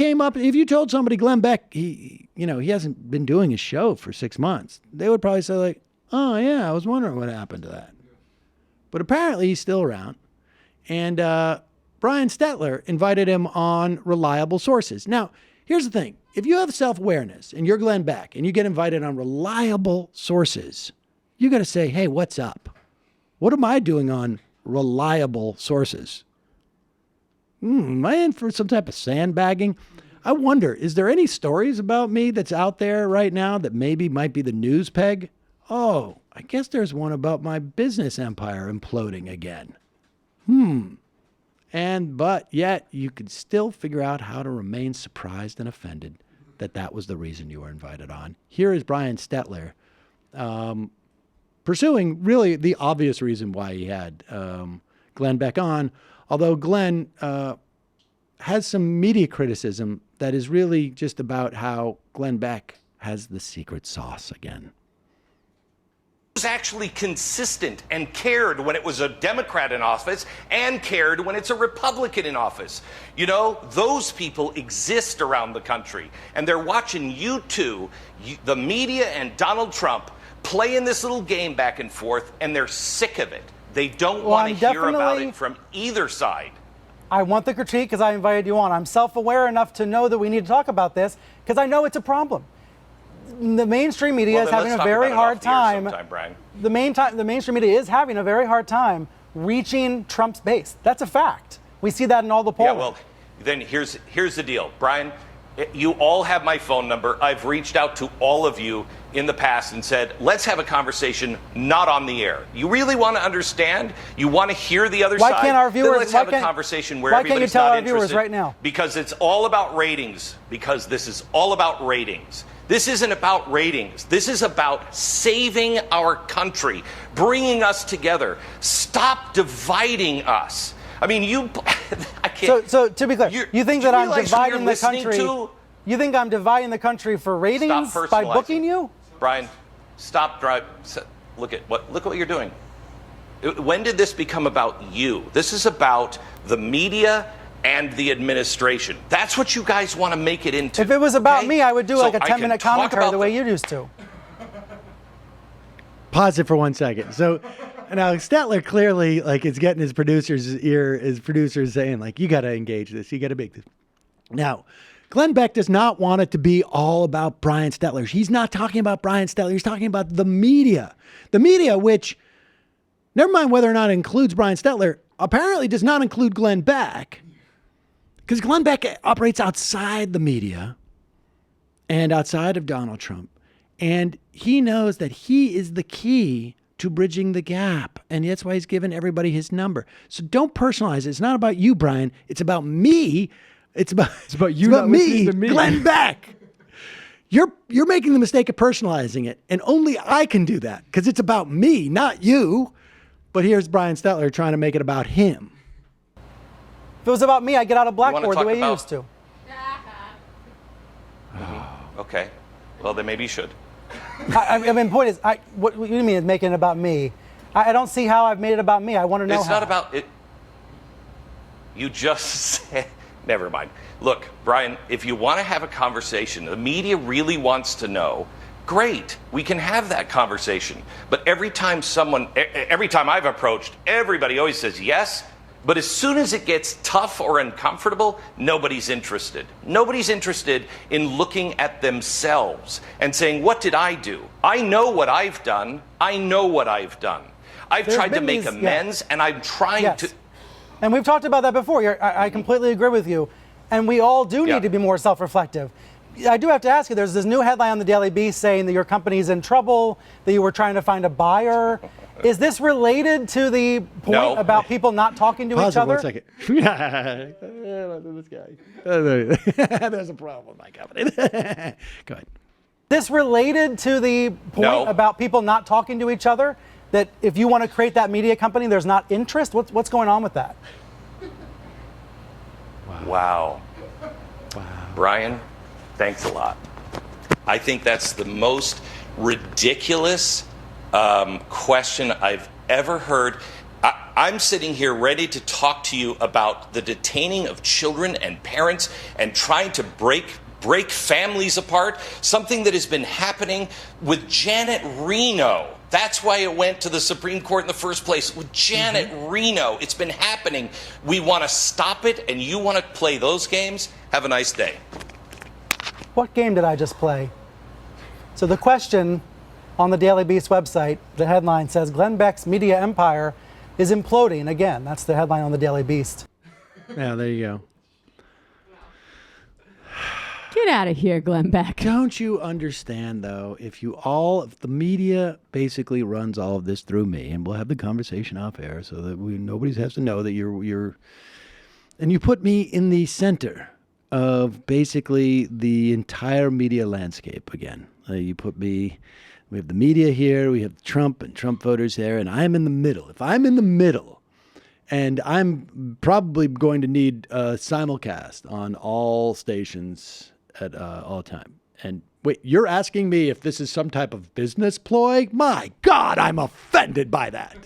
told somebody Glenn Beck, he hasn't been doing his show for 6 months, they would probably say like, oh yeah, I was wondering what happened to that. But apparently he's still around. And Brian Stetler invited him on reliable sources. Now, here's the thing. If you have self-awareness and you're Glenn Beck and you get invited on reliable sources, you got to say, hey, what's up? What am I doing on reliable sources? Am I in for some type of sandbagging? I wonder, is there any stories about me that's out there right now that maybe might be the news peg? Oh, I guess there's one about my business empire imploding again. But yet you could still figure out how to remain surprised and offended that was the reason you were invited on. Here is Brian Stetler pursuing really the obvious reason why he had Glenn Beck on, although Glenn has some media criticism that is really just about how Glenn Beck has the secret sauce again. Was actually consistent and cared when it was a Democrat in office and cared when it's a Republican in office. You know, those people exist around the country, and they're watching you two, the media and Donald Trump, playing this little game back and forth, and they're sick of it. They don't want to hear about it from either side. I want the critique because I invited you on. I'm self-aware enough to know that we need to talk about this because I know it's a problem. The mainstream media is having a very hard time. The mainstream media is having a very hard time reaching Trump's base. That's a fact. We see that in all the polling. Yeah, well, then here's the deal, Brian. You all have my phone number. I've reached out to all of you in the past and said, let's have a conversation not on the air. You really want to understand? You want to hear the other side? Why can't our viewers? Then let's have a conversation where everybody's not interested. Why can't you tell our viewers right now? Because it's all about ratings. Because this is all about ratings. This isn't about ratings. This is about saving our country, bringing us together. Stop dividing us. I mean, I can't. So to be clear, you think that I'm dividing the country? You think I'm dividing the country for ratings by booking you? Brian, stop. Look what you're doing. When did this become about you? This is about the media and the administration. That's what you guys want to make it into. If it was about me, I would do like a 10-minute commentary the way you used to. Pause it for 1 second. So now Stetler clearly is getting his producer's ear, his producer's saying you got to engage this. You got to make this. Now, Glenn Beck does not want it to be all about Brian Stetler. He's not talking about Brian Stetler. He's talking about the media. The media, which, never mind whether or not it includes Brian Stetler, apparently does not include Glenn Beck. Because Glenn Beck operates outside the media and outside of Donald Trump. And he knows that he is the key to bridging the gap. And that's why he's given everybody his number. So don't personalize it. It's not about you, Brian. It's about me. It's about you, not listening to me, Glenn Beck. You're making the mistake of personalizing it, and only I can do that because it's about me, not you. But here's Brian Stetler trying to make it about him. If it was about me, I'd get out of Blackboard the way you used to. Okay. Well, then maybe you should. I mean, the point is, what do you mean it's making it about me? I don't see how I've made it about me. I want to know It's how. not about it. You just said, never mind. Look, Brian, if you want to have a conversation, the media really wants to know, great, we can have that conversation. But every time I've approached, everybody always says yes. But as soon as it gets tough or uncomfortable, nobody's interested. Nobody's interested in looking at themselves and saying, what did I do? I know what I've done. I've tried to make amends, and I'm trying to. And we've talked about that before. I completely agree with you. And we all do need to be more self-reflective. I do have to ask you, there's this new headline on the Daily Beast saying that your company's in trouble, that you were trying to find a buyer. Is this related to the point about people not talking to each other? 1 second. This guy. There's a problem with my company. Go ahead. This related to the point about people not talking to each other? That if you want to create that media company, there's not interest? What's going on with that? Wow. Brian, thanks a lot. I think that's the most ridiculous question I've ever heard. I'm sitting here ready to talk to you about the detaining of children and parents and trying to break families apart, something that has been happening with Janet Reno. That's why it went to the Supreme Court in the first place. With Janet Reno, it's been happening. We want to stop it, and you want to play those games? Have a nice day. What game did I just play? So the question on the Daily Beast website, the headline says, Glenn Beck's media empire is imploding. Again, that's the headline on the Daily Beast. Yeah, there you go. Get out of here, Glenn Beck. Don't you understand, though, if the media basically runs all of this through me, and we'll have the conversation off air so that nobody has to know that you're, and you put me in the center of basically the entire media landscape again. You put me, we have the media here, we have Trump and Trump voters there, and I'm in the middle. If I'm in the middle, and I'm probably going to need a simulcast on all stations at all time. And wait, you're asking me if this is some type of business ploy? My God, I'm offended by that.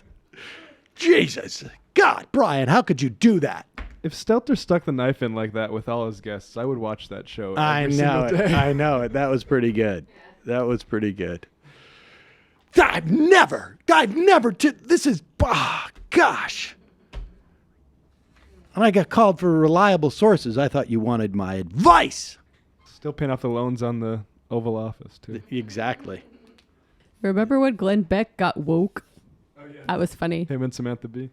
Jesus. God, Brian, how could you do that? If Stelter stuck the knife in like that with all his guests, I would watch that show. I know it. I know it. That was pretty good. That was pretty good. I've never, this is, gosh. And I got called for reliable sources. I thought you wanted my advice. Still paying off the loans on the Oval Office, too. Exactly. Remember when Glenn Beck got woke? Oh, yeah. That was funny. Him and Samantha Bee.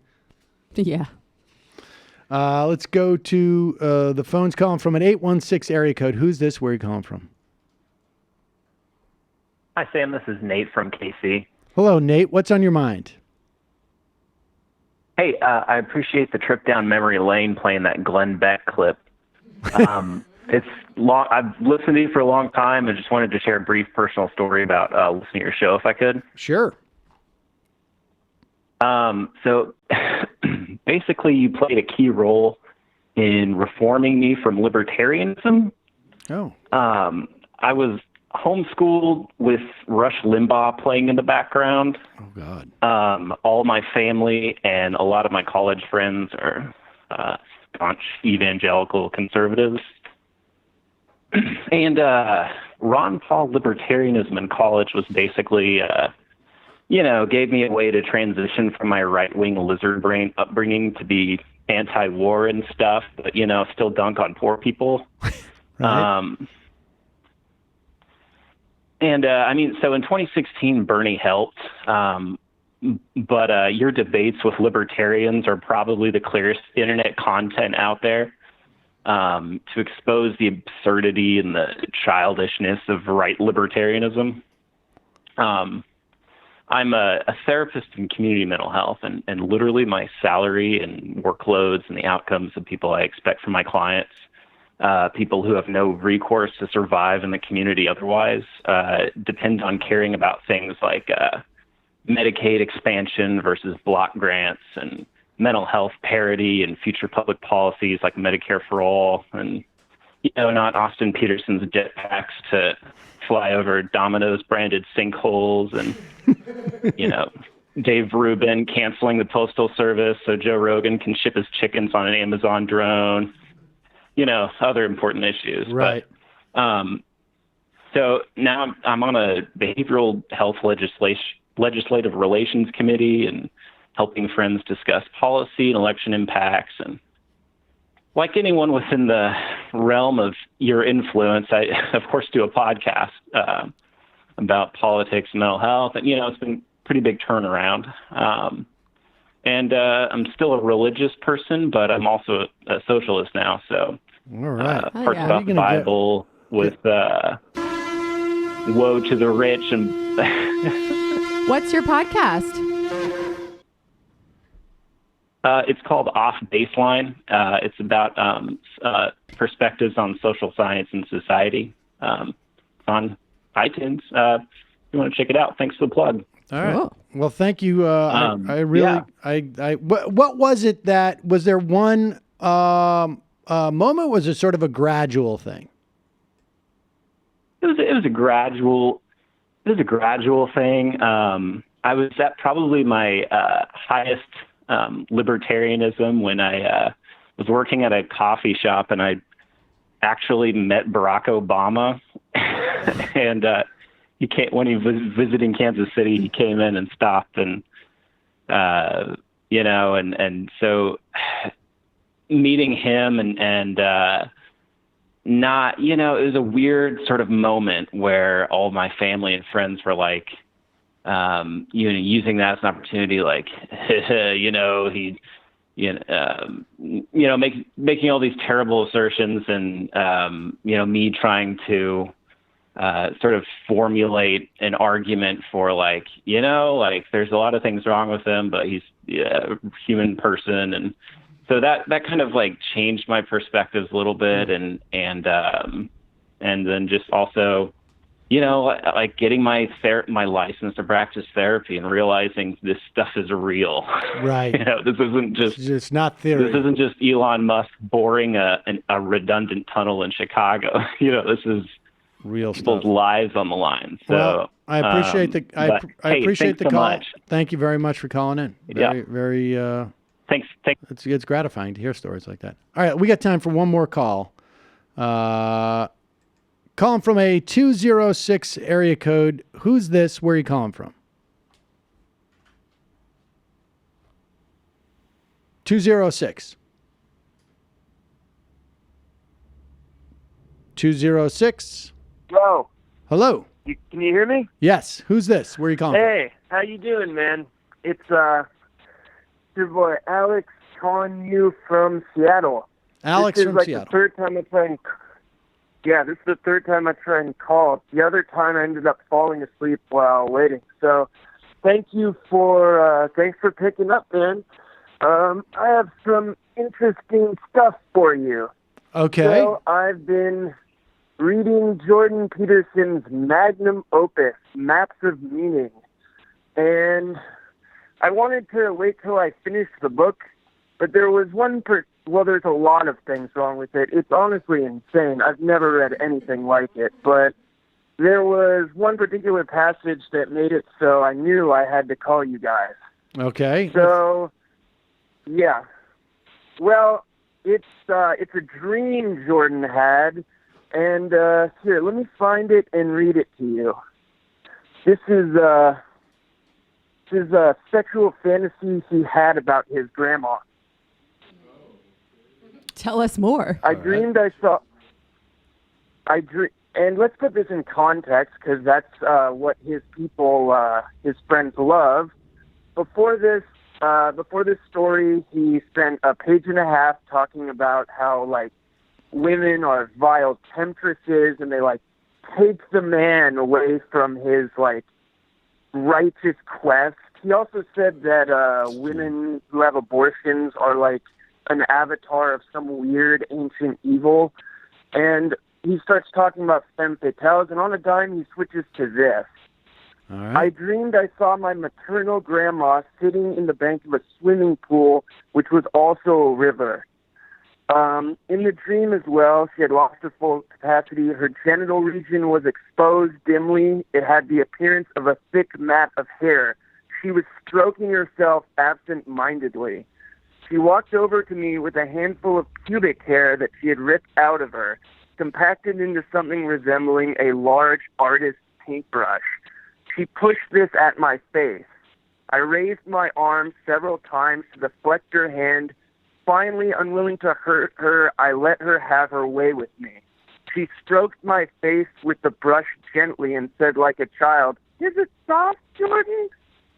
Yeah. Let's go to the phones calling from an 816 area code. Who's this? Where are you calling from? Hi, Sam. This is Nate from KC. Hello, Nate. What's on your mind? Hey, I appreciate the trip down memory lane playing that Glenn Beck clip. It's long. I've listened to you for a long time and just wanted to share a brief personal story about listening to your show, if I could. Sure. So basically, you played a key role in reforming me from libertarianism. Oh. I was homeschooled with Rush Limbaugh playing in the background. Oh, God. All my family and a lot of my college friends are staunch evangelical conservatives. And Ron Paul libertarianism in college was basically, gave me a way to transition from my right-wing lizard brain upbringing to be anti-war and stuff, but, still dunk on poor people. Right. So in 2016, Bernie helped, but your debates with libertarians are probably the clearest internet content out there to expose the absurdity and the childishness of right libertarianism. I'm a therapist in community mental health, and literally my salary and workloads and the outcomes of people I expect from my clients, people who have no recourse to survive in the community otherwise, depend on caring about things like Medicaid expansion versus block grants and mental health parity and future public policies like Medicare for all, and not Austin Peterson's jetpacks to fly over Domino's branded sinkholes, and Dave Rubin canceling the postal service so Joe Rogan can ship his chickens on an Amazon drone, other important issues. Right. But, so now I'm on a behavioral health legislative relations committee and helping friends discuss policy and election impacts. And like anyone within the realm of your influence, I, of course, do a podcast about politics and mental health. And, it's been a pretty big turnaround. And I'm still a religious person, but I'm also a socialist now. So all right. Parts about the Bible with woe to the rich. And What's your podcast? It's called Off Baseline. It's about perspectives on social science and society. On iTunes. If you want to check it out, thanks for the plug. All right. Cool. Well, thank you. I really, what was it that, was there one moment? Was it sort of a gradual thing? It was a gradual thing. I was at probably my highest libertarianism when I was working at a coffee shop, and I actually met Barack Obama. And he came, when he was visiting Kansas City, he came in and stopped, and and so meeting him and not, it was a weird sort of moment where all my family and friends were like, using that as an opportunity, like, making all these terrible assertions, and me trying to sort of formulate an argument for like, there's a lot of things wrong with him, but he's a human person, and so that kind of like changed my perspectives a little bit, and then just also, like getting my license to practice therapy and realizing this stuff is real. Right. This isn't just, it's not theory. This isn't just Elon Musk boring a redundant tunnel in Chicago. This is real people's stuff. Lives on the line. So well, I appreciate I appreciate the so call. much. Thank you very much for calling in. Very. Thanks. It's gratifying to hear stories like that. All right, we got time for one more call. Calling from a 206 area code. Who's this? Where are you calling from? 206. 206. Hello. Hello. Can you hear me? Yes. Who's this? Where are you calling from? Hey, how you doing, man? It's your boy Alex calling you from Seattle. Alex this is from like Seattle. The third time I try and this is the third time I try and call. The other time I ended up falling asleep while waiting. So, thanks for picking up, man. I have some interesting stuff for you. Okay. So I've been reading Jordan Peterson's magnum opus, Maps of Meaning, and I wanted to wait till I finished the book, but there was there's a lot of things wrong with it. It's honestly insane. I've never read anything like it, but there was one particular passage that made it so I knew I had to call you guys. Okay. So, yeah. Well, it's a dream Jordan had, and here, let me find it and read it to you. This is a sexual fantasy he had about his grandma. Tell us more. I dreamed I saw. And let's put this in context because that's what his people, his friends, love. Before this story, he spent a page and a half talking about how like women are vile temptresses and they like take the man away from his like righteous quest. He also said that women who have abortions are like an avatar of some weird ancient evil. And he starts talking about femme fatales, and on a dime he switches to this. All right. I dreamed I saw my maternal grandma sitting in the bank of a swimming pool, which was also a river. In the dream as well, she had lost her full capacity. Her genital region was exposed dimly. It had the appearance of a thick mat of hair. She was stroking herself absent-mindedly. She walked over to me with a handful of pubic hair that she had ripped out of her, compacted into something resembling a large artist's paintbrush. She pushed this at my face. I raised my arm several times to deflect her hand. Finally, unwilling to hurt her, I let her have her way with me. She stroked my face with the brush gently and said like a child, "Is it soft, Jordan?"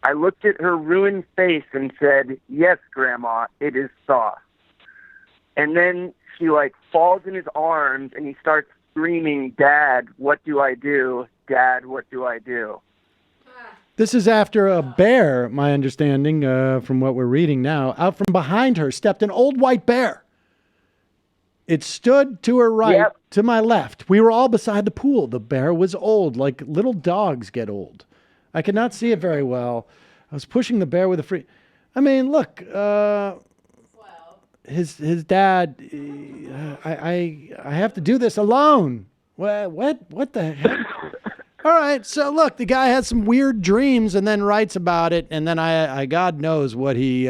I looked at her ruined face and said, "Yes, Grandma, it is soft." And then she falls in his arms and he starts screaming, "Dad, what do I do? Dad, what do I do?" This is after a bear, my understanding, from what we're reading now. Out from behind her stepped an old white bear. It stood to her right, to my left. We were all beside the pool. The bear was old, like little dogs get old. I could not see it very well. I was pushing the bear with a free... I mean, look, his dad, I have to do this alone. What the heck? All right, so look, the guy has some weird dreams and then writes about it, and then I God knows what he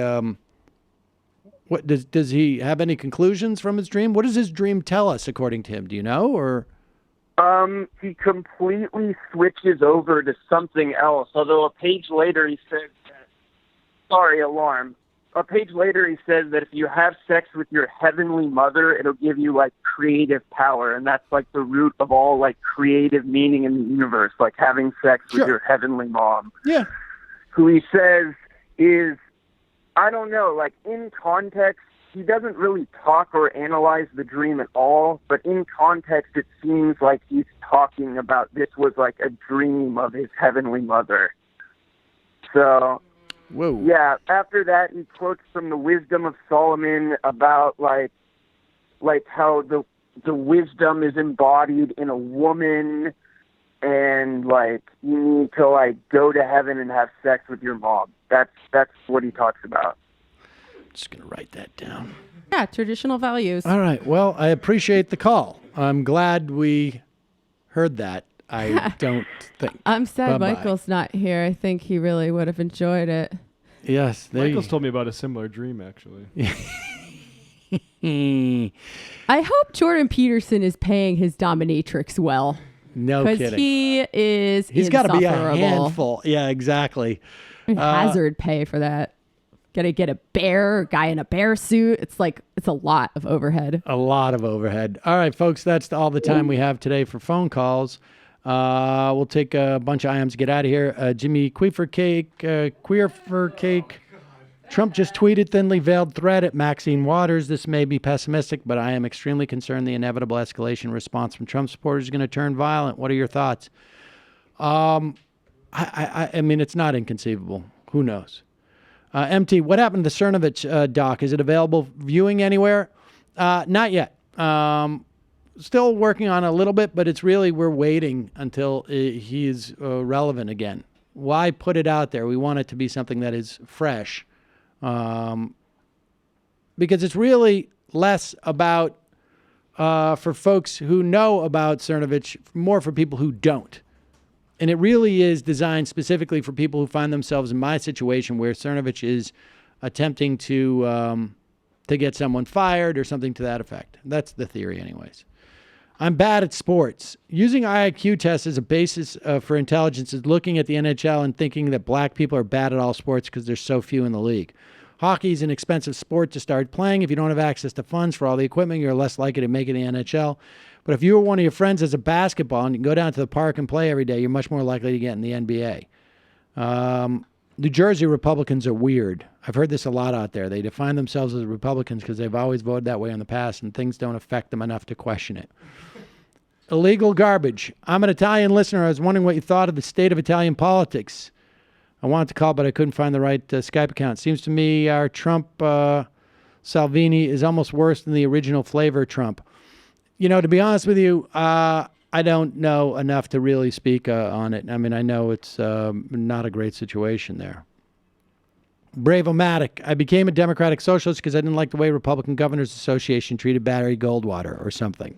what does he have any conclusions from his dream? What does his dream tell us according to him? Do you know, or he completely switches over to something else. Although a page later he says that, sorry, alarm. A page later he says that if you have sex with your heavenly mother, it'll give you creative power, and that's the root of all creative meaning in the universe, having sex with your heavenly mom. Yeah. Who he says is, I don't know, in context, he doesn't really talk or analyze the dream at all, but in context it seems like he's talking about this was a dream of his heavenly mother. So... Whoa. Yeah, after that, he quotes from the wisdom of Solomon about how the wisdom is embodied in a woman, and you need to go to heaven and have sex with your mom. That's what he talks about. Just gonna write that down. Yeah, traditional values. All right. Well, I appreciate the call. I'm glad we heard that. I don't think. I'm sad Bye-bye. Michael's not here. I think he really would have enjoyed it. Yes. Michael's told me about a similar dream, actually. I hope Jordan Peterson is paying his dominatrix well. No kidding. Because he is He's got to be a insufferable. handful. Yeah, exactly. Hazard pay for that. Gotta get a guy in a bear suit. It's a lot of overhead. A lot of overhead. All right, folks, that's all the time we have today for phone calls. We'll take a bunch of items to get out of here. Jimmy Queefer Cake. Trump just tweeted thinly veiled threat at Maxine Waters. This may be pessimistic, but I am extremely concerned the inevitable escalation response from Trump supporters is going to turn violent. What are your thoughts? I mean, it's not inconceivable. Who knows? MT, what happened to the Cernovich doc? Is it available viewing anywhere? Not yet. Still working on it a little bit, but it's really, we're waiting until he's relevant again. Why put it out there? We want it to be something that is fresh. Because it's really less about, for folks who know about Cernovich, more for people who don't. And it really is designed specifically for people who find themselves in my situation where Cernovich is attempting to get someone fired or something to that effect. That's the theory anyways. I'm bad at sports. Using IQ tests as a basis for intelligence is looking at the NHL and thinking that black people are bad at all sports because there's so few in the league. Hockey is an expensive sport to start playing. If you don't have access to funds for all the equipment, you're less likely to make it in the NHL. But if you or one of your friends has a basketball and you can go down to the park and play every day, you're much more likely to get in the NBA. New Jersey Republicans are weird. I've heard this a lot out there. They define themselves as Republicans because they've always voted that way in the past, and things don't affect them enough to question it. Illegal garbage. I'm an Italian listener. I was wondering what you thought of the state of Italian politics. I wanted to call, but I couldn't find the right Skype account. Seems to me our Trump Salvini is almost worse than the original flavor Trump. You know, to be honest with you, I don't know enough to really speak on it. I mean, I know it's not a great situation there. Brave-O-Matic. I became a Democratic Socialist because I didn't like the way Republican Governors Association treated Barry Goldwater or something.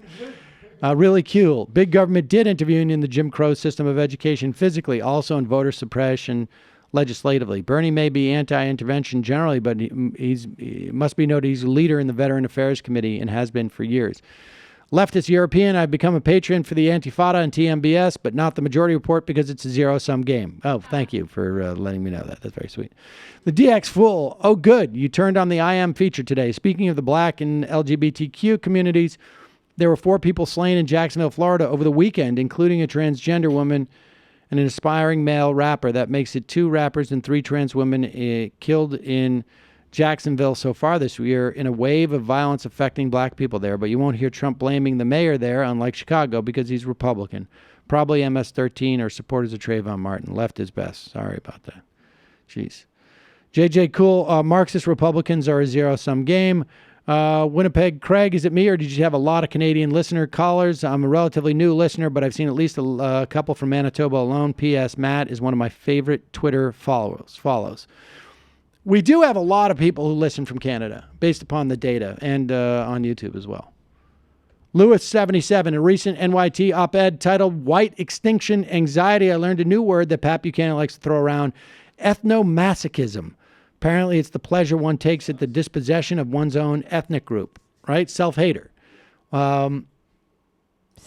Really cool. Big government did intervene in the Jim Crow system of education physically, also in voter suppression legislatively. Bernie may be anti-intervention generally, but he must be noted he's a leader in the Veteran Affairs Committee and has been for years. Leftist European, I've become a patron for the Antifada and TMBS, but not the Majority Report because it's a zero-sum game. Oh, thank you for letting me know that. That's very sweet. The DX Fool. Oh, good. You turned on the I Am feature today. Speaking of the black and LGBTQ communities, there were 4 people slain in Jacksonville, Florida over the weekend, including a transgender woman and an aspiring male rapper. That makes it 2 rappers and 3 trans women killed in Jacksonville so far this year in a wave of violence affecting black people there. But you won't hear Trump blaming the mayor there, unlike Chicago, because he's Republican. Probably MS-13 or supporters of Trayvon Martin. Left is best. Sorry about that. Jeez. JJ Cool, Marxist Republicans are a zero-sum game. Winnipeg, Craig, is it me or did you have a lot of Canadian listener callers? I'm a relatively new listener, but I've seen at least a couple from Manitoba alone. P.S. Matt is one of my favorite Twitter follows. We do have a lot of people who listen from Canada based upon the data and on YouTube as well. Lewis77, a recent NYT op-ed titled White Extinction Anxiety. I learned a new word that Pat Buchanan likes to throw around, ethnomasochism. Apparently, it's the pleasure one takes at the dispossession of one's own ethnic group, right? Self-hater.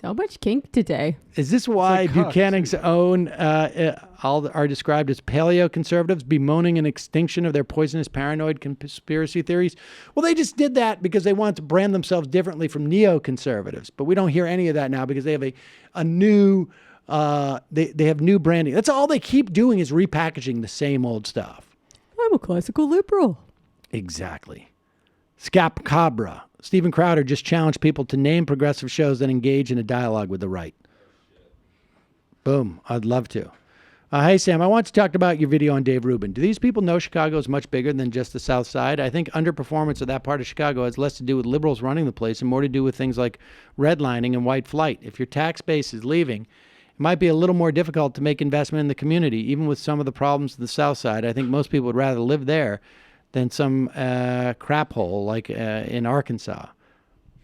So much kink today. Is this why Buchanan's own are described as paleo-conservatives, bemoaning an extinction of their poisonous paranoid conspiracy theories? Well, they just did that because they want to brand themselves differently from neoconservatives. But we don't hear any of that now because they have a new, they have new branding. That's all they keep doing is repackaging the same old stuff. I'm a classical liberal. Exactly. Scapcabra. Stephen Crowder just challenged people to name progressive shows that engage in a dialogue with the right. Boom. I'd love to. Hey, Sam, I want to talk about your video on Dave Rubin. Do these people know Chicago is much bigger than just the South Side? I think underperformance of that part of Chicago has less to do with liberals running the place and more to do with things like redlining and white flight. If your tax base is leaving, it might be a little more difficult to make investment in the community, even with some of the problems of the South Side. I think most people would rather live there than some crap hole like in Arkansas.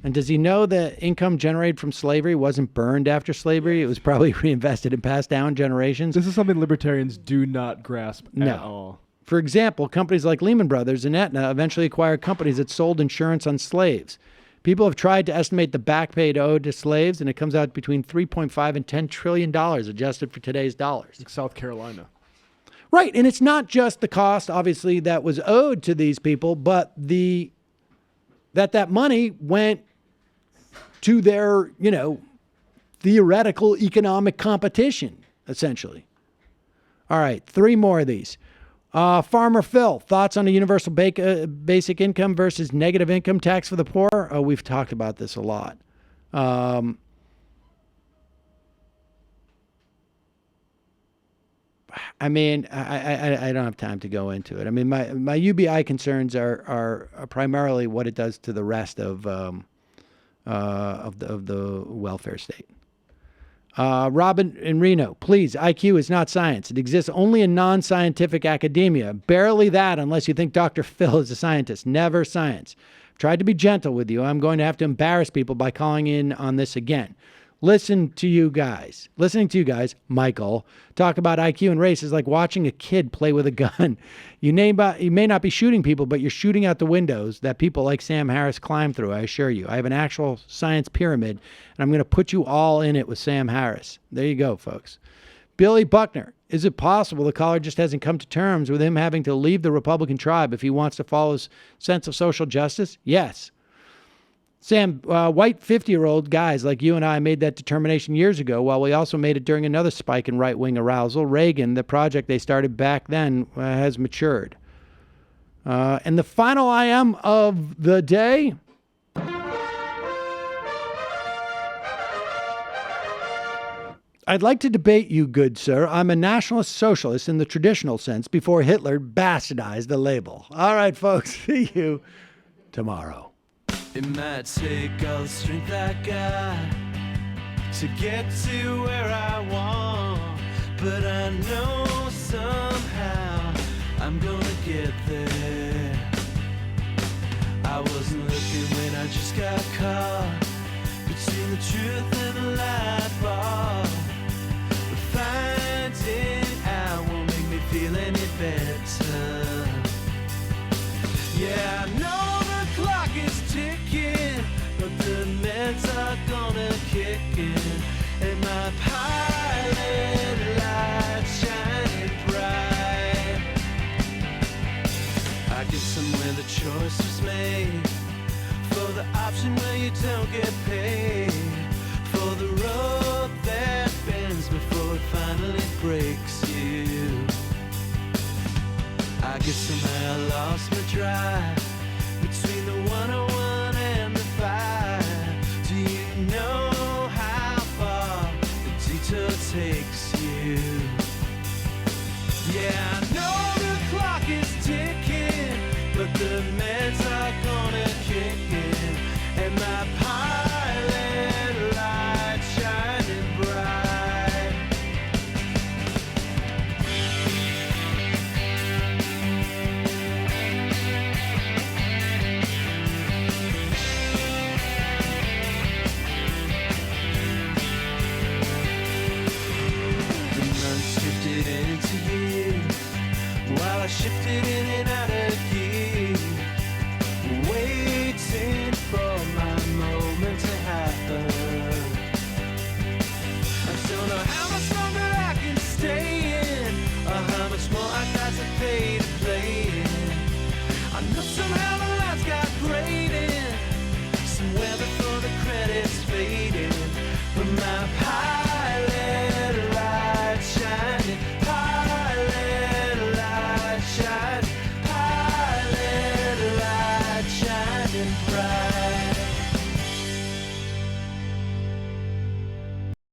And does he know that income generated from slavery wasn't burned after slavery? It was probably reinvested and passed down generations. This is something libertarians do not grasp at all. For example, companies like Lehman Brothers and Aetna eventually acquired companies that sold insurance on slaves. People have tried to estimate the back pay owed to slaves, and it comes out between $3.5 and $10 trillion adjusted for today's dollars. Like South Carolina. Right, and it's not just the cost, obviously, that was owed to these people, but that money went to their, theoretical economic competition, essentially. All right, 3 more of these. Farmer Phil, thoughts on a universal basic income versus negative income tax for the poor? Oh, we've talked about this a lot. I mean, I don't have time to go into it. I mean, my UBI concerns are primarily what it does to the rest of the welfare state. Robin in Reno, please, IQ is not science. It exists only in non-scientific academia. Barely that unless you think Dr. Phil is a scientist. Never science. I've tried to be gentle with you. I'm going to have to embarrass people by calling in on this again. Listening to you guys, Michael, talk about IQ and race is like watching a kid play with a gun. You may not be shooting people, but you're shooting out the windows that people like Sam Harris climb through, I assure you. I have an actual science pyramid, and I'm going to put you all in it with Sam Harris. There you go, folks. Billy Buckner, is it possible the caller just hasn't come to terms with him having to leave the Republican tribe if he wants to follow his sense of social justice? Yes. Sam, white 50-year-old guys like you and I made that determination years ago, while we also made it during another spike in right-wing arousal. Reagan, the project they started back then, has matured. And the final I am of the day. I'd like to debate you, good sir. I'm a nationalist socialist in the traditional sense before Hitler bastardized the label. All right, folks. See you tomorrow. It might take all the strength I got to get to where I want, but I know somehow I'm gonna get there. I wasn't looking when I just got caught between the truth and the light bulb. But finding out won't make me feel any better. Yeah, I know the clock is ticking, but the meds are gonna kick in, and my pilot light shining bright. I get somewhere the choice was made, for the option where you don't get paid, for the road that bends before it finally breaks you. I guess somehow I lost my drive between the 101 and the 5. Do you know how far the detour takes you? Yeah, I know the clock is ticking, but the meds are gonna kick in, and my pilot light shining bright. The months drifted into years while I shifted